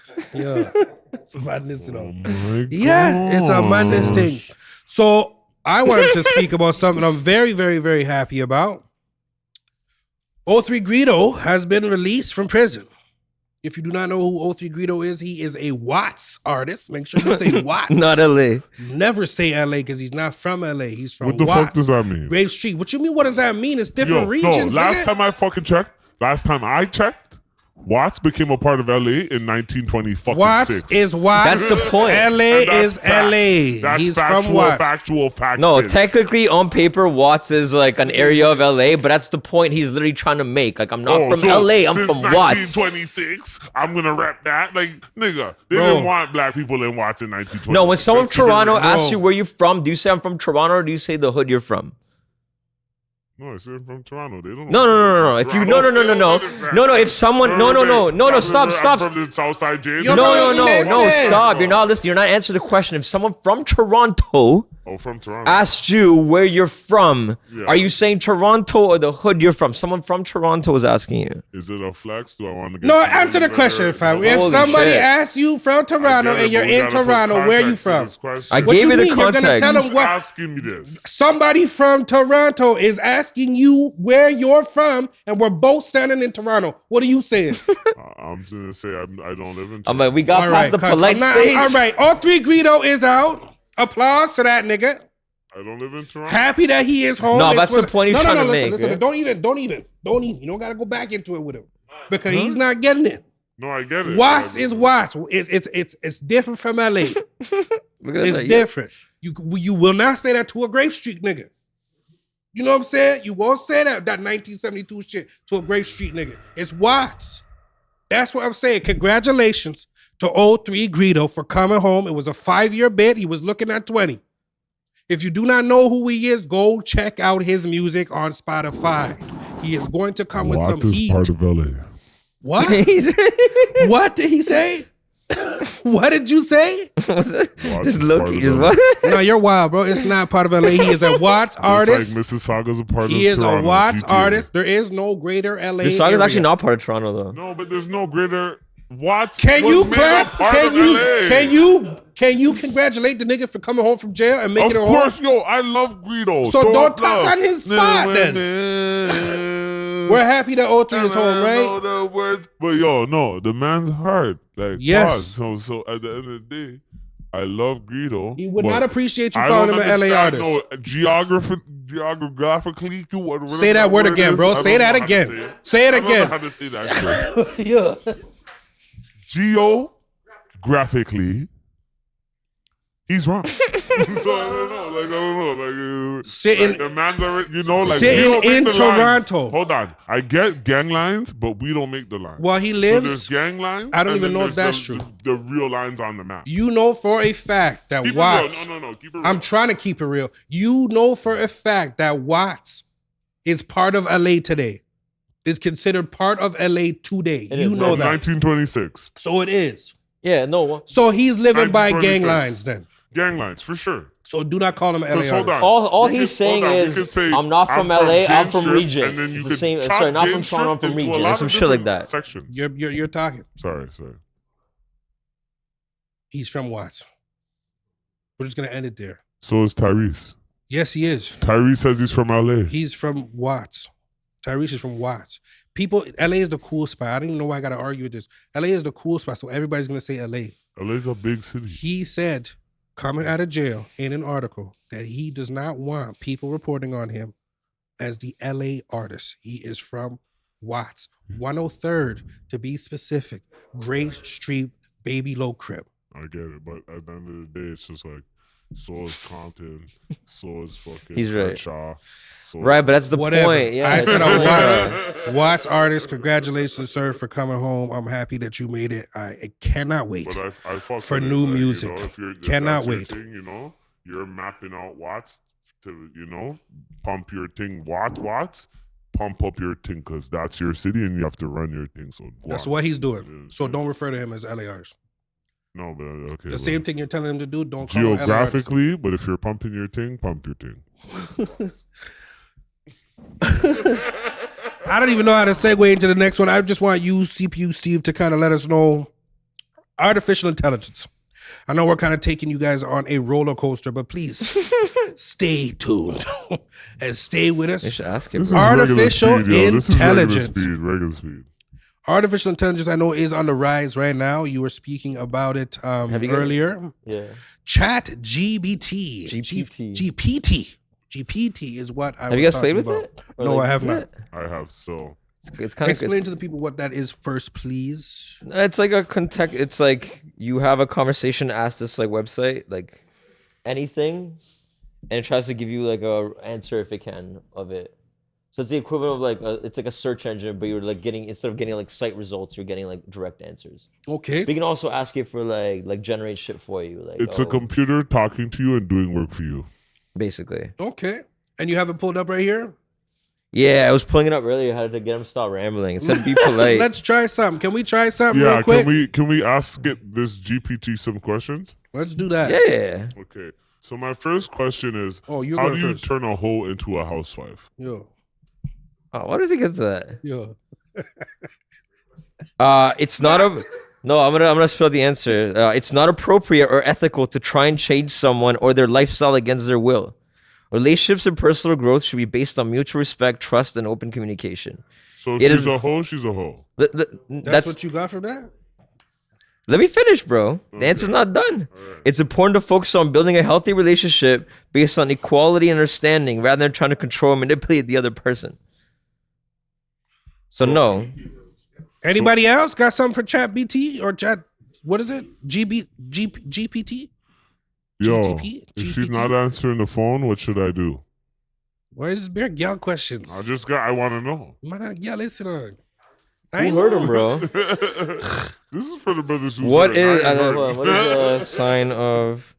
it's madness, you know. Oh my Yeah, it's a madness gosh. thing. So I wanted to speak about something I'm very, very, very happy about. O3 Greedo has been released from prison. If you do not know who O3 Greedo is, he is a Watts artist. Make sure you say Watts. Not LA. Never say LA because he's not from LA. He's from What the Watts. fuck does that mean? Grape Street. What you mean? What does that mean? It's different Yo, regions. No, last nigga. time I fucking checked, Watts became a part of LA in 1920 Watts six. is Watts. That's the point. LA And that's is facts. LA. That's He's factual, from Watts. factual facts. No, technically on paper, Watts is like an area of LA, but that's the point he's literally trying to make. Like, I'm not from LA, I'm since from Watts. 1926, I'm gonna rep that. Like, nigga, they Bro. didn't want black people in Watts in 1926. No, when someone Let's from keep it Toronto real. asks you where you're from, do you say I'm from Toronto or do you say the hood you're from? No, I said from Toronto. They don't. No. If you no. If someone no. Stop. I'm from the Southside James. Yo, No. Listen. Stop. You're not listening. You're not answering the question. If someone from Toronto Oh, from Toronto. asked you where you're from, Yeah. are you saying Toronto or the hood you're from? Someone from Toronto is asking you. Is it a flex? Do I want to get? No, to know answer the you question, better? fam. No, If Holy somebody shit. asks you from Toronto I get it, and you're but we in gotta put Toronto, where you context to from? this question. I What gave you you the mean? You're gonna context. tell them Who's what? asking me this? Somebody from Toronto is asking you where you're from, and we're both standing in Toronto. What are you saying? I'm just gonna say I don't live in. I'm like, we got All past the cuz polite I'm not- stage. All right, O3 Greedo is out. Applause to that nigga. I don't live in Toronto. Happy that he is home. No, It's that's for the point he's trying to listen, make, Listen, yeah? don't even. You don't got to go back into it with him because he's not getting it. No, I get it. Watts is Watts. It's different from LA. Look at It's that. different. You will not say that to a Grape Street nigga. You know what I'm saying? You won't say that 1972 shit to a Grape Street nigga. It's Watts. That's what I'm saying. Congratulations to O3 Greedo for coming home. It was a 5-year bid. He was looking at 20. If you do not know who he is, go check out his music on Spotify. He is going to come with Watts some is heat. part of LA. What? What did he say? What did you say? What's that? Watts Just is low part key, of just LA. what? No, you're wild, bro. It's not part of LA. He is a Watts artist. Just like Mississauga's a part He of is Toronto. a Watts GTA. artist. There is no greater LA. This song is area. actually not part of Toronto though. No, but there's no greater. Watts Can was you made clap? a part Can of you? LA. Can you congratulate the nigga for coming home from jail and making Of it home? course, yo, I love Greedo. So don't love. talk on his spot, then. We're happy that O3 is home, know right? the words, but yo, no, the man's hard. Like, Yes. pause. So at the end of the day, I love Greedo. He would but not appreciate you I calling don't him an LA understand, artist. No, geographically, whatever Say that word again, is, bro. I Say don't that know how to again. say it. Say it I don't again. know how to say that shit. Yeah. Geographically, he's wrong. So I don't know. Sitting- like, the man's already, you know, like Sitting we don't make in the lines. Toronto. Hold on, I get gang lines, but we don't make the lines. While he So there's lives, gang lines. I don't and even then know if there's that's true. The real lines on the map. you know for a fact that Keep Watts. it real. No. Keep it real. I'm trying to keep it real. You know for a fact that Watts is part of LA today. Is considered part of LA today. It You is, know From that. 1926. So it is. Yeah, no. So he's living by gang 1926. lines then. Gang lines for sure. So do not call him an LA Because hold artist. on. All We he's could- saying hold on, we is, could say, I'm not from LA, I'm James from Strip, region. And then you It's the could same. chop Sorry, not from James Toronto, I'm Strip from into a region. lot Like some of shit like different that. Sections. You're talking. Sorry. He's from Watts. We're just gonna end it there. So is Tyrese. Yes, he is. Tyrese says he's from LA. He's from Watts. Tyrese is from Watts. People, LA is the cool spot. I don't even know why I gotta argue with this. LA is the cool spot, so everybody's gonna say LA. LA's a big city. He said, coming out of jail in an article, that he does not want people reporting on him as the LA artist. He is from Watts. 103rd, to be specific. Gray Street, Baby Low Crib. I get it, but at the end of the day, it's just like, so is Compton, so is fucking He's right. Crenshaw, so Right, but that's the Whatever. point. Yeah, I that's said the a point. Watts artist. Congratulations, sir, for coming home. I'm happy that you made it. I cannot wait. But I fuck For with it, new like, music. You know, if Cannot that's your wait. Thing, you know, you're mapping out watts to, you know, pump your thing watts, pump up your thing because that's your city and you have to run your thing. So go That's on. what he's doing. So don't refer to him as LA artist. No, but okay. The same thing you're telling him to do, don't call him LA artist. Geographically, but if you're pumping your thing, pump your thing. I don't even know how to segue into the next one. I just want you, CPU Steve, to kind of let us know artificial intelligence. I know we're kind of taking you guys on a roller coaster, but please stay tuned and stay with They us. should ask him. This bro. is regular Artificial speed, yo. This is intelligence. regular speed. Artificial intelligence, I know, is on the rise right now. You were speaking about it Have you guys- earlier. Yeah. Chat GBT. GPT. GPT is what I Have was you guys talking played with about. it? Or, No, like, I have used not. it? I have so. It's kind of Explain to the people what that is first, please. It's like a context. It's like you have a conversation, ask this like website, like anything, and it tries to give you like a answer if it can of it. So it's the equivalent of like it's like a search engine, but you're like getting instead of getting like site results, you're getting like direct answers. Okay. But you can also ask it for like generate shit for you, like It's a computer talking to you and doing work for you. basically. Okay. And you have it pulled up right here? Yeah, I was pulling it up earlier. I had to get him to stop rambling. It said be polite. Let's try something. Can we try something Yeah, real quick? can we ask this GPT some questions? Let's do that. Yeah. Okay. So my first question is, Oh, you're how going do you first. turn a hoe into a housewife? Yo. Oh, why did he get that? Yo. It's not a. No, I'm gonna spell the answer. It's not appropriate or ethical to try and change someone or their lifestyle against their will. Relationships and personal growth should be based on mutual respect, trust, and open communication. So It she's is- a hoe, she's a hoe. That's what you got from that? Let me finish, bro. The answer's not done. It's important to focus on building a healthy relationship based on equality and understanding rather than trying to control and manipulate the other person. So no. Anybody else got something for Chat BT or Chat? What is it? GPT? Yo, GTP? if she's GPT? not answering the phone, what should I do? Why is this bare gal questions? I want to know. Man, gal, listen on. Who heard him, bro? This is for the brothers who What heard. is I ain't heard. what is a sign of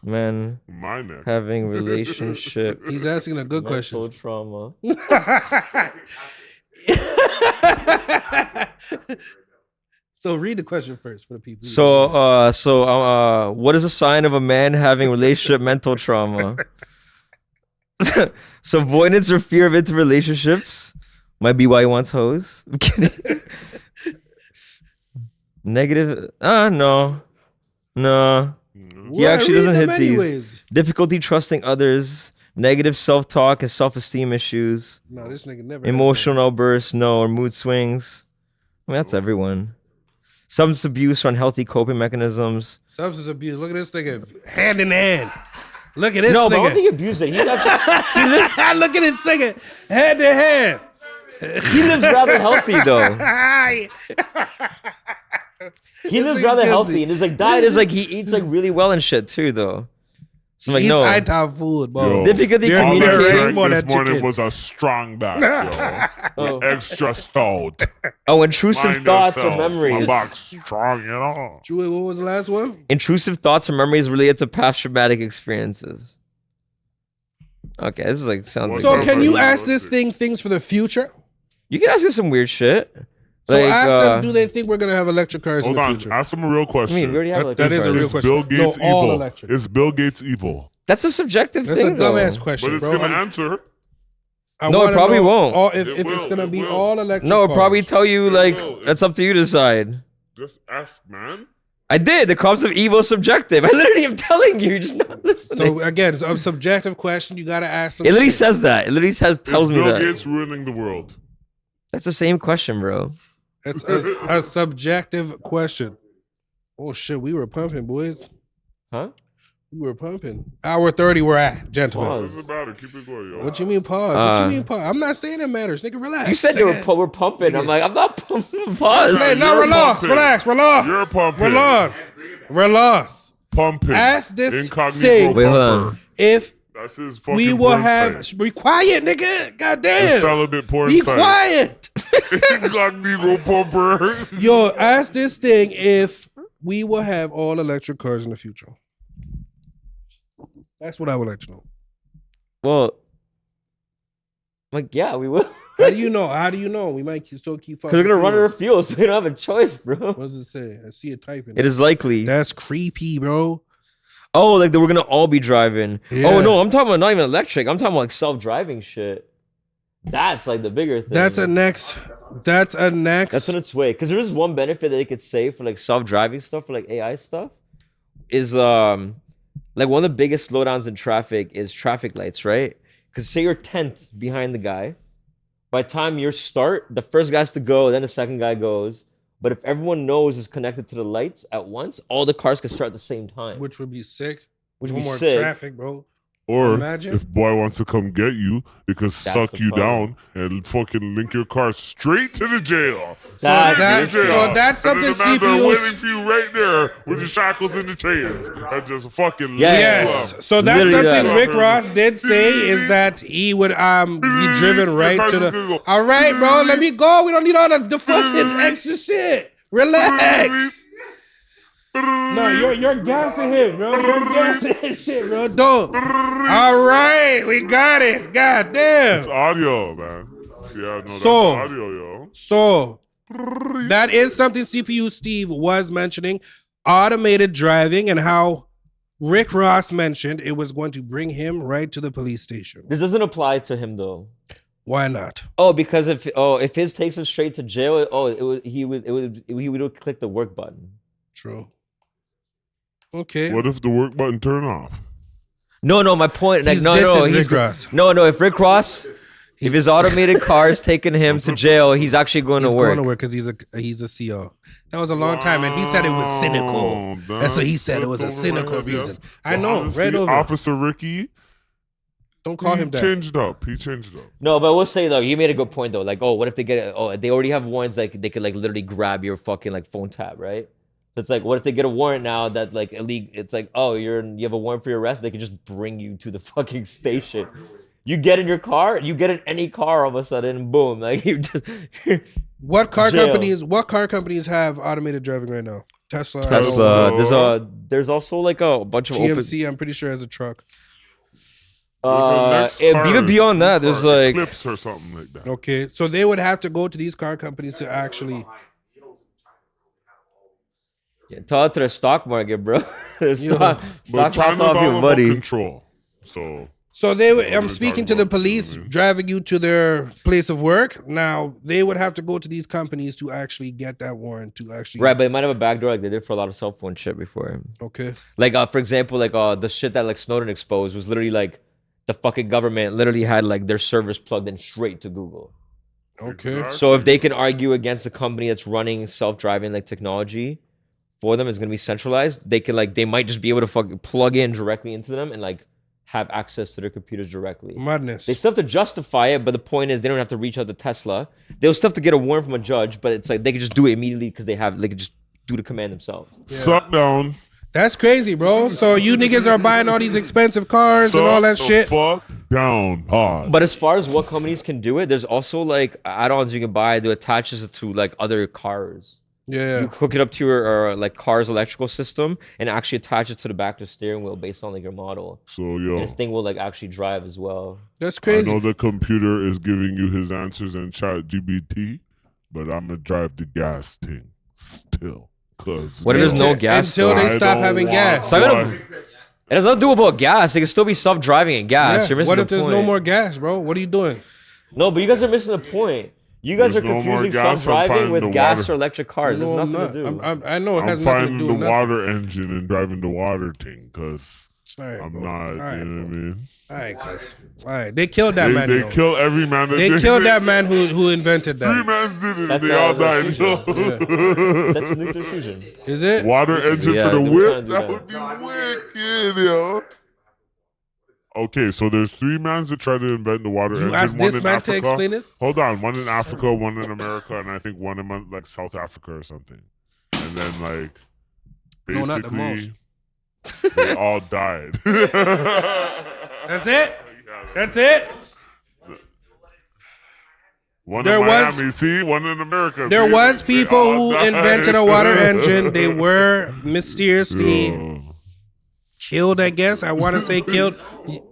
men My neck. having relationship He's asking a good mental question. trauma? So read the question first for the people. What is a sign of a man having relationship mental trauma? So avoidance or fear of intimate relationships might be why he wants hoes. I'm kidding. Negative. No. He actually doesn't hit these. Difficulty trusting others. Negative self-talk and self-esteem issues. No, this nigga never. Emotional outbursts, no, or mood swings. I mean, that's everyone. Substance abuse or unhealthy coping mechanisms. Substance abuse. Look at this nigga hand in hand. Look at this No, but I don't nigga. think he abused it. He's actually, Look at this nigga hand in hand. he lives rather healthy though. He lives nigga rather gets healthy, it. and his like diet is like he eats like really well and shit too though. So I'm like, Eats no. high-top food, bro. Yo. Difficulty You're All I Communicate. communicating. drank More this than morning chicken. was a strong back, yo. Oh. Extra stout. Oh, intrusive Mind thoughts or yourself. My memories. back strong, you know. Chewy, what was the last one? Intrusive thoughts or memories related to past traumatic experiences. Okay, this is like sounds like. So very can you realistic. ask this thing things for the future? You can ask us some weird shit. So Like, ask them, do they think we're gonna have electric cars in Hold the on, future? ask them a real I question. mean, we already have like That is a real Is question. Bill Gates No, all evil? electric. Is Bill Gates evil? That's a subjective That's a thing, though. dumbass question, But it's bro. gonna answer. I No, it wanna probably know won't. all- if It it's will, gonna it be will. all electric. No, it'll probably cars. tell you like will. that's up to you to decide. Just ask, man. I did. The concept of evil is subjective. I literally am telling you. You're just not listening. So again, it's a subjective question. You gotta ask them. it literally shit. says that. It literally tells Is me Bill that. Gates ruining the world? That's the same question, bro. It's a subjective question. Oh shit, we were pumping, boys. Huh? We were pumping. Hour 30 we're at, gentlemen. What Pause. does it matter? Keep it going, yo. What you mean pause? What you mean pause? I'm not saying it matters. Nigga, relax. You said we're pumping. I'm like, I'm not pumping. Pause. Hey, no, You're relax, pumping. relax, relax. You're pumping. Relax. Pumping. Ask this Incognegro thing. Wait, hold pumper. on. If That's his fucking we will porn have. site. Be quiet, nigga. The Goddamn. celibate porn Be site. quiet. Incognegro pumper. Yo, ask this thing if we will have all electric cars in the future. That's what I would like to know. Well, like, yeah, we will. How do you know? How do you know? We might still keep fucking. Because we're gonna run out fuels. of fuel, so we don't have a choice, bro. What does it say? I see it typing. It is likely. That's creepy, bro. Oh, like we're gonna all be driving. Yeah. Oh no, I'm talking about not even electric. I'm talking about like self-driving shit. That's like the bigger thing. That's a next. That's a next. That's on its way. Because there is one benefit that they could say for like self-driving stuff, for like AI stuff, is like one of the biggest slowdowns in traffic is traffic lights, right? Because say you're 10th behind the guy, By the time you start, the first guy has to go, then the second guy goes. But if everyone knows is connected to the lights at once, all the cars can start at the same time. Which would be sick. Which No would be more sick. traffic, bro. Or Imagine. if boy wants to come get you, they could suck the you problem. down and fucking link your car straight to the jail. That's that- Straight to the jail. so that's And then something the mans are CPUs waiting for you right there with the shackles and the chains and just fucking Yeah, lift you Yes. up. So that's Literally something that. Rick Ross did say is that he would be driven right to the. All right, bro, let me go. We don't need all the fucking extra shit. Relax. No, you're gassing him, bro. You're gassing his shit, bro. Don't. All right, we got it. God damn. It's audio, man. Yeah, no, that's So- audio, yo. So that is something CPU Steve was mentioning. Automated driving and how Rick Ross mentioned it was going to bring him right to the police station. This doesn't apply to him though. Why not? Oh, because if his takes him straight to jail, he would click the work button. True. Okay. What if the work button turn off? No, my point. Like, He's no, dissing he's Rick Ross. no. If Rick Ross, if his automated car is taking him to jail, he's actually going He's to work. going to work because he's a CO. That was a long time, and he said it was cynical. That's what he said. It was a cynical reason. I know, Honestly, right over. Officer Ricky, Don't call he him that. changed up. He changed up. No, but we'll say though, you made a good point though. Like, what if they get? They already have warrants. Like, they could like literally grab your fucking like phone tab, right? So it's like, what if they get a warrant now that like illegal? It's like, oh, you have a warrant for your arrest. They could just bring you to the fucking station. You get in your car, you get in any car, all of a sudden, and boom, like you just. What car Jail. companies? What car companies have automated driving right now? Tesla. I know. Tesla. There's also like a bunch of GMC. I'm pretty sure has a truck. Even beyond that, there's like Eclipse or something like that. Okay, so they would have to go to these car companies to actually. tell it to the stock market, bro. Yo, stock But lost China's all of all your about money. control. So So they would. What are I'm we speaking talking to the about? police, driving you to their place of work. Now they would have to go to these companies to actually get that warrant to actually. Right, but it might have a backdoor like they did for a lot of cell phone shit before. Okay. Like, for example, like the shit that like Snowden exposed was literally like the fucking government literally had like their servers plugged in straight to Google. Okay. Exactly. So if they can argue against a company that's running self-driving like technology for them, is gonna be centralized. They can like they might just be able to fucking plug in directly into them and like have access to their computers directly. Madness. They still have to justify it, but the point is they don't have to reach out to Tesla. They'll still have to get a warrant from a judge, but it's like they can just do it immediately because they can just do the command themselves. suck down. That's crazy, bro. So you niggas are buying all these expensive cars and all that Suck the shit. Fuck down. Pause. But as far as what companies can do it, there's also like add-ons you can buy that attaches it to like other cars. Yeah. You hook it up to your like car's electrical system and actually attach it to the back of the steering wheel based on like your model. So And yo, this thing will like actually drive as well. That's I crazy. know the computer is giving you his answers in Chat GBT, but I'm gonna drive the gas thing still. Cause What if there's no Until- gas? until though? they stop having gas. So I Why- gotta- It has nothing to do about gas. It can still be self-driving and gas. Yeah. You're missing What if the there's no point. more gas, bro? What are you doing? No, but you guys are missing the point. You guys There's are no more confusing gas, I'm self-driving finding with the gas water. or electric cars. No, There's I'm nothing not. to do. I know it I'm has nothing to finding do the with nothing. water engine and driving the water thing, cause All right, I'm bro. not. All right, you know what I mean? All right, cuz. All right. They killed that man. They you know. kill every man. That They killed that man who invented Three that. mans did it. That's, and they all that's died. fusion. That's nuclear fusion. Is it? Water engine Yeah, for the they were trying whip. to do That that. would be wicked, yo. Okay, so there's three mans that tried to invent the water You engine. asked one this in man to Africa. explain this? Hold on, one in Africa, one in America, and I think one in like South Africa or something. And then like No, not the basically they all died. That's it? That's it? One There in was- Miami, see, one in America. There see? was They people all who died. invented a water engine. They were mysteriously Yeah. killed, I guess. I want to say killed.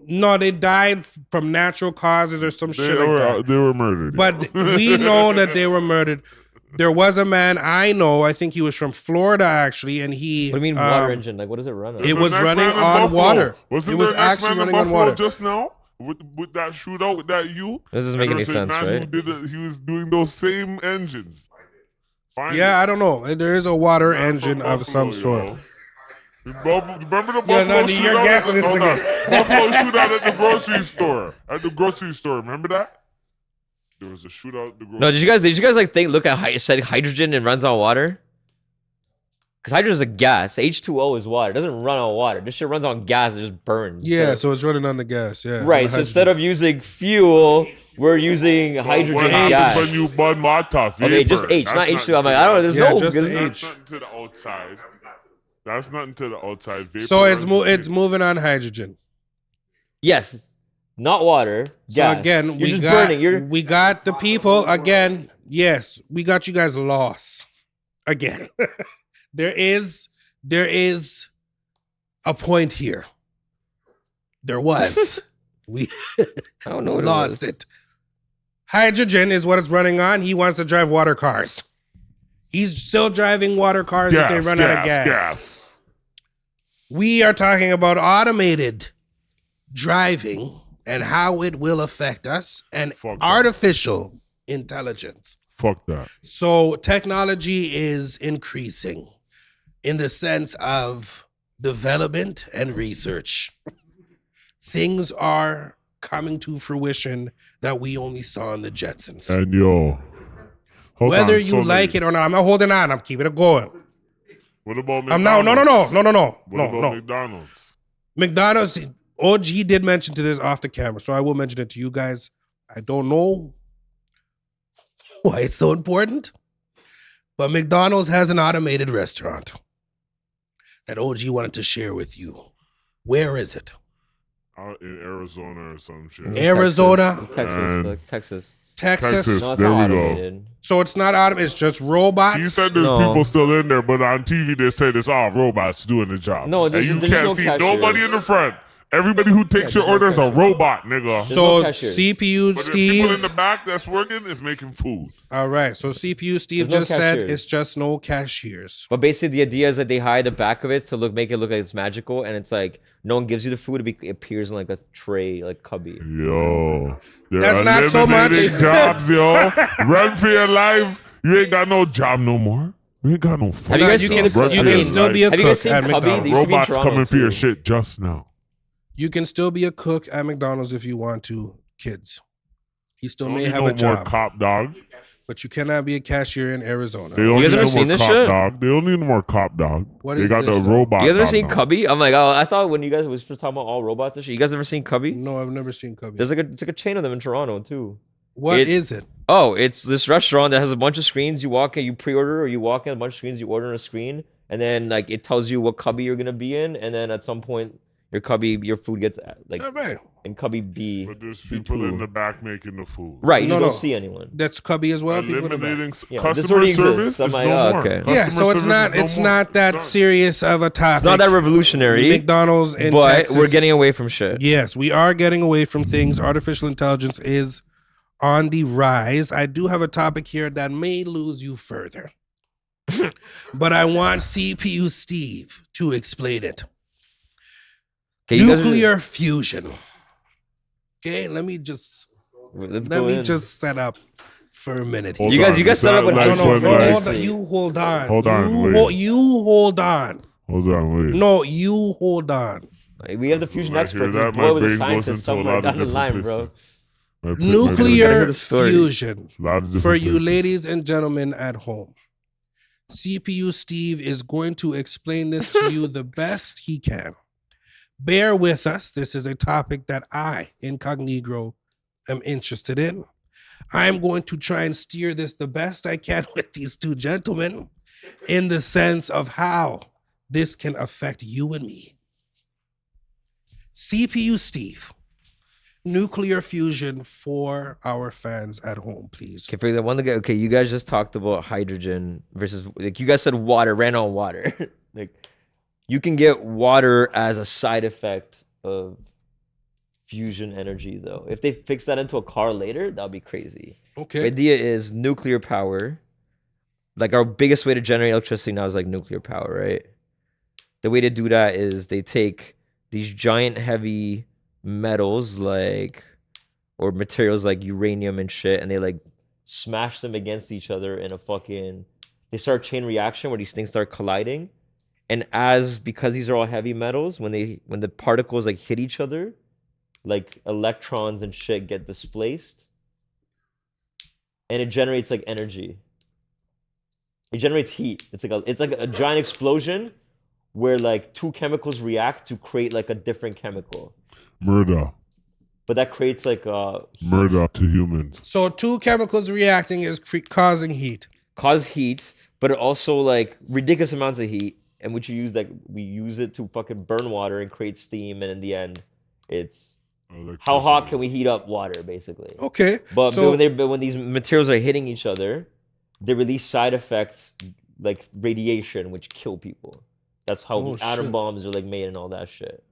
No, they died from natural causes or some shit like that. They were murdered. But we know that they were murdered. There was a man I know, I think he was from Florida actually, and he. What do you mean water engine? Like, what does it run on? It The was next running man in on Buffalo. water. Wasn't It was the next actually man in running on Buffalo water. just now with that shootout with that U? This doesn't And make there any was a sense, man right? Who did it, he was doing those same engines. Find Yeah, I don't know. There is a water Man engine from of some Buffalo, sort. yo. Remember the Yeah, Buffalo no, shootout? you're gassing this Hold nigga. on. Buffalo shootout at the grocery store. At the grocery store, remember that? There was a shootout. At the No, did you guys like look at said hydrogen and runs on water? Because hydrogen is a gas. H2O is water. It doesn't run on water. This shit runs on gas. It just burns. Yeah, so it's running on the gas. Yeah. Right. So instead of using fuel, we're using hydrogen What happens gas. when you burn water? Okay, just Vapor. H, That's not nothing H2O. I'm to like, I don't know. that. There's Yeah, no. just the That's H. nothing to the outside. That's nothing to the outside. Vapor So it's runs it's in. moving on hydrogen. Yes, not water. So Gas. again, you're we just got burning. we got the people again. Yes, we got you guys lost again. there is a point here. There was. We I don't know what lost it. Hydrogen is what it's running on. He wants to drive water cars. He's still driving water cars if they run out of gas. We are talking about automated driving and how it will affect us and Fuck that. artificial intelligence. Fuck that. So technology is increasing in the sense of development and research. Things are coming to fruition that we only saw in the Jetsons. And yo, hold Whether on, you so like many. it or not, I'm not holding on. I'm keeping it going. What about McDonald's? I'm now no. What about McDonald's? McDonald's, OG did mention to this off the camera, so I will mention it to you guys. I don't know why it's so important, but McDonald's has an automated restaurant that OG wanted to share with you. Where is it? Out in Arizona or some shit. Arizona, Texas. Texas. Texas. No, it's There not we go. automated. So it's not automated, it's just robots. He said there's No. people still in there, but on TV they said it's all robots doing the job. No, and there's- you there's can't no see cashier. nobody in the front. Everybody who takes Yeah, your order is a there's no robot, nigga. So no cashiers. CPU But the people in Steve. the back that's working is making food. All right. So CPU Steve There's no just said cashiers. it's just no cashiers. But basically, the idea is that they hide the back of it to make it look like it's magical, and it's like no one gives you the food. It appears in like a tray, like cubby. Yo. They're That's not so much. eliminating jobs, yo. Run for your life. You ain't got no job no more. You ain't got no food. Have you guys you seen can, this? Run you for can your still life. be a Have you guys cook seen at Cubby? McDonald's. These- used to be in Robots Toronto, coming for your too. shit just now. You can still be a cook at McDonald's if you want to, kids. You still They don't may need have no a more job, cop dog. but you cannot be a cashier in Arizona. They don't You guys need ever no more seen this cop shit? dog. They don't need no more cop dog. What they is got this, the though? robot. You guys ever dog seen now. Cubby? I'm like, oh, I thought when you guys was first talking about all robots and shit. You guys ever seen Cubby? No, I've never seen Cubby. There's it's like a chain of them in Toronto too. What it- is it? Oh, it's this restaurant that has a bunch of screens. You walk in, you pre-order, or you walk in a bunch of screens. You order on a screen, and then like it tells you what cubby you're gonna be in, and then at some point your food gets like All right. in cubby B. But there's people in the back making the food. Right, you No, just don't no. see anyone. That's Cubby as well. People in the back. Eliminating Yeah, this customer already service exists. I'm is like, no oh, more. okay. Customer Yeah, so it's service not is no more. not that Done. serious of a topic. It's not that revolutionary, McDonald's in but Texas. we're getting away from shit. Yes, we are getting away from things. Artificial intelligence is on the rise. I do have a topic here that may lose you further. But I want CPU Steve to explain it. Okay, you guys are- Nuclear fusion. Okay, let me just let's go in. set up for a minute here. Hold You guys- on. you guys Is set that up with like No, when, no, like- hold on. You hold on. Hold on, You, wait. you hold on. Hold on, wait. No, you hold on. Like, we have the fusion When I expert. hear This that, my boy was a brain goes scientist into a somewhere lot of down the different line, bro. places. My gotta Nuclear hear the story. fusion. A lot of different For you places. ladies and gentlemen at home, CPU Steve is going to explain this to you the best he can. Bear with us. This is a topic that I, Incognegro, am interested in. I'm going to try and steer this the best I can with these two gentlemen in the sense of how this can affect you and me. CPU Steve, nuclear fusion for our fans at home, please. Okay, for the one that okay, you guys just talked about hydrogen versus like you guys said water ran on water. Like you can get water as a side effect of fusion energy though. If they fix that into a car later, that'll be crazy. The Okay. idea is nuclear power. Like our biggest way to generate electricity now is like nuclear power, right? The way to do that is they take these giant heavy metals like or materials like uranium and shit and they like smash them against each other in a fucking they start a chain reaction where these things start colliding, and because these are all heavy metals, when the particles like hit each other, like electrons and shit get displaced, and it generates like energy. It generates heat. It's like a giant explosion where like two chemicals react to create like a different chemical. Murder. But that creates like heat. Murder to humans. So two chemicals reacting is causing heat. Cause heat, but it also like ridiculous amounts of heat, and which we use it to fucking burn water and create steam, and in the end, it's how hot can we heat up water, basically. Okay. But so when these materials are hitting each other, they release side effects like radiation, which kill people. That's how the atom bombs are like made and all that shit.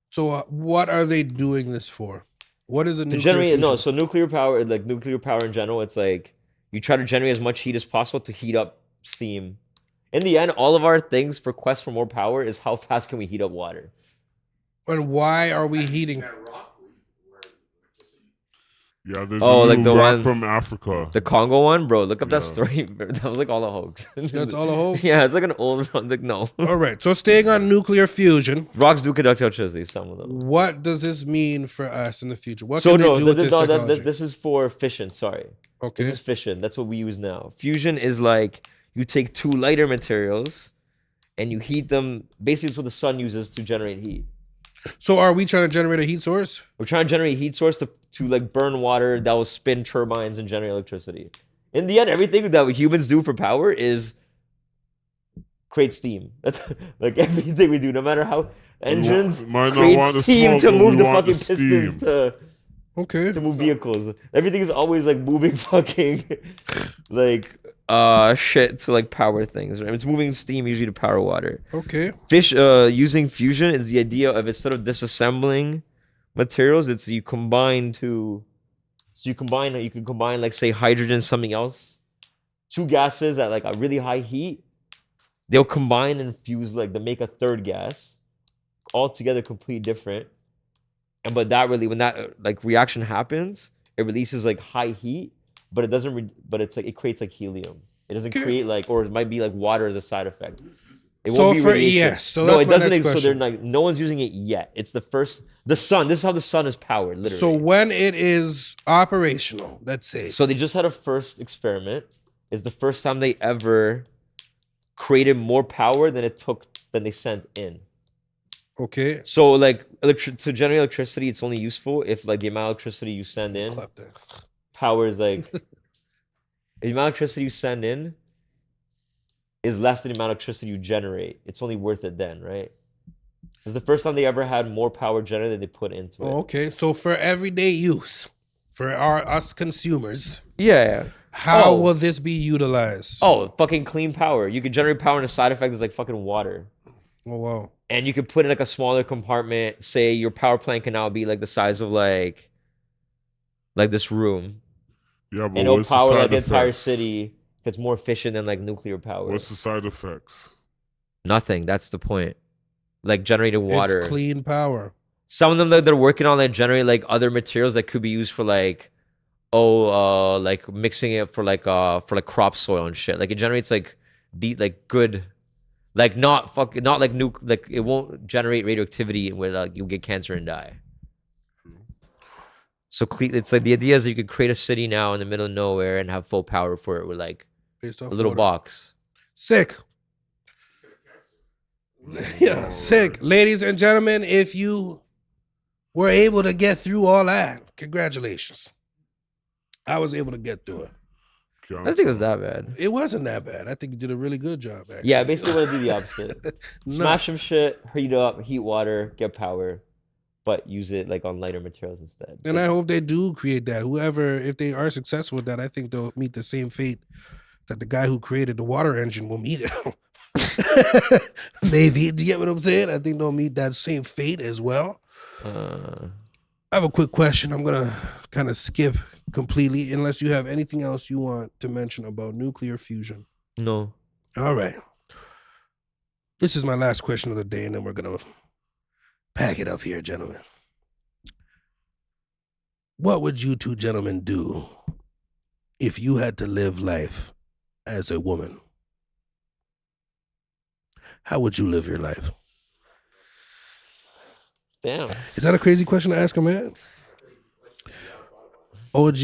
So what are they doing this for? What is a nuclear generate fusion? so nuclear power, like nuclear power in general, it's like you try to generate as much heat as possible to heat up steam. In the end, all of our things for quest for more power is how fast can we heat up water. And why are we heating? Yeah, there's Oh, a like new the rock one- from Africa. The Congo one, bro. Look up that Yeah. story. That was like all a hoax. That's all a hoax? Yeah, it's like an old like no. All right. So staying on nuclear fusion, Rocks do conduct electricity. Some of them. what does this mean for us in the future? What So can no, they do with this technology? this is for fission. Sorry, Okay. this is fission. That's what we use now. Fusion is like you take two lighter materials, and you heat them. Basically, it's what the sun uses to generate heat. So are we trying to generate a heat source? We're trying to generate a heat source to like burn water that will spin turbines and generate electricity. In the end, everything that humans do for power is create steam. That's like everything we do, no matter how engines might not create want the steam smoke, to but move we the want fucking the steam. pistons to move vehicles. Everything is always like moving fucking like shit to like power things. Right? It's moving steam usually to power water. Okay. Using fusion is the idea of instead of disassembling materials, it's you can combine like say hydrogen and something else, two gases at like a really high heat. They'll combine and fuse like to make a third gas, all together completely different. And but that really when that like reaction happens, it releases like high heat, but it doesn't. But it's like it creates like helium. It doesn't create like, or it might be like water as a side effect. It So won't be for radiation. yes, so no, that's it my doesn't. next So they're question. like no one's using it yet. It's the sun. This is how the sun is powered, literally. So when it is operational, let's say. So they just had a first experiment. It's the first time they ever created more power than they sent in. Okay. So like to generate electricity, it's only useful if like the amount of electricity you send in Clap that. powers like the amount of electricity you send in is less than the amount of electricity you generate. It's only worth it then, right? It's the first time they ever had more power generated than they put into it. Oh, okay. So for everyday use, for us consumers, Yeah. how Oh. will this be utilized? Oh, fucking clean power. You can generate power and a side effect is like fucking water. Oh, wow. And you could put in like a smaller compartment. Say your power plant can now be like the size of like this room. Yeah, but And it'll what's the power like side the entire effects? city. It's more efficient than like nuclear power. What's the side effects? Nothing. That's the point. Like generating water. It's clean power. Some of them that they're working on like generate like other materials that could be used for like like mixing it for like crop soil and shit. Like it generates like good like not like nuke like it won't generate radioactivity where like you'll get cancer and die. So it's like the idea is that you could create a city now in the middle of nowhere and have full power for it with like Based off a little water. box. Sick. Yeah, sick. Ladies and gentlemen, if you were able to get through all that, congratulations. I was able to get through it. I don't think it was that bad. It wasn't that bad. I think you did a really good job, actually. Yeah, basically want to do the opposite. No. Smash some shit, heat up, heat water, get power, but use it like on lighter materials instead. And I hope they do create that. Whoever, if they are successful with that, I think they'll meet the same fate that the guy who created the water engine will meet. Maybe. Do you get what I'm saying? I think they'll meet that same fate as well. I have a quick question. I'm going to kind of skip completely unless you have anything else you want to mention about nuclear fusion. No. All right. This is my last question of the day, and then we're going to pack it up here, gentlemen. What would you two gentlemen do if you had to live life as a woman? How would you live your life? Damn. Is that a crazy question to ask a man? OG,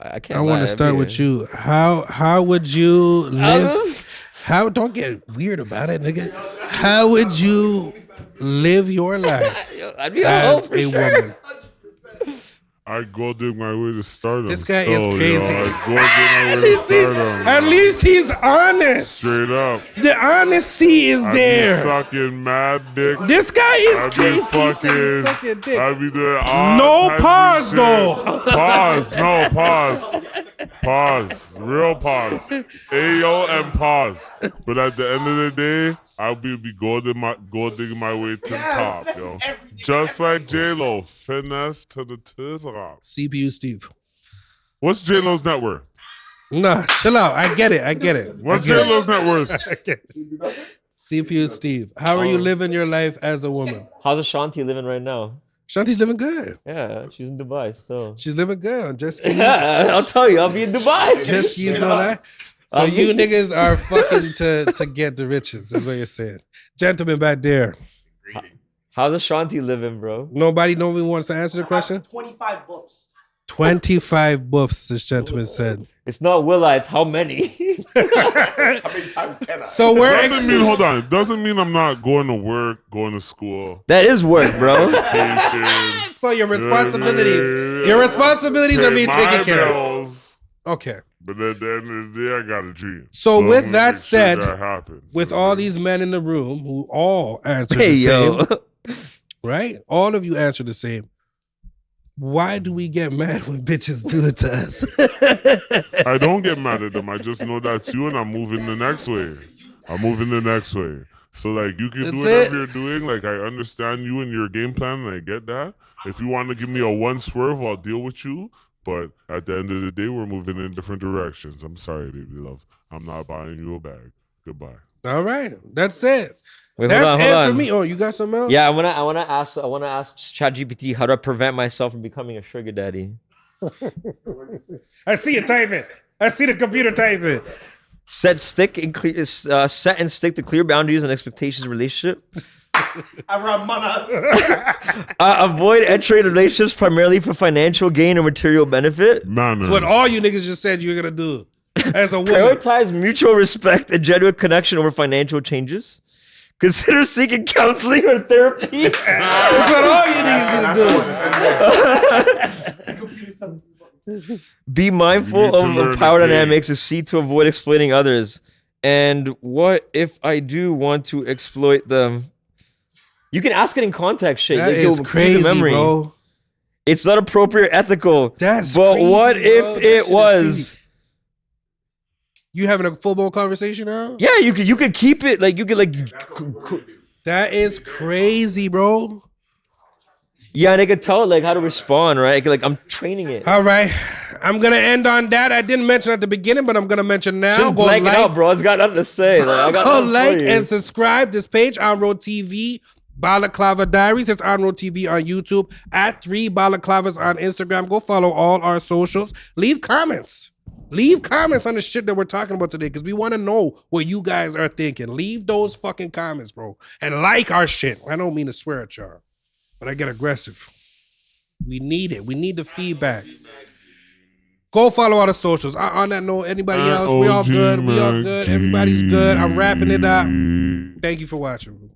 I can't. I want to start with you. How would you live? How don't get weird about it, nigga. How would you live your life I'd be as for a sure. woman? I go dig my way to stardom. This guy is still, crazy. Yo. I go dig my way to stardom. At least he's honest. Straight up. The honesty is I there. be sucking mad dicks. This guy is I crazy. be fucking. Sucking dick. I be doing all No types of pause, shit. though. Pause. No pause. Pause. Real pause. Ayo and pause. But at the end of the day, I'll be gold digging my way to the top, yo. Just like J-Lo, finesse to the top. CPU Steve. What's J-Lo's net worth? Nah, chill out. I get it. What's J-Lo's net worth? CPU Steve. How are you living your life as a woman? How's Ashanti living right now? Shanti's living good. Yeah, she's in Dubai still. She's living good on jet skis. Yeah, I'll tell you, I'll be in Dubai. Jet skis and all that. So you niggas are fucking to get the riches, is what you're saying. Gentlemen back there. How's Ashanti living, bro? Nobody wants to answer the question? 25 books. 25 boofs, this gentleman said. It's not will I, it's how many. How many times can I? So we're Doesn't mean I'm not going to work, going to school. That is work, bro. Vacations, so your responsibilities are being pay taken my care of. bills. Okay. But at the end of the day, I got a dream. So I'm with gonna that make sure said, that happens. with all these men in the room who all answer Hey, the same, yo. right? All of you answer the same. Why do we get mad when bitches do it to us? I don't get mad at them. I just know that's you, and I'm moving the next way. So like, you can do whatever you're doing. Like, I understand you and your game plan, and I get that. If you want to give me a one swerve, I'll deal with you. But at the end of the day, we're moving in different directions. I'm sorry, baby love. I'm not buying you a bag. Goodbye. All right, that's it. Wait, That's hold it on. for me. Oh, you got something else? Yeah, I wanna ask ChatGPT how do I prevent myself from becoming a sugar daddy? I see you typing. I see the computer typing. Set and stick to clear boundaries and expectations in relationship. Around manas. Avoid entering relationships primarily for financial gain or material benefit. Manners. That's what all you niggas just said you're gonna do as a woman. Prioritize mutual respect and genuine connection over financial changes. Consider seeking counseling or therapy. That's what all you niggas need to do. Be You mindful need to learn of power the game. dynamics and seek to avoid exploiting others. And what if I do want to exploit them? You can ask it in context, shit. That Like, yo, is keep the crazy, memory. bro. It's not appropriate, ethical. That's but crazy, what bro. if That it shit is was? crazy. You having a full blown conversation now? Yeah, you could keep it like you could like. That is crazy, bro. Yeah, and they could tell it like how to respond, right? Like I'm training it. All right, I'm gonna end on that. I didn't mention at the beginning, but I'm gonna mention now. Just Go blank it like, out, bro. It's got nothing to say. Like, I got go nothing for like you. and subscribe this page on Road TV. Balaclava Diaries. It's on Road TV on YouTube. At 3 Balaclavas on Instagram. Go follow all our socials. Leave comments. Leave comments on the shit that we're talking about today because we want to know what you guys are thinking. Leave those fucking comments, bro. And like our shit. I don't mean to swear at y'all, but I get aggressive. We need it. We need the feedback. Go follow all the socials. On that note, anybody else? We all good. We all good. Everybody's good. I'm wrapping it up. Thank you for watching.